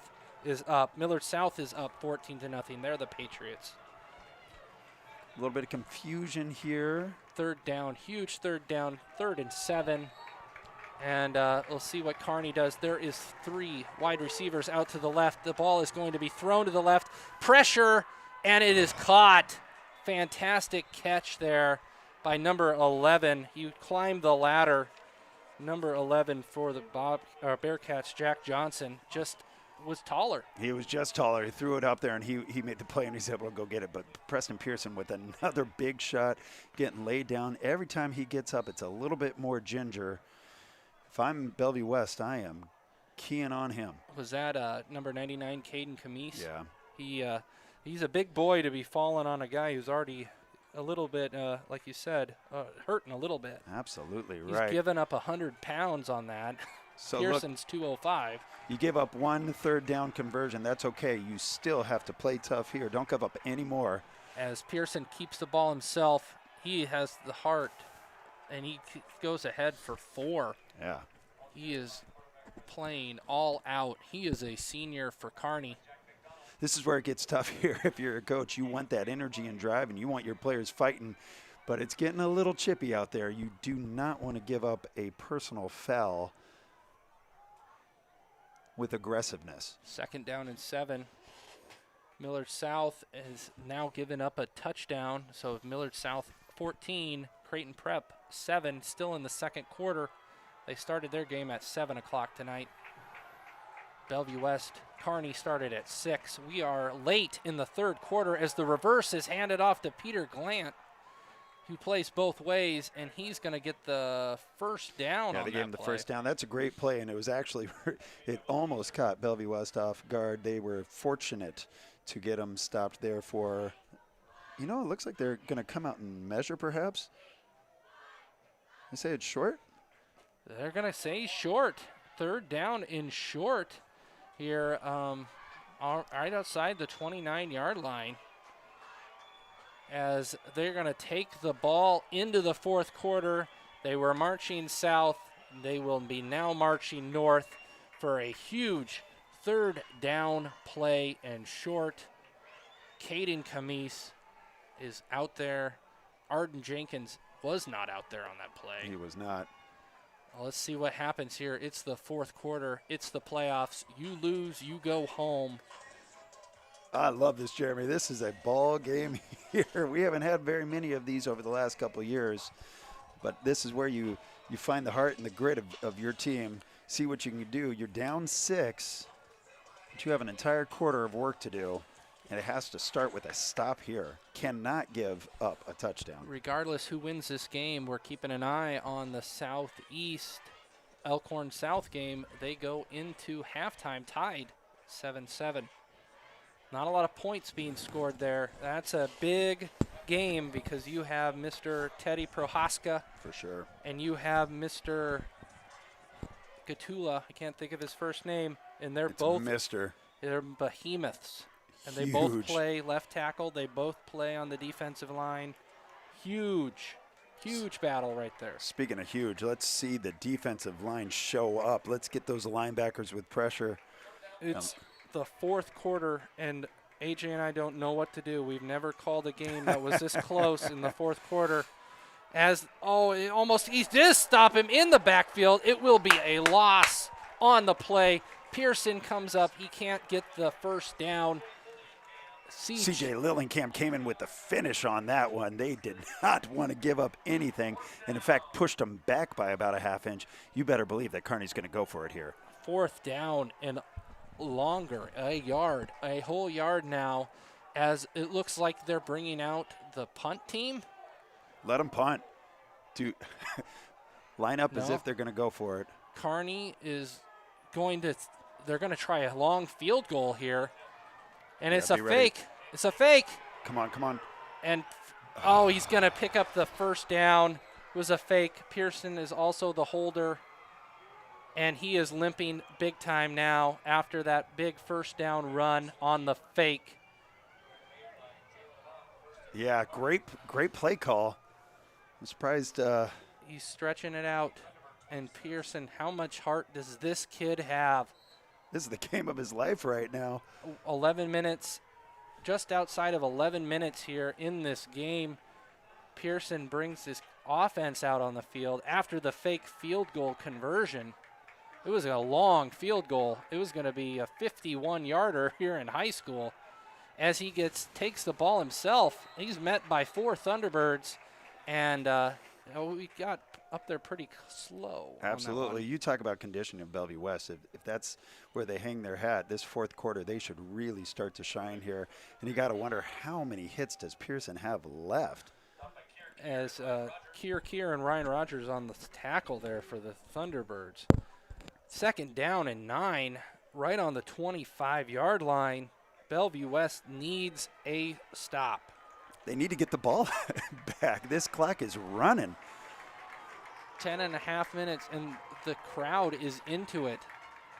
is up. Millard South is up 14-0. They're the Patriots. A little bit of confusion here. 3rd down, huge 3rd down, 3rd and 7. And we'll see what Kearney does. There is 3 wide receivers out to the left. The ball is going to be thrown to the left. Pressure, and it is caught. Fantastic catch there by number 11. He climbed the ladder. Number 11 for the Bearcats, Jack Johnson, just was taller. He was just taller. He threw it up there, and he made the play, and he's able to go get it. But Preston Pearson with another big shot, getting laid down. Every time he gets up, it's a little bit more ginger. If I'm Bellevue West, I am keying on him. Was that number 99, Caden Camise? Yeah. He's a big boy to be falling on a guy who's already a little bit, like you said, hurting a little bit. Absolutely He's right. given up 100 pounds on that. So Pearson's 205. You give up one third down conversion. That's okay. You still have to play tough here. Don't give up any more. As Pearson keeps the ball himself, he has the heart, and he goes ahead for 4. Yeah. He is playing all out. He is a senior for Kearney. This is where it gets tough here. If you're a coach, you want that energy and drive, and you want your players fighting, but it's getting a little chippy out there. You do not want to give up a personal foul with aggressiveness. 2nd down and 7. Millard South has now given up a touchdown. So Millard South 14, Creighton Prep 7, still in the second quarter. They started their game at 7 o'clock tonight. Bellevue West, Kearney started at 6. We are late in the third quarter as the reverse is handed off to Peter Glant, who plays both ways, and he's going to get the first down. Yeah, on they that gave him the play. first down. That's a great play, and it was actually, it almost caught Bellevue West off guard. They were fortunate to get him stopped there for, it looks like they're going to come out and measure perhaps. They say it's short? They're going to say short. 3rd down in short here, right outside the 29-yard line. As they're going to take the ball into the fourth quarter. They were marching south. They will be now marching north for a huge 3rd down play and short. Caden Camise is out there. Arden Jenkins was not out there on that play. He was not. Well, let's see what happens here. It's the fourth quarter. It's the playoffs. You lose, you go home. I love this, Jeremy. This is a ball game here. We haven't had very many of these over the last couple of years, but this is where you find the heart and the grit of your team, see what you can do. You're down 6, but you have an entire quarter of work to do, and it has to start with a stop here. Cannot give up a touchdown. Regardless who wins this game, we're keeping an eye on the Southeast Elkhorn South game. They go into halftime tied 7-7. Not a lot of points being scored there. That's a big game because you have Mr. Teddy Prohaska. For sure. And you have Mr. Gatula. I can't think of his first name. And they're both They're behemoths. And they both play left tackle. They both play on the defensive line. Huge battle right there. Speaking of huge, let's see the defensive line show up. Let's get those linebackers with pressure. It's the fourth quarter, and AJ and I don't know what to do. We've never called a game that was this close in the fourth quarter. He did stop him in the backfield. It will be a loss on the play. Pearson comes up. He can't get the first down. CJ Lillingham came in with the finish on that one. They did not want to give up anything, and in fact pushed them back by about a half inch. You better believe that Kearney's going to go for it here. 4th down and longer, a whole yard now, as it looks like they're bringing out the punt team. Let them punt. Line up as if they're going to go for it. Kearney is they're going to try a long field goal here. And it's a fake. It's a fake. Come on. And, he's going to pick up the first down. It was a fake. Pearson is also the holder. And he is limping big time now after that big first down run on the fake. Yeah, great play call. I'm surprised. He's stretching it out. And Pearson, how much heart does this kid have? This is the game of his life right now. 11 minutes, just outside of 11 minutes here in this game. Pearson brings his offense out on the field after the fake field goal conversion. It was a long field goal. It was going to be a 51-yarder here in high school. As he takes the ball himself, he's met by 4 Thunderbirds, and we got up there pretty slow. Absolutely. You talk about conditioning of Bellevue West. If that's where they hang their hat, this fourth quarter, they should really start to shine here. And you got to wonder, how many hits does Pearson have left? As Keir and Ryan Rogers on the tackle there for the Thunderbirds. Second down and 9, right on the 25-yard line. Bellevue West needs a stop. They need to get the ball back. This clock is running. 10.5 minutes, and the crowd is into it.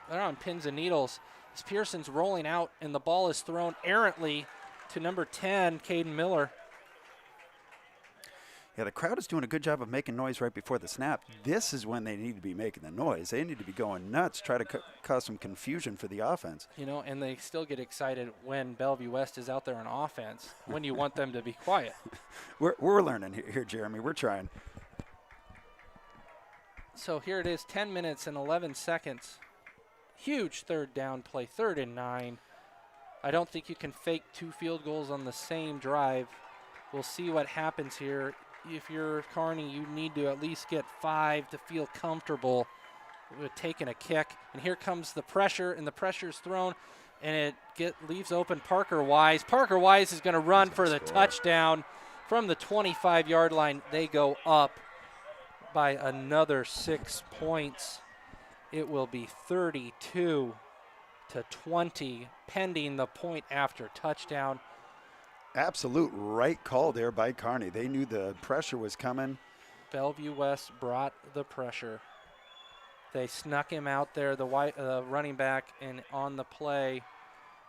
They're on pins and needles. As Pearson's rolling out, and the ball is thrown errantly to number 10, Caden Miller. Yeah, the crowd is doing a good job of making noise right before the snap. This is when they need to be making the noise. They need to be going nuts, try to cause some confusion for the offense. You know, and they still get excited when Bellevue West is out there on offense, when you want them to be quiet. We're learning here, Jeremy. We're trying. So here it is, 10 minutes and 11 seconds. Huge third down play, 3rd and 9. I don't think you can fake 2 field goals on the same drive. We'll see what happens here. If you're Kearney, you need to at least get 5 to feel comfortable with taking a kick. And here comes the pressure, and the pressure's thrown, and it leaves open Parker Wise. Parker Wise is going to run for the touchdown from the 25-yard line. They go up by another 6 points. It will be 32-20, pending the point after touchdown. Absolute right call there by Kearney. They knew the pressure was coming. Bellevue West brought the pressure. They snuck him out there, the running back, and on the play,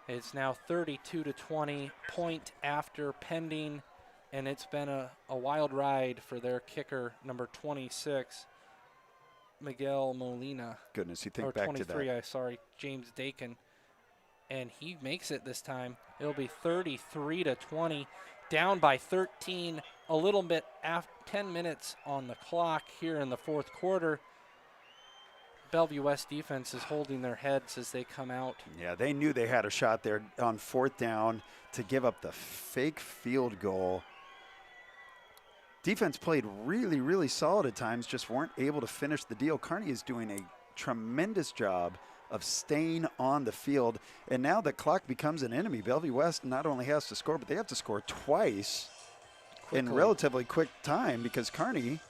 it's now 32-20, point after pending, and it's been a wild ride for their kicker, number 26, Miguel Molina. Goodness, you think or back 23, to that. Sorry, James Dakin. And he makes it this time. It'll be 33-20, down by 13, a little bit after 10 minutes on the clock here in the fourth quarter. Bellevue West defense is holding their heads as they come out. Yeah, they knew they had a shot there on 4th down to give up the fake field goal. Defense played really, really solid at times, just weren't able to finish the deal. Kearney is doing a tremendous job of staying on the field, and now the clock becomes an enemy. Bellevue West not only has to score, but they have to score twice in relatively quick time because Kearney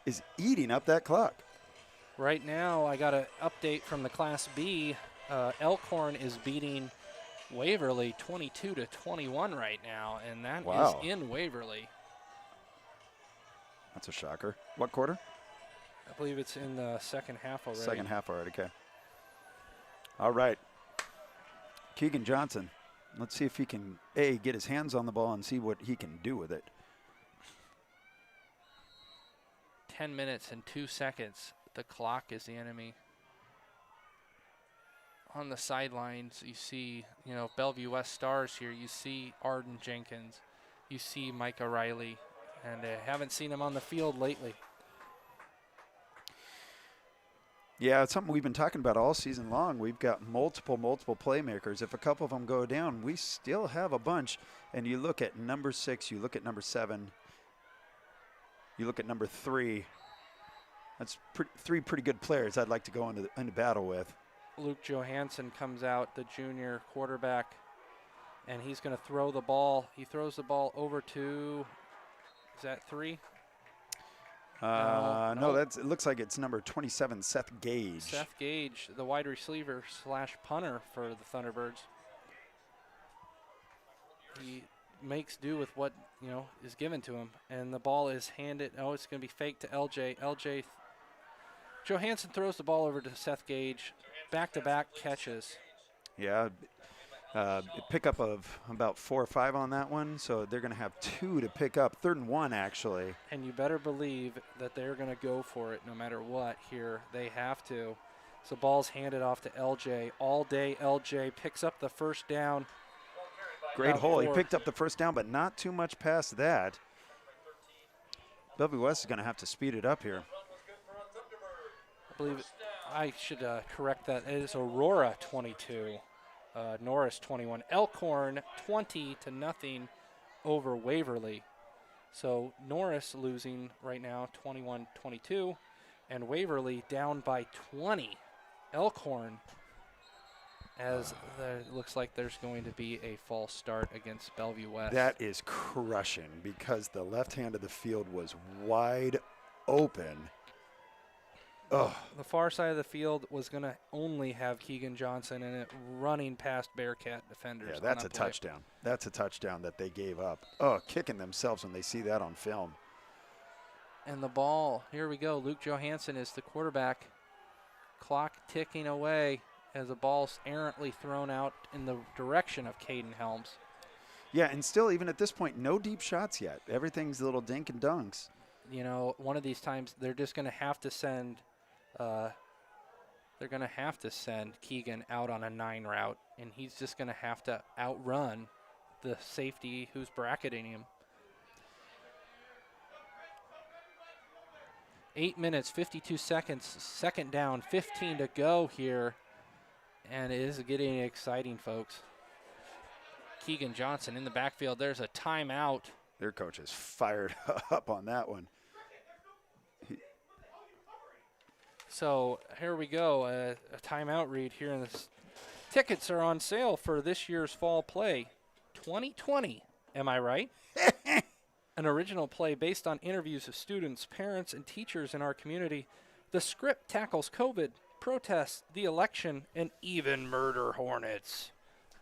is eating up that clock. Right now, I got an update from the Class B. Elkhorn is beating Waverly 22-21 right now, and that is in Waverly. That's a shocker. What quarter? I believe it's in the second half already. Second half already, okay. All right. Keegan Johnson. Let's see if he can, get his hands on the ball and see what he can do with it. 10 minutes and 2 seconds. The clock is the enemy. On the sidelines, you see, Bellevue West stars here. You see Arden Jenkins. You see Micah Riley. And I haven't seen him on the field lately. Yeah, it's something we've been talking about all season long. We've got multiple playmakers. If a couple of them go down, we still have a bunch. And you look at number 6, you look at number 7, you look at number 3. That's 3 pretty good players I'd like to go into battle with. Luke Johansson comes out, the junior quarterback, and he's going to throw the ball. He throws the ball over to, is that 3? No, it looks like it's number 27, Seth Gage. Seth Gage, the wide receiver / punter for the Thunderbirds. He makes do with what, is given to him. And the ball is handed. Oh, it's going to be faked to LJ. Johansson throws the ball over to Seth Gage. Back-to-back catches. Yeah, pickup of about 4 or 5 on that one, so they're going to have 2 to pick up. 3rd and 1, actually. And you better believe that they're going to go for it no matter what here. They have to. So ball's handed off to LJ. All day, LJ picks up the first down. Great hole. He picked up the first down, but not too much past that. Bellevue West is going to have to speed it up here. I believe I should correct that. It is Aurora 22. Norris 21. Elkhorn 20-0 over Waverly. So Norris losing right now 21-22, and Waverly down by 20. Elkhorn, as it looks like there's going to be a false start against Bellevue West. That is crushing because the left hand of the field was wide open. Oh. The far side of the field was going to only have Keegan Johnson in it running past Bearcat defenders. Yeah, that's a touchdown. That's a touchdown that they gave up. Oh, kicking themselves when they see that on film. And the ball, here we go. Luke Johansson is the quarterback. Clock ticking away as the ball's errantly thrown out in the direction of Caden Helms. Yeah, and still, even at this point, no deep shots yet. Everything's a little dink and dunks. You know, one of these times they're just going to have to send Keegan out on a 9 route, and he's just going to have to outrun the safety who's bracketing him. 8 minutes, 52 seconds, second down, 15 to go here, and it is getting exciting, folks. Keegan Johnson in the backfield. There's a timeout. Their coach is fired up on that one. So here we go, a timeout read here. In this. Tickets are on sale for this year's fall play, 2020. Am I right? An original play based on interviews of students, parents, and teachers in our community. The script tackles COVID, protests, the election, and even murder hornets.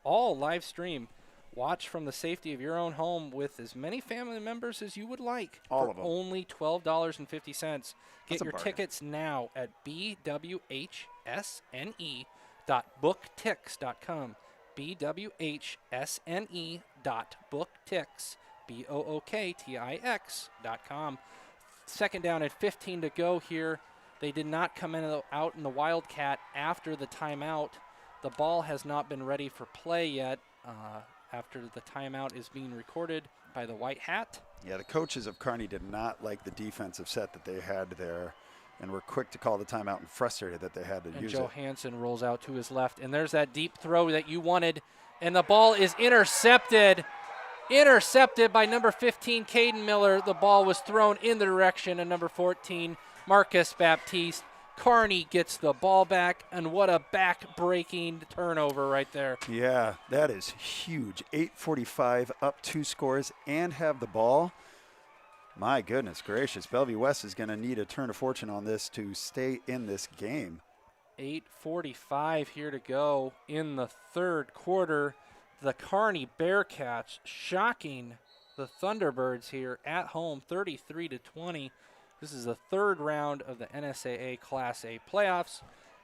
All live stream. Watch from the safety of your own home with as many family members as you would like. All of them. Only $12.50. Get your bargain. tickets now at bwhsne.booktix.com. bwhsne.booktix. booktix.com. Second down at 15 to go here. They did not come out in the Wildcat after the timeout. The ball has not been ready for play yet. After the timeout is being recorded by the White Hat. Yeah, the coaches of Kearney did not like the defensive set that they had there and were quick to call the timeout and frustrated that they had to use it. And Johansson rolls out to his left, and there's that deep throw that you wanted, and the ball is intercepted. Intercepted by number 15, Caden Miller. The ball was thrown in the direction of number 14, Marcus Baptiste. Kearney gets the ball back, and what a back-breaking turnover right there. Yeah, that is huge. 8:45 up 2 scores and have the ball. My goodness gracious, Bellevue West is going to need a turn of fortune on this to stay in this game. 8:45 here to go in the third quarter. The Kearney Bearcats shocking the Thunderbirds here at home, 33-20. This is the third round of the NSAA Class A playoffs.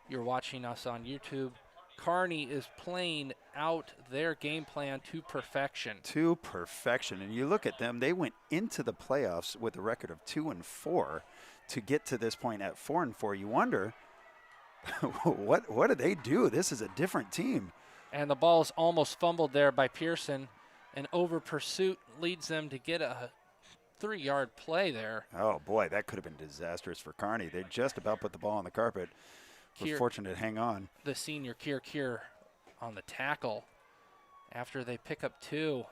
You're watching us on YouTube. Kearney is playing out their game plan to perfection. To perfection. And you look at them, they went into the playoffs with a record of 2-4 to get to this point at 4-4. You wonder, what did they do? This is a different team. And the ball is almost fumbled there by Pearson. And over pursuit leads them to get a 3-yard play there. Oh, boy, that could have been disastrous for Kearney. They just about put the ball on the carpet. We're fortunate to hang on. The senior Kier on the tackle after they pick up 2.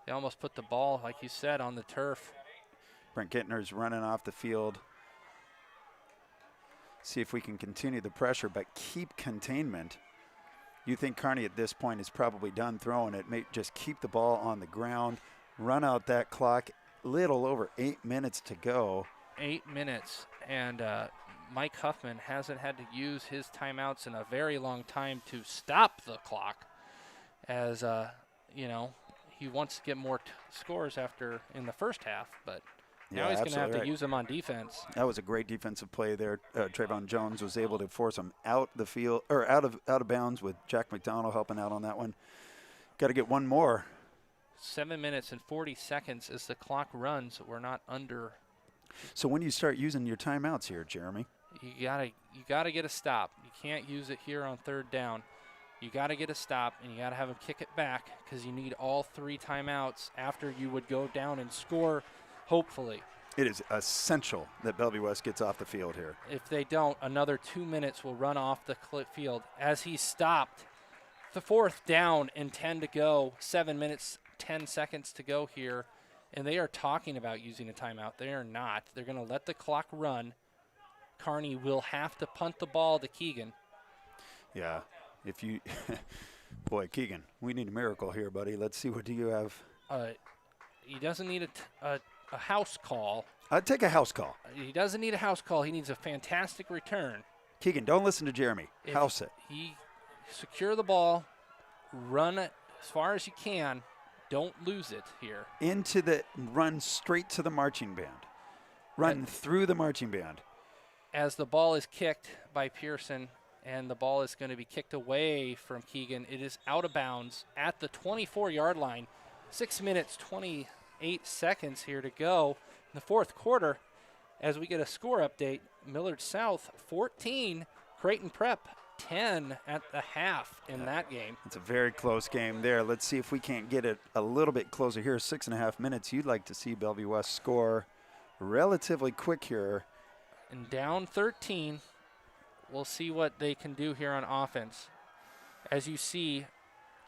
They almost put the ball, like you said, on the turf. Brent Gittner's running off the field. See if we can continue the pressure, but keep containment. You think Kearney at this point is probably done throwing it. May just keep the ball on the ground, run out that clock. Little over 8 minutes to go. 8 minutes, and Mike Huffman hasn't had to use his timeouts in a very long time to stop the clock, as you know, he wants to get more scores after in the first half, but now he's going to have to use them on defense. That was a great defensive play there. Trayvon Jones was able to force him out the field or out of bounds with Jack McDonald helping out on that one. Got to get one more. 7 minutes and 40 seconds as the clock runs. We're not under. So when do you start using your timeouts here, Jeremy? You gotta get a stop. You can't use it here on third down. You gotta get a stop, and you gotta have them kick it back because you need all 3 timeouts after you would go down and score, hopefully. It is essential that Bellevue West gets off the field here. If they don't, another 2 minutes will run off the field as he stopped. The 4th down and 10 to go. 7 minutes, 10 seconds to go here. And they are talking about using a timeout. They are not. They're going to let the clock run. Kearney will have to punt the ball to Keegan. Yeah. If you, boy, Keegan, we need a miracle here, buddy. Let's see, what do you have? He doesn't need a house call. I'd take a house call. He doesn't need a house call. He needs a fantastic return. Keegan, don't listen to Jeremy. House it. He secure the ball, run it as far as you can. Don't lose it here. Run straight to the marching band. Run through the marching band. As the ball is kicked by Pearson, and the ball is going to be kicked away from Keegan. It is out of bounds at the 24-yard line. 6 minutes, 28 seconds here to go in the fourth quarter. As we get a score update, Millard South 14, Creighton Prep 10 at the half in that game. It's a very close game there. Let's see if we can't get it a little bit closer here. 6.5 minutes. You'd like to see Bellevue West score relatively quick here. And down 13. We'll see what they can do here on offense. As you see,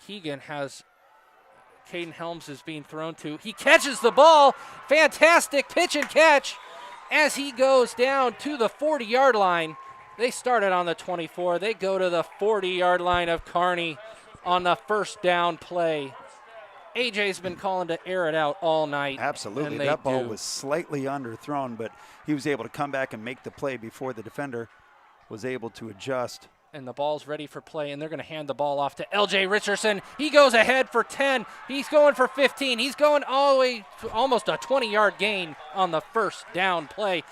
Keegan has Caden Helms is being thrown to. He catches the ball. Fantastic pitch and catch as he goes down to the 40-yard line. They started on the 24. They go to the 40-yard line of Kearney on the first down play. AJ's been calling to air it out all night. Absolutely. That ball was slightly underthrown, but he was able to come back and make the play before the defender was able to adjust. And the ball's ready for play, and they're going to hand the ball off to LJ Richardson. He goes ahead for 10. He's going for 15. He's going all the way to almost a 20-yard gain on the first down play.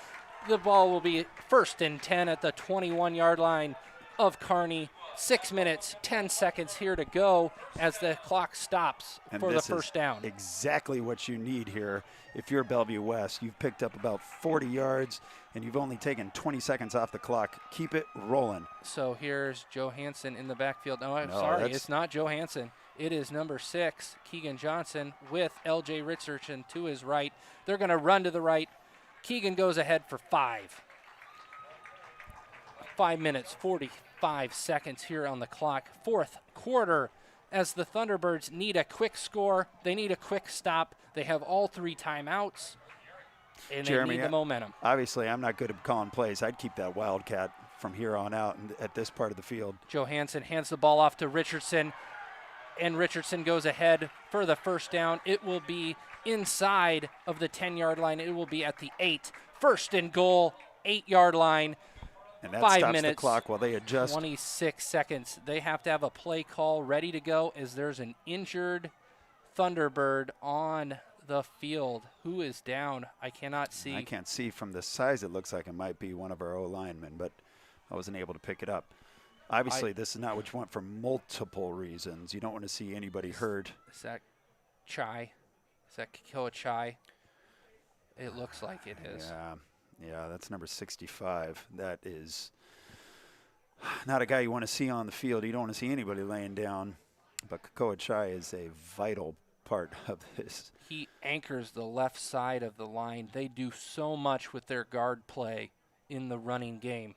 The ball will be first and 10 at the 21-yard line of Kearney. 6 minutes, 10 seconds here to go as the clock stops for the first down. Exactly what you need here. If you're Bellevue West, you've picked up about 40 yards, and you've only taken 20 seconds off the clock. Keep it rolling. So here's Johansson in the backfield. No, I'm sorry, it's not Johansson. It is number 6, Keegan Johnson, with LJ Richardson to his right. They're going to run to the right. Keegan goes ahead for 5. 5 minutes, 45 seconds here on the clock. Fourth quarter, as the Thunderbirds need a quick score. They need a quick stop. They have all 3 timeouts, and Jeremy, they need the momentum. Obviously, I'm not good at calling plays. I'd keep that Wildcat from here on out at this part of the field. Johansson hands the ball off to Richardson, and Richardson goes ahead for the first down. It will be inside of the 10-yard line. It will be at the 8. First and goal, 8-yard line. And that 5 stops minutes, the clock while they adjust. 26 seconds. They have to have a play call ready to go as there's an injured Thunderbird on the field. Who is down? I cannot see. I can't see from the size. It looks like it might be one of our O-linemen, but I wasn't able to pick it up. Obviously, this is not what you want for multiple reasons. You don't want to see anybody hurt. Is that Chai? Is that Kikoa Chai? It looks like it is. Yeah, that's number 65. That is not a guy you want to see on the field. You don't want to see anybody laying down. But Kikoa Chai is a vital part of this. He anchors the left side of the line. They do so much with their guard play in the running game.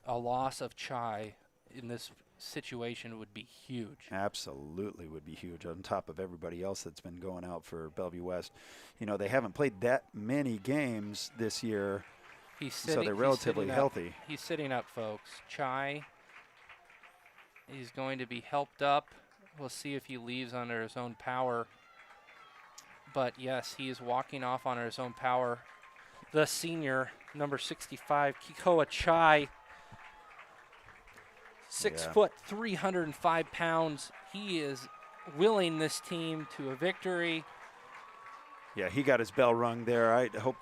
A loss of Chai in this situation would be huge. Absolutely would be huge, on top of everybody else that's been going out for Bellevue West. You know, they haven't played that many games this year, so they're relatively healthy. He's sitting up, folks. Chai, he's going to be helped up. We'll see if he leaves under his own power. But, yes, he is walking off under his own power. The senior, number 65, Kikoa Chai, 6 foot, 305 pounds. He is willing this team to a victory. Yeah, he got his bell rung there. I hope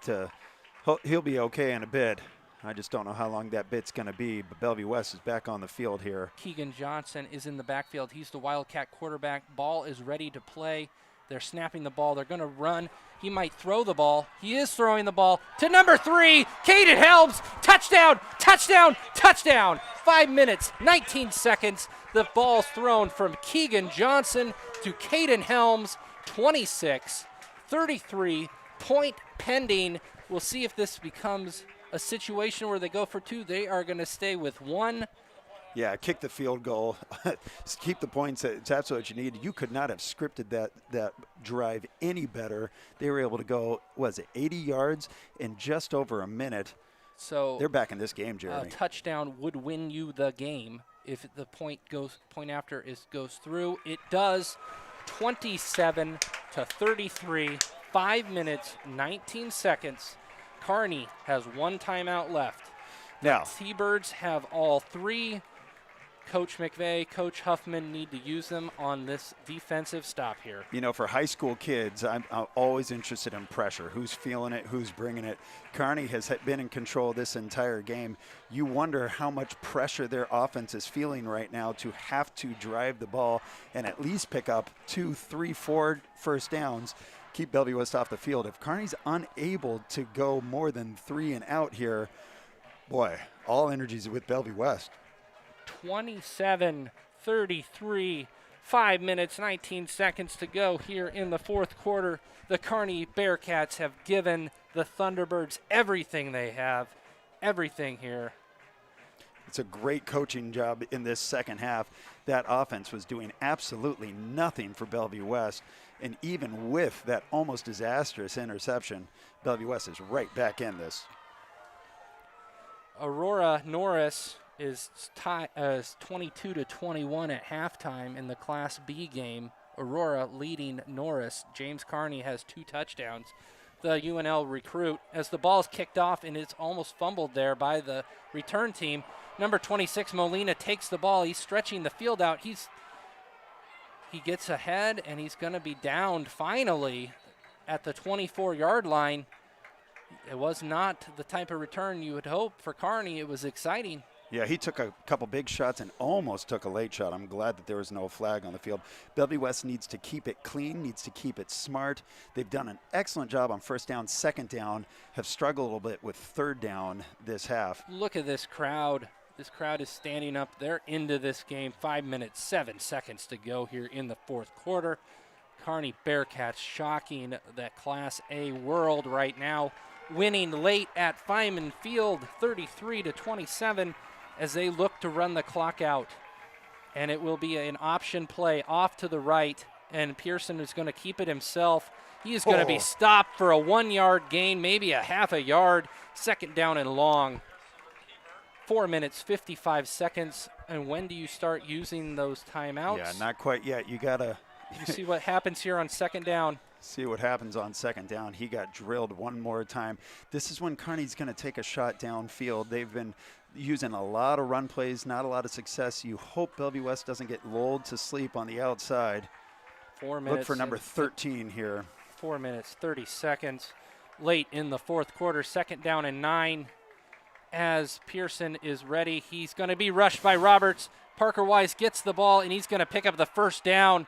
he'll be okay in a bit. I just don't know how long that bit's going to be, but Bellevue West is back on the field here. Keegan Johnson is in the backfield. He's the Wildcat quarterback. Ball is ready to play. They're snapping the ball. They're going to run. He might throw the ball. He is throwing the ball to number 3, Caden Helms. Touchdown, touchdown, touchdown. 5 minutes, 19 seconds. The ball's thrown from Keegan Johnson to Caden Helms. 26-33, point pending. We'll see if this becomes a situation where they go for 2. They are going to stay with 1 Yeah, kick the field goal, keep the points. It's absolutely what you need. You could not have scripted that drive any better. They were able to go, was it 80 yards in just over a minute. So they're back in this game, Jeremy. A touchdown would win you the game if the point after goes through. It does. 27-33, 5 minutes, 19 seconds. Kearney has one timeout left. Now, T-Birds have all three. Coach McVeigh, Coach Huffman need to use them on this defensive stop here. You know, for high school kids, I'm always interested in pressure. Who's feeling it? Who's bringing it? Kearney has been in control this entire game. You wonder how much pressure their offense is feeling right now to have to drive the ball and at least pick up 2, 3, 4 first downs, keep Bellevue West off the field. If Kearney's unable to go more than 3 and out here, boy, all energies with Bellevue West. 27-33, 5 minutes, 19 seconds to go here in the fourth quarter. The Kearney Bearcats have given the Thunderbirds everything they have, everything here. It's a great coaching job in this second half. That offense was doing absolutely nothing for Bellevue West, and even with that almost disastrous interception, Bellevue West is right back in this. Aurora Norris is 22-21 at halftime in the Class B game. Aurora leading Norris. James Kearney has 2 touchdowns. The UNL recruit, as the ball is kicked off and it's almost fumbled there by the return team. Number 26, Molina, takes the ball. He's stretching the field out. He gets ahead, and he's going to be downed finally at the 24-yard line. It was not the type of return you would hope for Kearney. It was exciting. Yeah, he took a couple big shots and almost took a late shot. I'm glad that there was no flag on the field. Bellevue West needs to keep it clean, needs to keep it smart. They've done an excellent job on first down, second down, have struggled a little bit with third down this half. Look at this crowd. This crowd is standing up. They're into this game. 5 minutes, 7 seconds to go here in the fourth quarter. Kearney Bearcats shocking the Class A world right now, winning late at Feynman Field, 33-27. As they look to run the clock out. And it will be an option play off to the right, and Pearson is going to keep it himself. He is going to be stopped for a 1-yard gain, maybe a half a yard, second down and long. 4 minutes, 55 seconds. And when do you start using those timeouts? Yeah, not quite yet. You got to you see what happens here on second down. See what happens on second down. He got drilled one more time. This is when Kearney's going to take a shot downfield. They've been using a lot of run plays, not a lot of success. You hope Bellevue West doesn't get lulled to sleep on the outside. 4 minutes. Look for number 13 here. 4 minutes, 30 seconds. Late in the fourth quarter, second down and 9. As Pearson is ready, he's going to be rushed by Roberts. Parker Wise gets the ball, and he's going to pick up the first down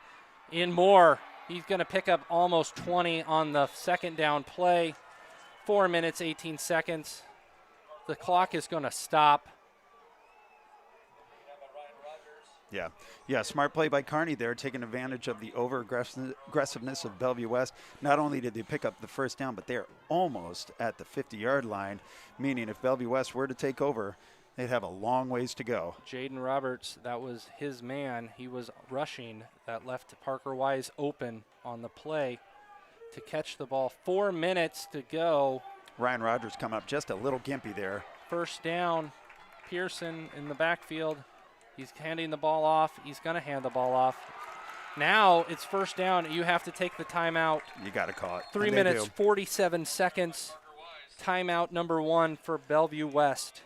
in more. He's going to pick up almost 20 on the second down play. 4 minutes, 18 seconds. The clock is going to stop. Yeah, smart play by Kearney there, taking advantage of the over-aggressiveness of Bellevue West. Not only did they pick up the first down, but they're almost at the 50-yard line, meaning if Bellevue West were to take over, they'd have a long ways to go. Jaden Roberts, that was his man. He was rushing. That left Parker Wise open on the play to catch the ball. 4 minutes to go. Ryan Rogers come up just a little gimpy there. First down, Pearson in the backfield. He's handing the ball off. He's going to hand the ball off. Now it's first down. You have to take the timeout. You got to call it. 3 minutes, 47 seconds. Timeout number 1 for Bellevue West.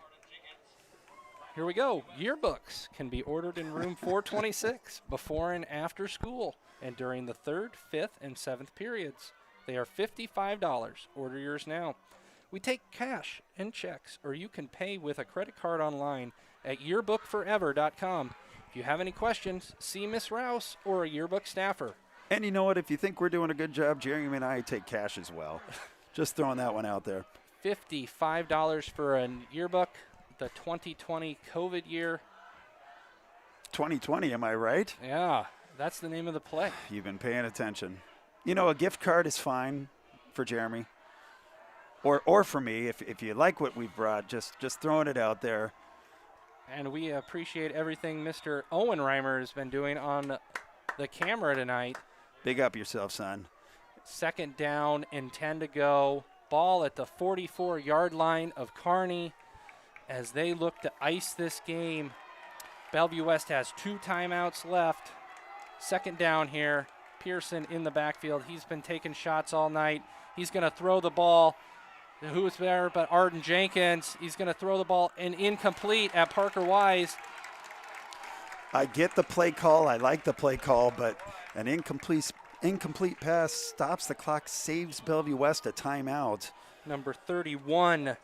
Here we go. Yearbooks can be ordered in room 426 before and after school and during the 3rd, 5th, and 7th periods. They are $55. Order yours now. We take cash and checks, or you can pay with a credit card online at yearbookforever.com. If you have any questions, see Miss Rouse or a yearbook staffer. And you know what? If you think we're doing a good job, Jeremy and I take cash as well. Just throwing that one out there. $55 for a yearbook, the 2020 COVID year. 2020, am I right? Yeah, that's the name of the play. You've been paying attention. You know, a gift card is fine for Jeremy. Or for me, if you like what we've brought, just throwing it out there. And we appreciate everything Mr. Owen Reimer has been doing on the camera tonight. Big up yourself, son. 2nd down and 10 to go. Ball at the 44-yard line of Kearney as they look to ice this game. Bellevue West has 2 timeouts left. 2nd down here. Pearson in the backfield. He's been taking shots all night. He's going to throw the ball. Who's there but Arden Jenkins? He's going to throw the ball and incomplete at Parker Wise. I get the play call. I like the play call, but an incomplete pass stops the clock, saves Bellevue West a timeout. Number 31,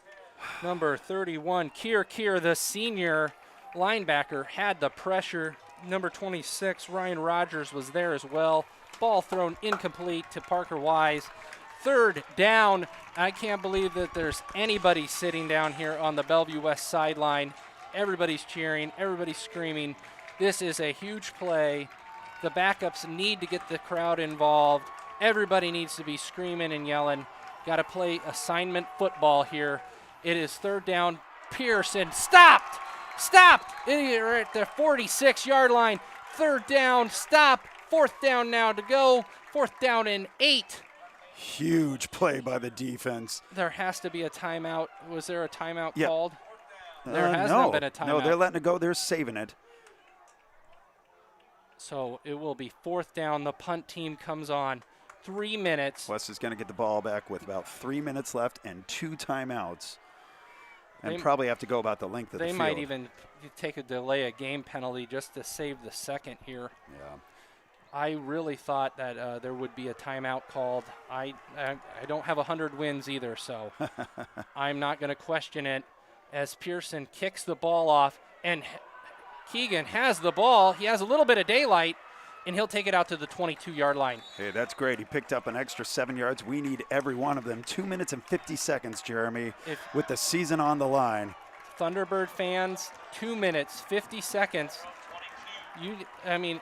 Keir, the senior linebacker, had the pressure. Number 26, Ryan Rogers, was there as well. Ball thrown incomplete to Parker Wise. 3rd down. I can't believe that there's anybody sitting down here on the Bellevue West sideline. Everybody's cheering, everybody's screaming. This is a huge play. The backups need to get the crowd involved. Everybody needs to be screaming and yelling. Got to play assignment football here. It is 3rd down. Pearson stopped. We're at the 46-yard line. 3rd down, stop. 4th down now to go. 4th down and 8. Huge play by the defense. There has to be a timeout. Was there a timeout Yep. called? There has not been a timeout. No, they're letting it go. They're saving it. So it will be 4th down. The punt team comes on. 3 minutes. West is going to get the ball back with about 3 minutes left and 2 timeouts. And probably have to go about the length of the field. They might even take a delay a game penalty just to save the second here. Yeah. I really thought that there would be a timeout called. I don't have 100 wins either, so I'm not going to question it as Pearson kicks the ball off, and Keegan has the ball. He has a little bit of daylight, and he'll take it out to the 22-yard line. Hey, that's great. He picked up an extra 7 yards. We need every one of them. 2 minutes and 50 seconds, Jeremy, with the season on the line. Thunderbird fans, 2 minutes, 50 seconds.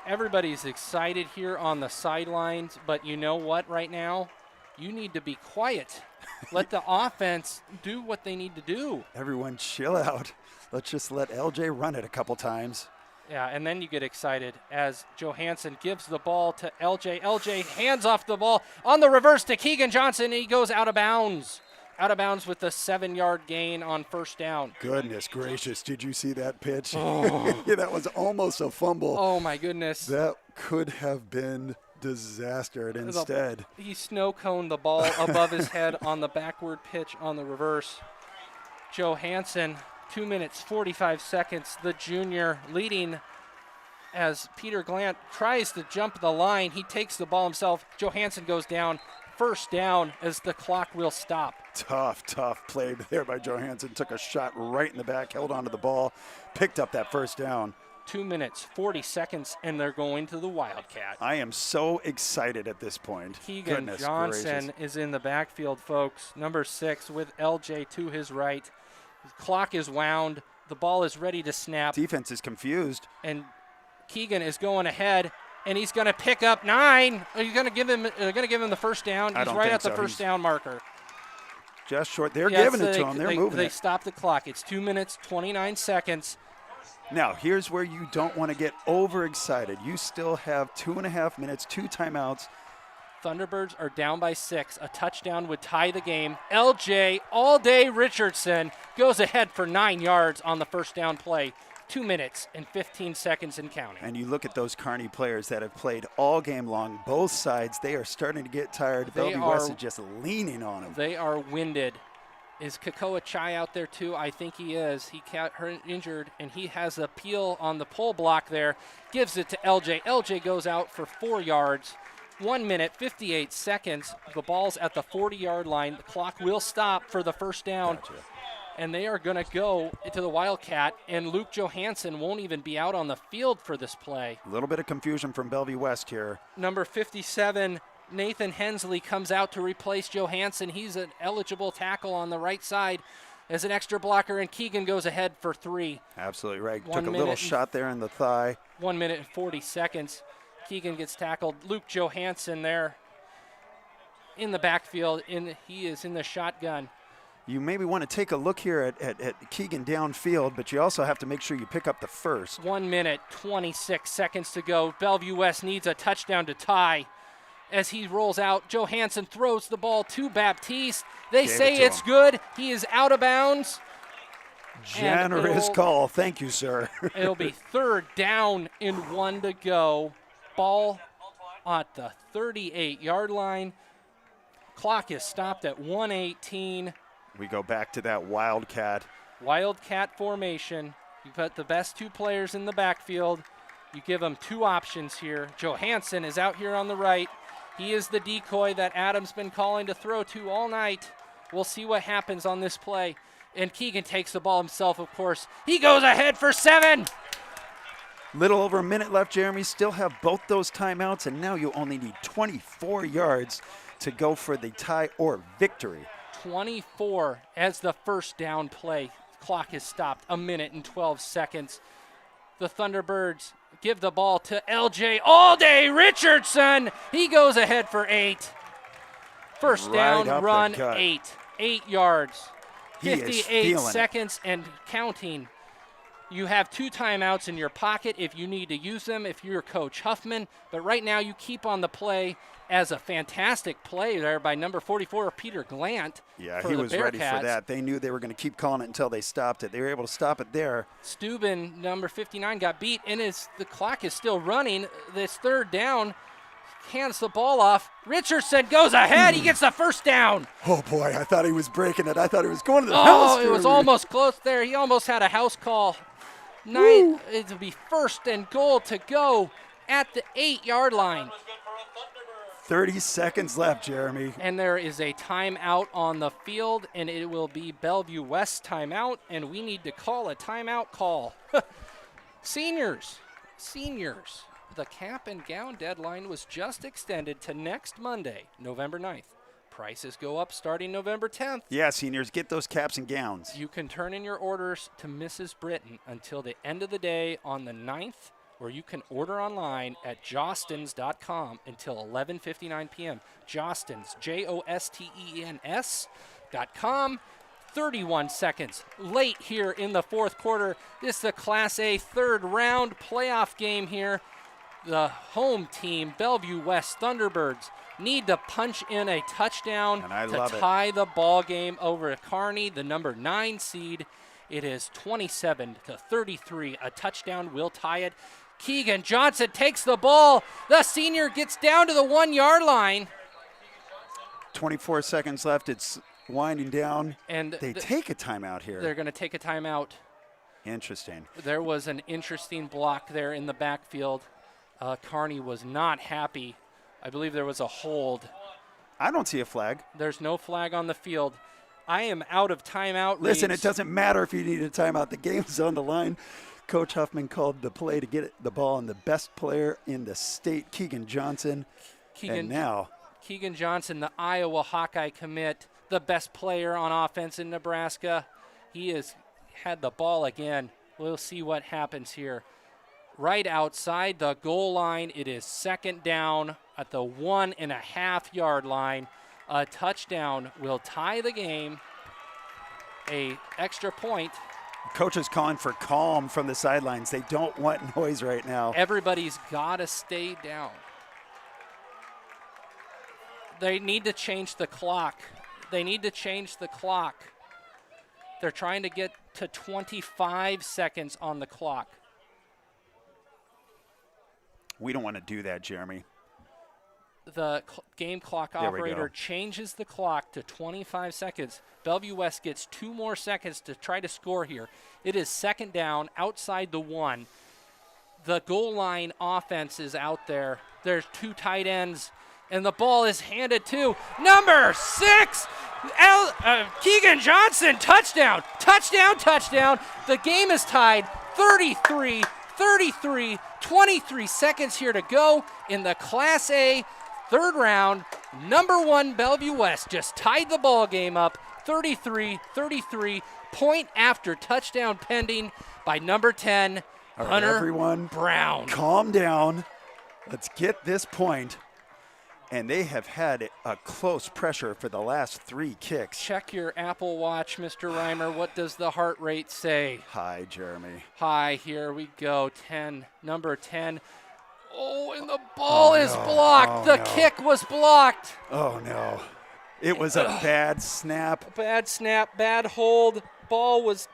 Everybody's excited here on the sidelines, but you know what right now? You need to be quiet. Let the offense do what they need to do. Everyone chill out. Let's just let LJ run it a couple times. Yeah, and then you get excited as Johansson gives the ball to LJ. LJ hands off the ball on the reverse to Keegan Johnson, and he goes out of bounds. Out of bounds with the 7-yard gain on 1st down. Goodness gracious, did you see that pitch? Oh. Yeah, that was almost a fumble. Oh, my goodness. That could have been disaster, and instead. He snow-coned the ball above his head on the backward pitch on the reverse. Johansson, 2 minutes, 45 seconds, the junior leading as Peter Glant tries to jump the line. He takes the ball himself. Johansson goes down. 1st down as the clock will stop. Tough play there by Johansson. Took a shot right in the back, held onto the ball, picked up that 1st down. 2 minutes, 40 seconds, and they're going to the Wildcat. I am so excited at this point. Keegan Johnson is in the backfield, folks. Number 6 with LJ to his right. The clock is wound. The ball is ready to snap. Defense is confused. And Keegan is going ahead. And he's going to pick up 9. Are you going to give him? Going to give him the 1st down? He's right at the 1st down marker. Just short. They're giving it to him. They're moving it. They stop the clock. It's 2 minutes, 29 seconds. Now, here's where you don't want to get overexcited. You still have 2.5 minutes, 2 timeouts. Thunderbirds are down by 6. A touchdown would tie the game. LJ All-Day Richardson goes ahead for 9 yards on the 1st down play. 2 minutes and 15 seconds and counting. And you look at those Kearney players that have played all game long, both sides, they are starting to get tired. Bellevue West is just leaning on them. They are winded. Is Kakoa Chai out there too? I think he is. He got injured, and he has a peel on the pull block there. Gives it to LJ. LJ goes out for 4 yards. 1 minute, 58 seconds. The ball's at the 40-yard line. The clock will stop for the 1st down. Gotcha. And they are going to go to the Wildcat, and Luke Johansson won't even be out on the field for this play. A little bit of confusion from Bellevue West here. Number 57, Nathan Hensley, comes out to replace Johansson. He's an eligible tackle on the right side as an extra blocker, and Keegan goes ahead for 3. Absolutely right. Took a little shot there in the thigh. 1 minute and 40 seconds. Keegan gets tackled. Luke Johansson there in the backfield. He is in the shotgun. You maybe want to take a look here at Keegan downfield, but you also have to make sure you pick up the first. 1 minute, 26 seconds to go. Bellevue West needs a touchdown to tie. As he rolls out, Johansson throws the ball to Baptiste. They say it's good. He is out of bounds. Generous call. Thank you, sir. It'll be 3rd down and 1 to go. Ball at the 38-yard line. Clock is stopped at 1:18. We go back to that Wildcat. Wildcat formation. You put the best 2 players in the backfield. You give them 2 options here. Johansson is out here on the right. He is the decoy that Adam's been calling to throw to all night. We'll see what happens on this play. And Keegan takes the ball himself, of course. He goes ahead for 7. Little over a minute left, Jeremy. Still have both those timeouts, and now you only need 24 yards to go for the tie or victory. 24 as the first down play. Clock is stopped, 1 minute and 12 seconds. The Thunderbirds give the ball to LJ All-Day Richardson. He goes ahead for 8. First down, run 8. 8 yards. 58 seconds and counting. You have 2 timeouts in your pocket if you need to use them, if you're Coach Huffman. But right now you keep on the play as a fantastic play there by number 44, Peter Glant. Yeah, he was ready for that. They knew they were going to keep calling it until they stopped it. They were able to stop it there. Steuben, number 59, got beat, and the clock is still running. This 3rd down, hands the ball off. Richardson goes ahead. He gets the first down. Oh, boy, I thought he was breaking it. I thought he was going to the house. Oh, it was almost close there. He almost had a house call. It'll be 1st and goal to go at the 8-yard line. 30 seconds left, Jeremy. And there is a timeout on the field, and it will be Bellevue West timeout, and we need to call a timeout call. Seniors, the cap and gown deadline was just extended to next Monday, November 9th. Prices go up starting November 10th. Yeah, seniors, get those caps and gowns. You can turn in your orders to Mrs. Britton until the end of the day on the 9th, or you can order online at jostens.com until 11:59 p.m. Jostens, JOSTENS.com. 31 seconds late here in the 4th quarter. This is the Class A 3rd round playoff game here. The home team, Bellevue West Thunderbirds, need to punch in a touchdown to tie the ball game over Kearney, the number 9 seed. It is 27-33. A touchdown will tie it. Keegan Johnson takes the ball. The senior gets down to the 1-yard line. 24 seconds left. It's winding down. And they take a timeout here. They're going to take a timeout. Interesting. There was an interesting block there in the backfield. Kearney was not happy. I believe there was a hold. I don't see a flag. There's no flag on the field. I am out of timeout. Listen, it doesn't matter if you need a timeout. The game's on the line. Coach Huffman called the play to get the ball on the best player in the state, Keegan Johnson. Keegan Johnson, the Iowa Hawkeye commit, the best player on offense in Nebraska. He has had the ball again. We'll see what happens here. Right outside the goal line, it is 2nd down at the 1.5-yard line. A touchdown will tie the game. A extra point. Coach is calling for calm from the sidelines. They don't want noise right now. Everybody's got to stay down. They need to change the clock. They're trying to get to 25 seconds on the clock. We don't want to do that, Jeremy. The game clock operator changes the clock to 25 seconds. Bellevue West gets 2 more seconds to try to score here. It is 2nd down outside the 1. The goal line offense is out there. There's 2 tight ends, and the ball is handed to number 6, Keegan Johnson. Touchdown. The game is tied 33. 23 seconds here to go in the Class A 3rd round. Number 1 Bellevue West just tied the ball game up 33. Point after touchdown pending by number 10, Hunter everyone, Brown. Calm down. Let's get this point. and they have had a close pressure for the last 3 kicks. Check your Apple Watch, Mr. Reimer. What does the heart rate say? Hi, Jeremy. Hi, here we go. 10, number 10. Oh, and the ball is blocked. The kick was blocked. Oh, no. It was a bad snap. Bad snap, bad hold. Ball was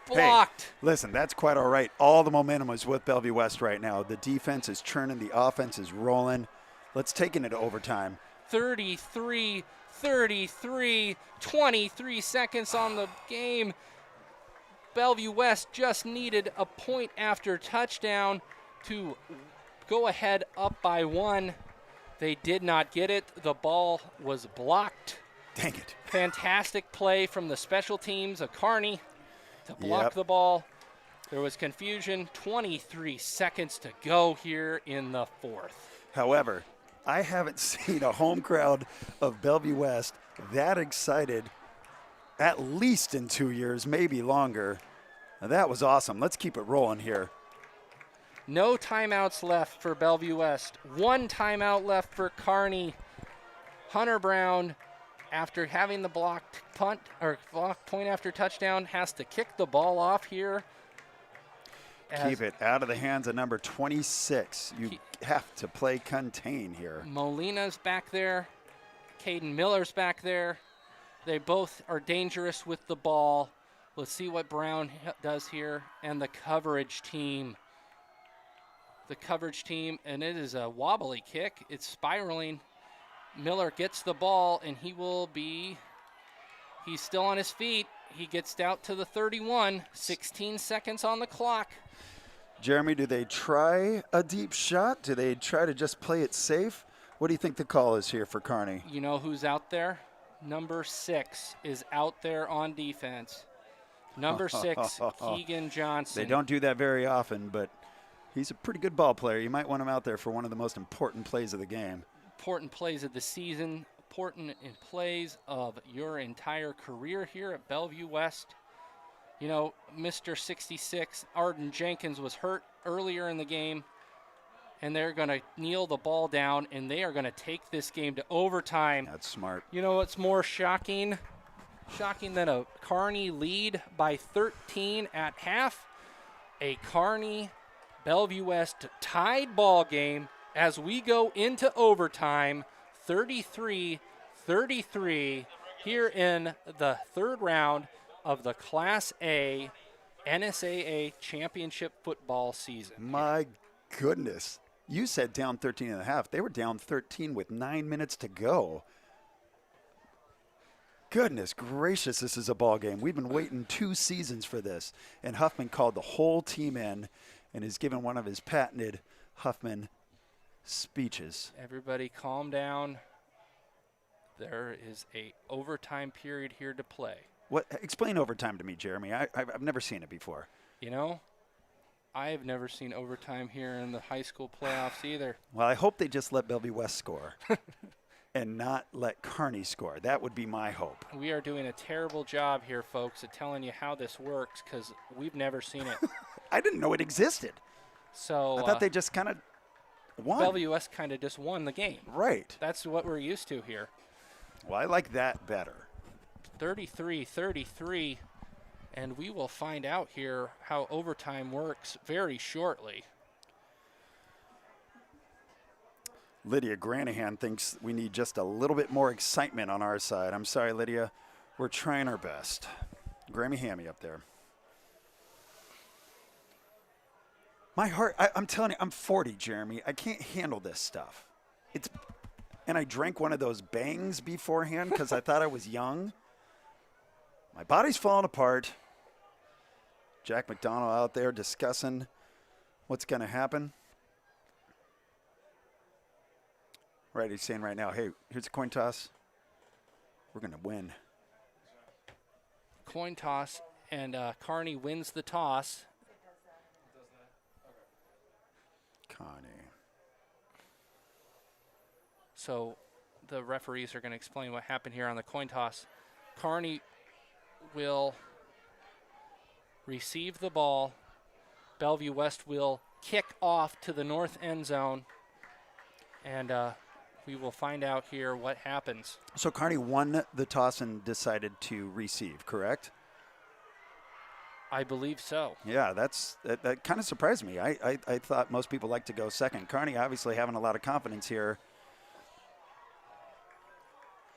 blocked. Hey, listen, that's quite all right. All the momentum is with Bellevue West right now. The defense is churning. The offense is rolling. Let's take it into overtime. 33, 23 seconds on the game. Bellevue West just needed a point after touchdown to go ahead up by 1. They did not get it. The ball was blocked. Dang it. Fantastic play from the special teams of Kearney to block the ball. There was confusion. 23 seconds to go here in the 4th. However, I haven't seen a home crowd of Bellevue West that excited at least in 2 years, maybe longer. Now, that was awesome. Let's keep it rolling here. No timeouts left for Bellevue West. 1 timeout left for Kearney. Hunter Brown, after having the blocked punt or blocked point after touchdown, has to kick the ball off here. Keep it out of the hands of number 26. You have to play contain here. Molina's back there. Caden Miller's back there. They both are dangerous with the ball. Let's see what Brown does here. And the coverage team. And it is a wobbly kick. It's spiraling. Miller gets the ball, and he's still on his feet. He gets out to the 31, 16 seconds on the clock. Jeremy, do they try a deep shot? Do they try to just play it safe? What do you think the call is here for Kearney? You know who's out there? Number 6 is out there on defense. Number 6, Keegan Johnson. They don't do that very often, but he's a pretty good ball player. You might want him out there for one of the most important plays of the game. Important plays of the season, important in plays of your entire career here at Bellevue West. You know, Mr. 66, Arden Jenkins, was hurt earlier in the game, and they're going to kneel the ball down, and they are going to take this game to overtime. That's smart. You know what's more shocking? Shocking than a Kearney lead by 13 at half? A Kearney Bellevue West tied ball game as we go into overtime, 33-33 here in the 3rd round of the Class A NSAA championship football season. My goodness. You said down 13 and a half. They were down 13 with 9 minutes to go. Goodness gracious, this is a ball game. We've been waiting 2 seasons for this. And Huffman called the whole team in and has given one of his patented Huffman speeches. Everybody calm down. There is a overtime period here to play. What? Explain overtime to me, Jeremy. I've never seen it before. You know, I have never seen overtime here in the high school playoffs either. Well, I hope they just let Bellevue West score and not let Kearney score. That would be my hope. We are doing a terrible job here, folks, at telling you how this works because we've never seen it. I didn't know it existed. So I thought they just kind of won. Bellevue West kind of just won the game. Right. That's what we're used to here. Well, I like that better. 33-33, and we will find out here how overtime works very shortly. Lydia Granahan thinks we need just a little bit more excitement on our side. I'm sorry, Lydia. We're trying our best. Grammy Hammy up there. My heart, I'm telling you, I'm 40, Jeremy. I can't handle this stuff. And I drank one of those bangs beforehand because I thought I was young. My body's falling apart. Jack McDonald out there discussing what's going to happen. Right, he's saying right now, hey, here's a coin toss. We're going to win. Coin toss, and Kearney wins the toss. Kearney. So the referees are going to explain what happened here on the coin toss. Kearney will receive the ball. Bellevue West will kick off to the north end zone. And we will find out here what happens. So Kearney won the toss and decided to receive, correct? I believe so. Yeah, that kind of surprised me. I thought most people like to go second. Kearney obviously having a lot of confidence here.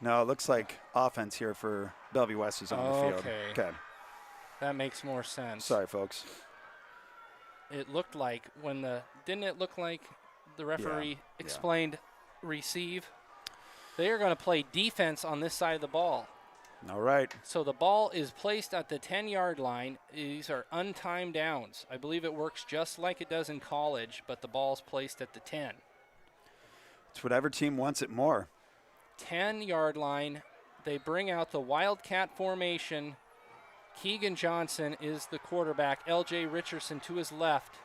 No, it looks like offense here for Bellevue West is on the field. Okay. That makes more sense. Sorry, folks. It looked like didn't it look like the referee explained receive? They are going to play defense on this side of the ball. All right. So the ball is placed at the 10-yard line. These are untimed downs. I believe it works just like it does in college, but the ball's placed at the 10. It's whatever team wants it more. 10-yard line. They bring out the Wildcat formation. Keegan Johnson is the quarterback. L.J. Richardson to his left.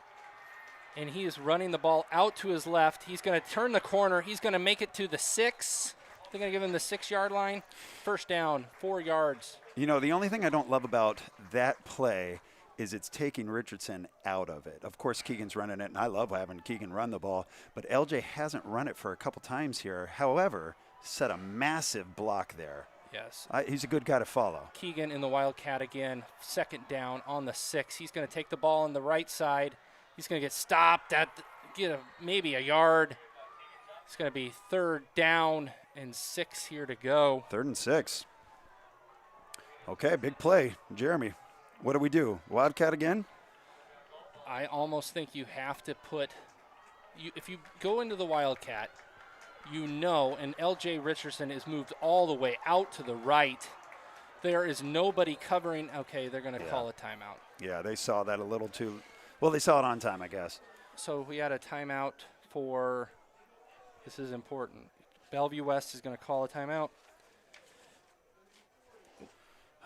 And he is running the ball out to his left. He's going to turn the corner. He's going to make it to the 6. They're going to give him the 6-yard line. First down, 4 yards. You know, the only thing I don't love about that play is it's taking Richardson out of it. Of course, Keegan's running it, and I love having Keegan run the ball. But LJ hasn't run it for a couple times here. However, set a massive block there. Yes. He's a good guy to follow. Keegan in the Wildcat again. Second down on the 6. He's going to take the ball on the right side. He's going to get stopped maybe a yard. It's going to be 3rd down and 6 here to go. 3rd and 6. Okay, big play. Jeremy, what do we do? Wildcat again? I almost think you have to if you go into the Wildcat, and L.J. Richardson is moved all the way out to the right. There is nobody covering. Okay, they're going to call a timeout. Yeah, they saw that a little too. Well, they saw it on time, I guess. So we had a timeout for, this is important. Bellevue West is going to call a timeout.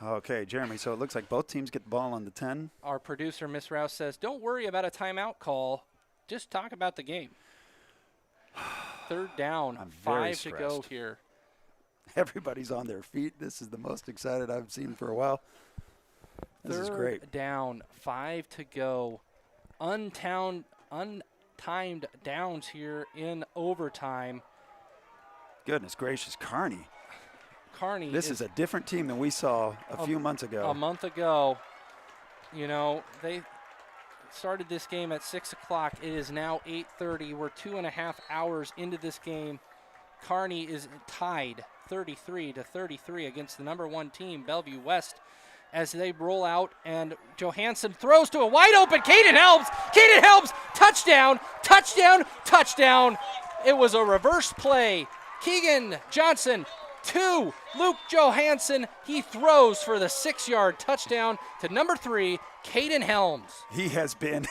Okay, Jeremy, so it looks like both teams get the ball on the 10. Our producer, Miss Rouse, says, don't worry about a timeout call. Just talk about the game. 3rd down, 5 to go here. Everybody's on their feet. This is the most excited I've seen for a while. This is great. 3rd down, 5 to go. Untimed downs here in overtime. Goodness gracious, Kearney. This is a different team than we saw a few months ago. A month ago, they started this game at 6 o'clock. It is now 8:30. We're 2.5 hours into this game. Kearney is tied 33-33 against the number 1 team, Bellevue West, as they roll out, and Johansson throws to a wide open Caden Helms. Caden Helms, touchdown, touchdown, touchdown. It was a reverse play. Keegan Johnson to Luke Johansson. He throws for the 6-yard touchdown to number 3, Caden Helms. He has been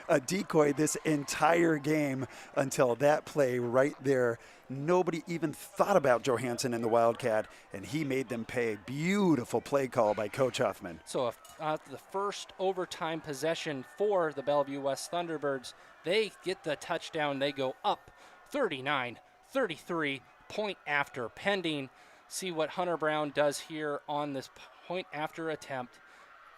a decoy this entire game until that play right there. Nobody even thought about Johansson in the Wildcat, and he made them pay. Beautiful play call by Coach Huffman. So the first overtime possession for the Bellevue West Thunderbirds, they get the touchdown. They go up 39-33, point after pending. See what Hunter Brown does here on this point after attempt.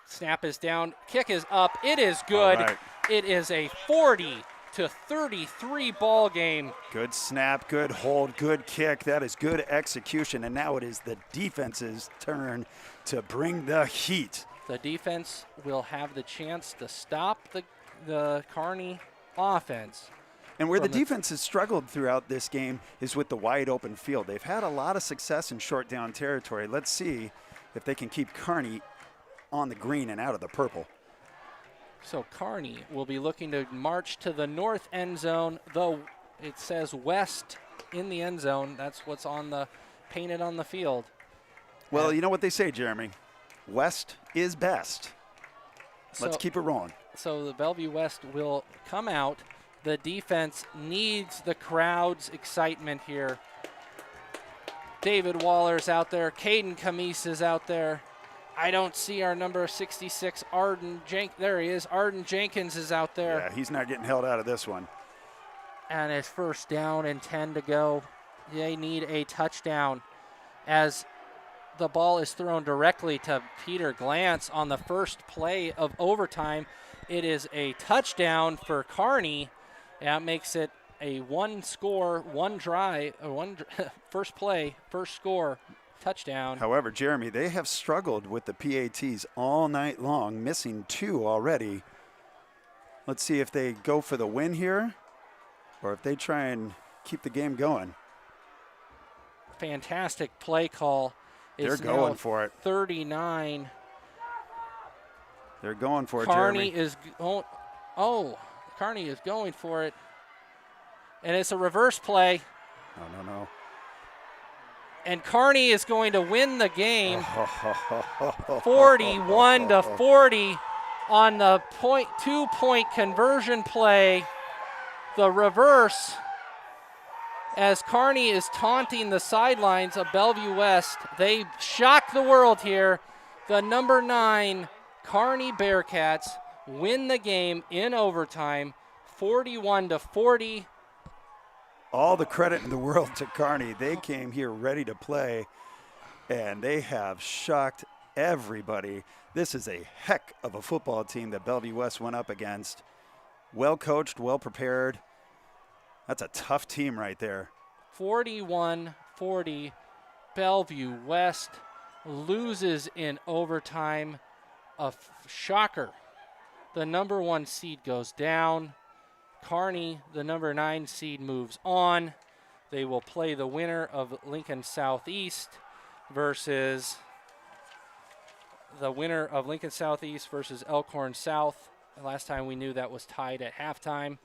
Snap is down, kick is up, it is good. Right. It is a 40-33 ball game. Good snap, good hold, good kick. That is good execution, and now it is the defense's turn to bring the heat. The defense will have the chance to stop the Kearney offense. And where the defense has struggled throughout this game is with the wide open field. They've had a lot of success in short down territory. Let's see if they can keep Kearney on the green and out of the purple. So Kearney will be looking to march to the north end zone, though it says west in the end zone. That's what's painted on the field. Well, you know what they say, Jeremy. West is best. Let's keep it rolling. So the Bellevue West will come out. The defense needs the crowd's excitement here. David Waller's out there. Caden Camise is out there. I don't see our number 66, there he is. Arden Jenkins is out there. Yeah, he's not getting held out of this one. And it's 1st down and 10 to go. They need a touchdown as the ball is thrown directly to Peter Glantz on the first play of overtime. It is a touchdown for Kearney. That makes it a first play, first score, touchdown. However, Jeremy, they have struggled with the PATs all night long, missing 2 already. Let's see if they go for the win here or if they try and keep the game going. Fantastic play call. They're going for it. 39. They're going for it, Kearney Jeremy. Kearney is going for it. And it's a reverse play. No. And Kearney is going to win the game 41-40 on the 2-point conversion play. The reverse, as Kearney is taunting the sidelines of Bellevue West. They shock the world here. The number 9 Kearney Bearcats win the game in overtime, 41-40. All the credit in the world to Kearney. They came here ready to play, and they have shocked everybody. This is a heck of a football team that Bellevue West went up against. Well coached, well prepared. That's a tough team right there. 41-40. Bellevue West loses in overtime. A shocker. The number 1 seed goes down. Kearney, the number 9 seed, moves on. They will play the winner of Lincoln Southeast versus Elkhorn South. Last time we knew that was tied at halftime.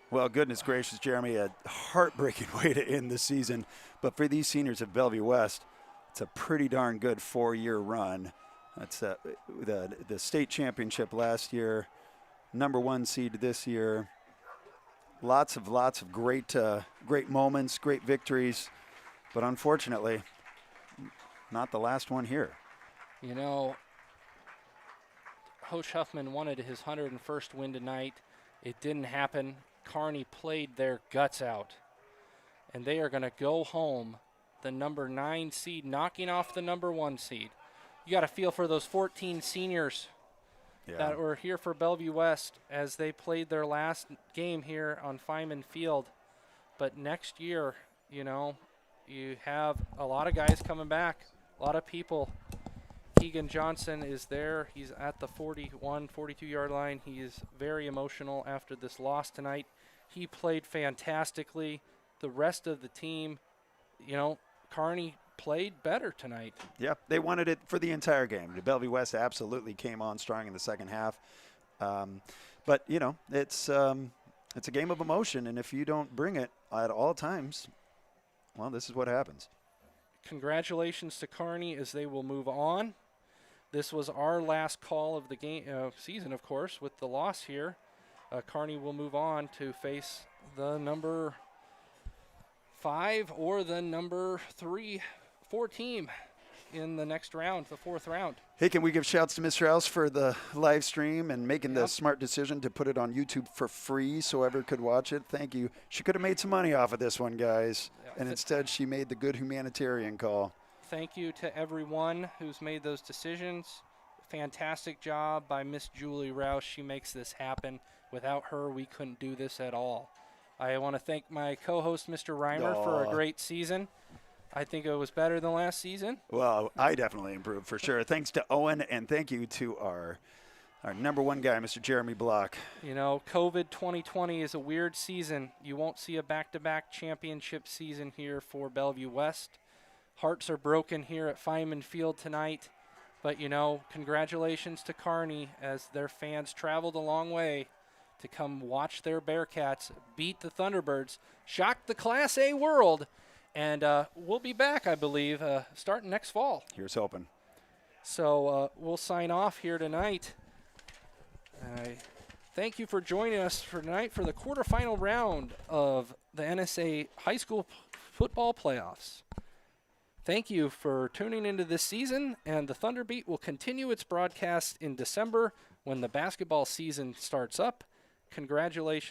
Well, goodness gracious, Jeremy, a heartbreaking way to end the season. But for these seniors at Bellevue West, it's a pretty darn good 4-year run. That's the state championship last year, number 1 seed this year. Lots of great moments, great victories, but unfortunately, not the last one here. You know, Coach Huffman wanted his 101st win tonight. It didn't happen. Kearney played their guts out, and they are going to go home, the number 9 seed, knocking off the number 1 seed. You got to feel for those 14 seniors that were here for Bellevue West as they played their last game here on Feynman Field. But next year, you know, you have a lot of guys coming back, a lot of people. Keegan Johnson is there. He's at the 42-yard line. He is very emotional after this loss tonight. He played fantastically. The rest of the team, you know, Kearney played better tonight. Yeah, they wanted it for the entire game. The Bellevue West absolutely came on strong in the second half. But, you know, it's a game of emotion, and if you don't bring it at all times, well, this is what happens. Congratulations to Kearney as they will move on. This was our last call of the game season, of course, with the loss here. Kearney will move on to face the number 5 or the number 4 team in the next round, the 4th round. Hey, can we give shouts to Ms. Strauss for the live stream and making the smart decision to put it on YouTube for free so whoever could watch it? Thank you. She could have made some money off of this one, guys. And instead she made the good humanitarian call. Thank you to everyone who's made those decisions. Fantastic job by Miss Julie Rouse. She makes this happen. Without her, we couldn't do this at all. I want to thank my co-host, Mr. Reimer, for a great season. I think it was better than last season. Well, I definitely improved for sure. Thanks to Owen, and thank you to our number 1 guy, Mr. Jeremy Block. You know, COVID 2020 is a weird season. You won't see a back-to-back championship season here for Bellevue West. Hearts are broken here at Feynman Field tonight. But, you know, congratulations to Kearney as their fans traveled a long way to come watch their Bearcats beat the Thunderbirds, shock the Class A world. And we'll be back, I believe, starting next fall. Here's hoping. So we'll sign off here tonight. Thank you for joining us for tonight for the quarterfinal round of the NSAA High School Football Playoffs. Thank you for tuning into this season, and the Thunderbeat will continue its broadcast in December when the basketball season starts up. Congratulations.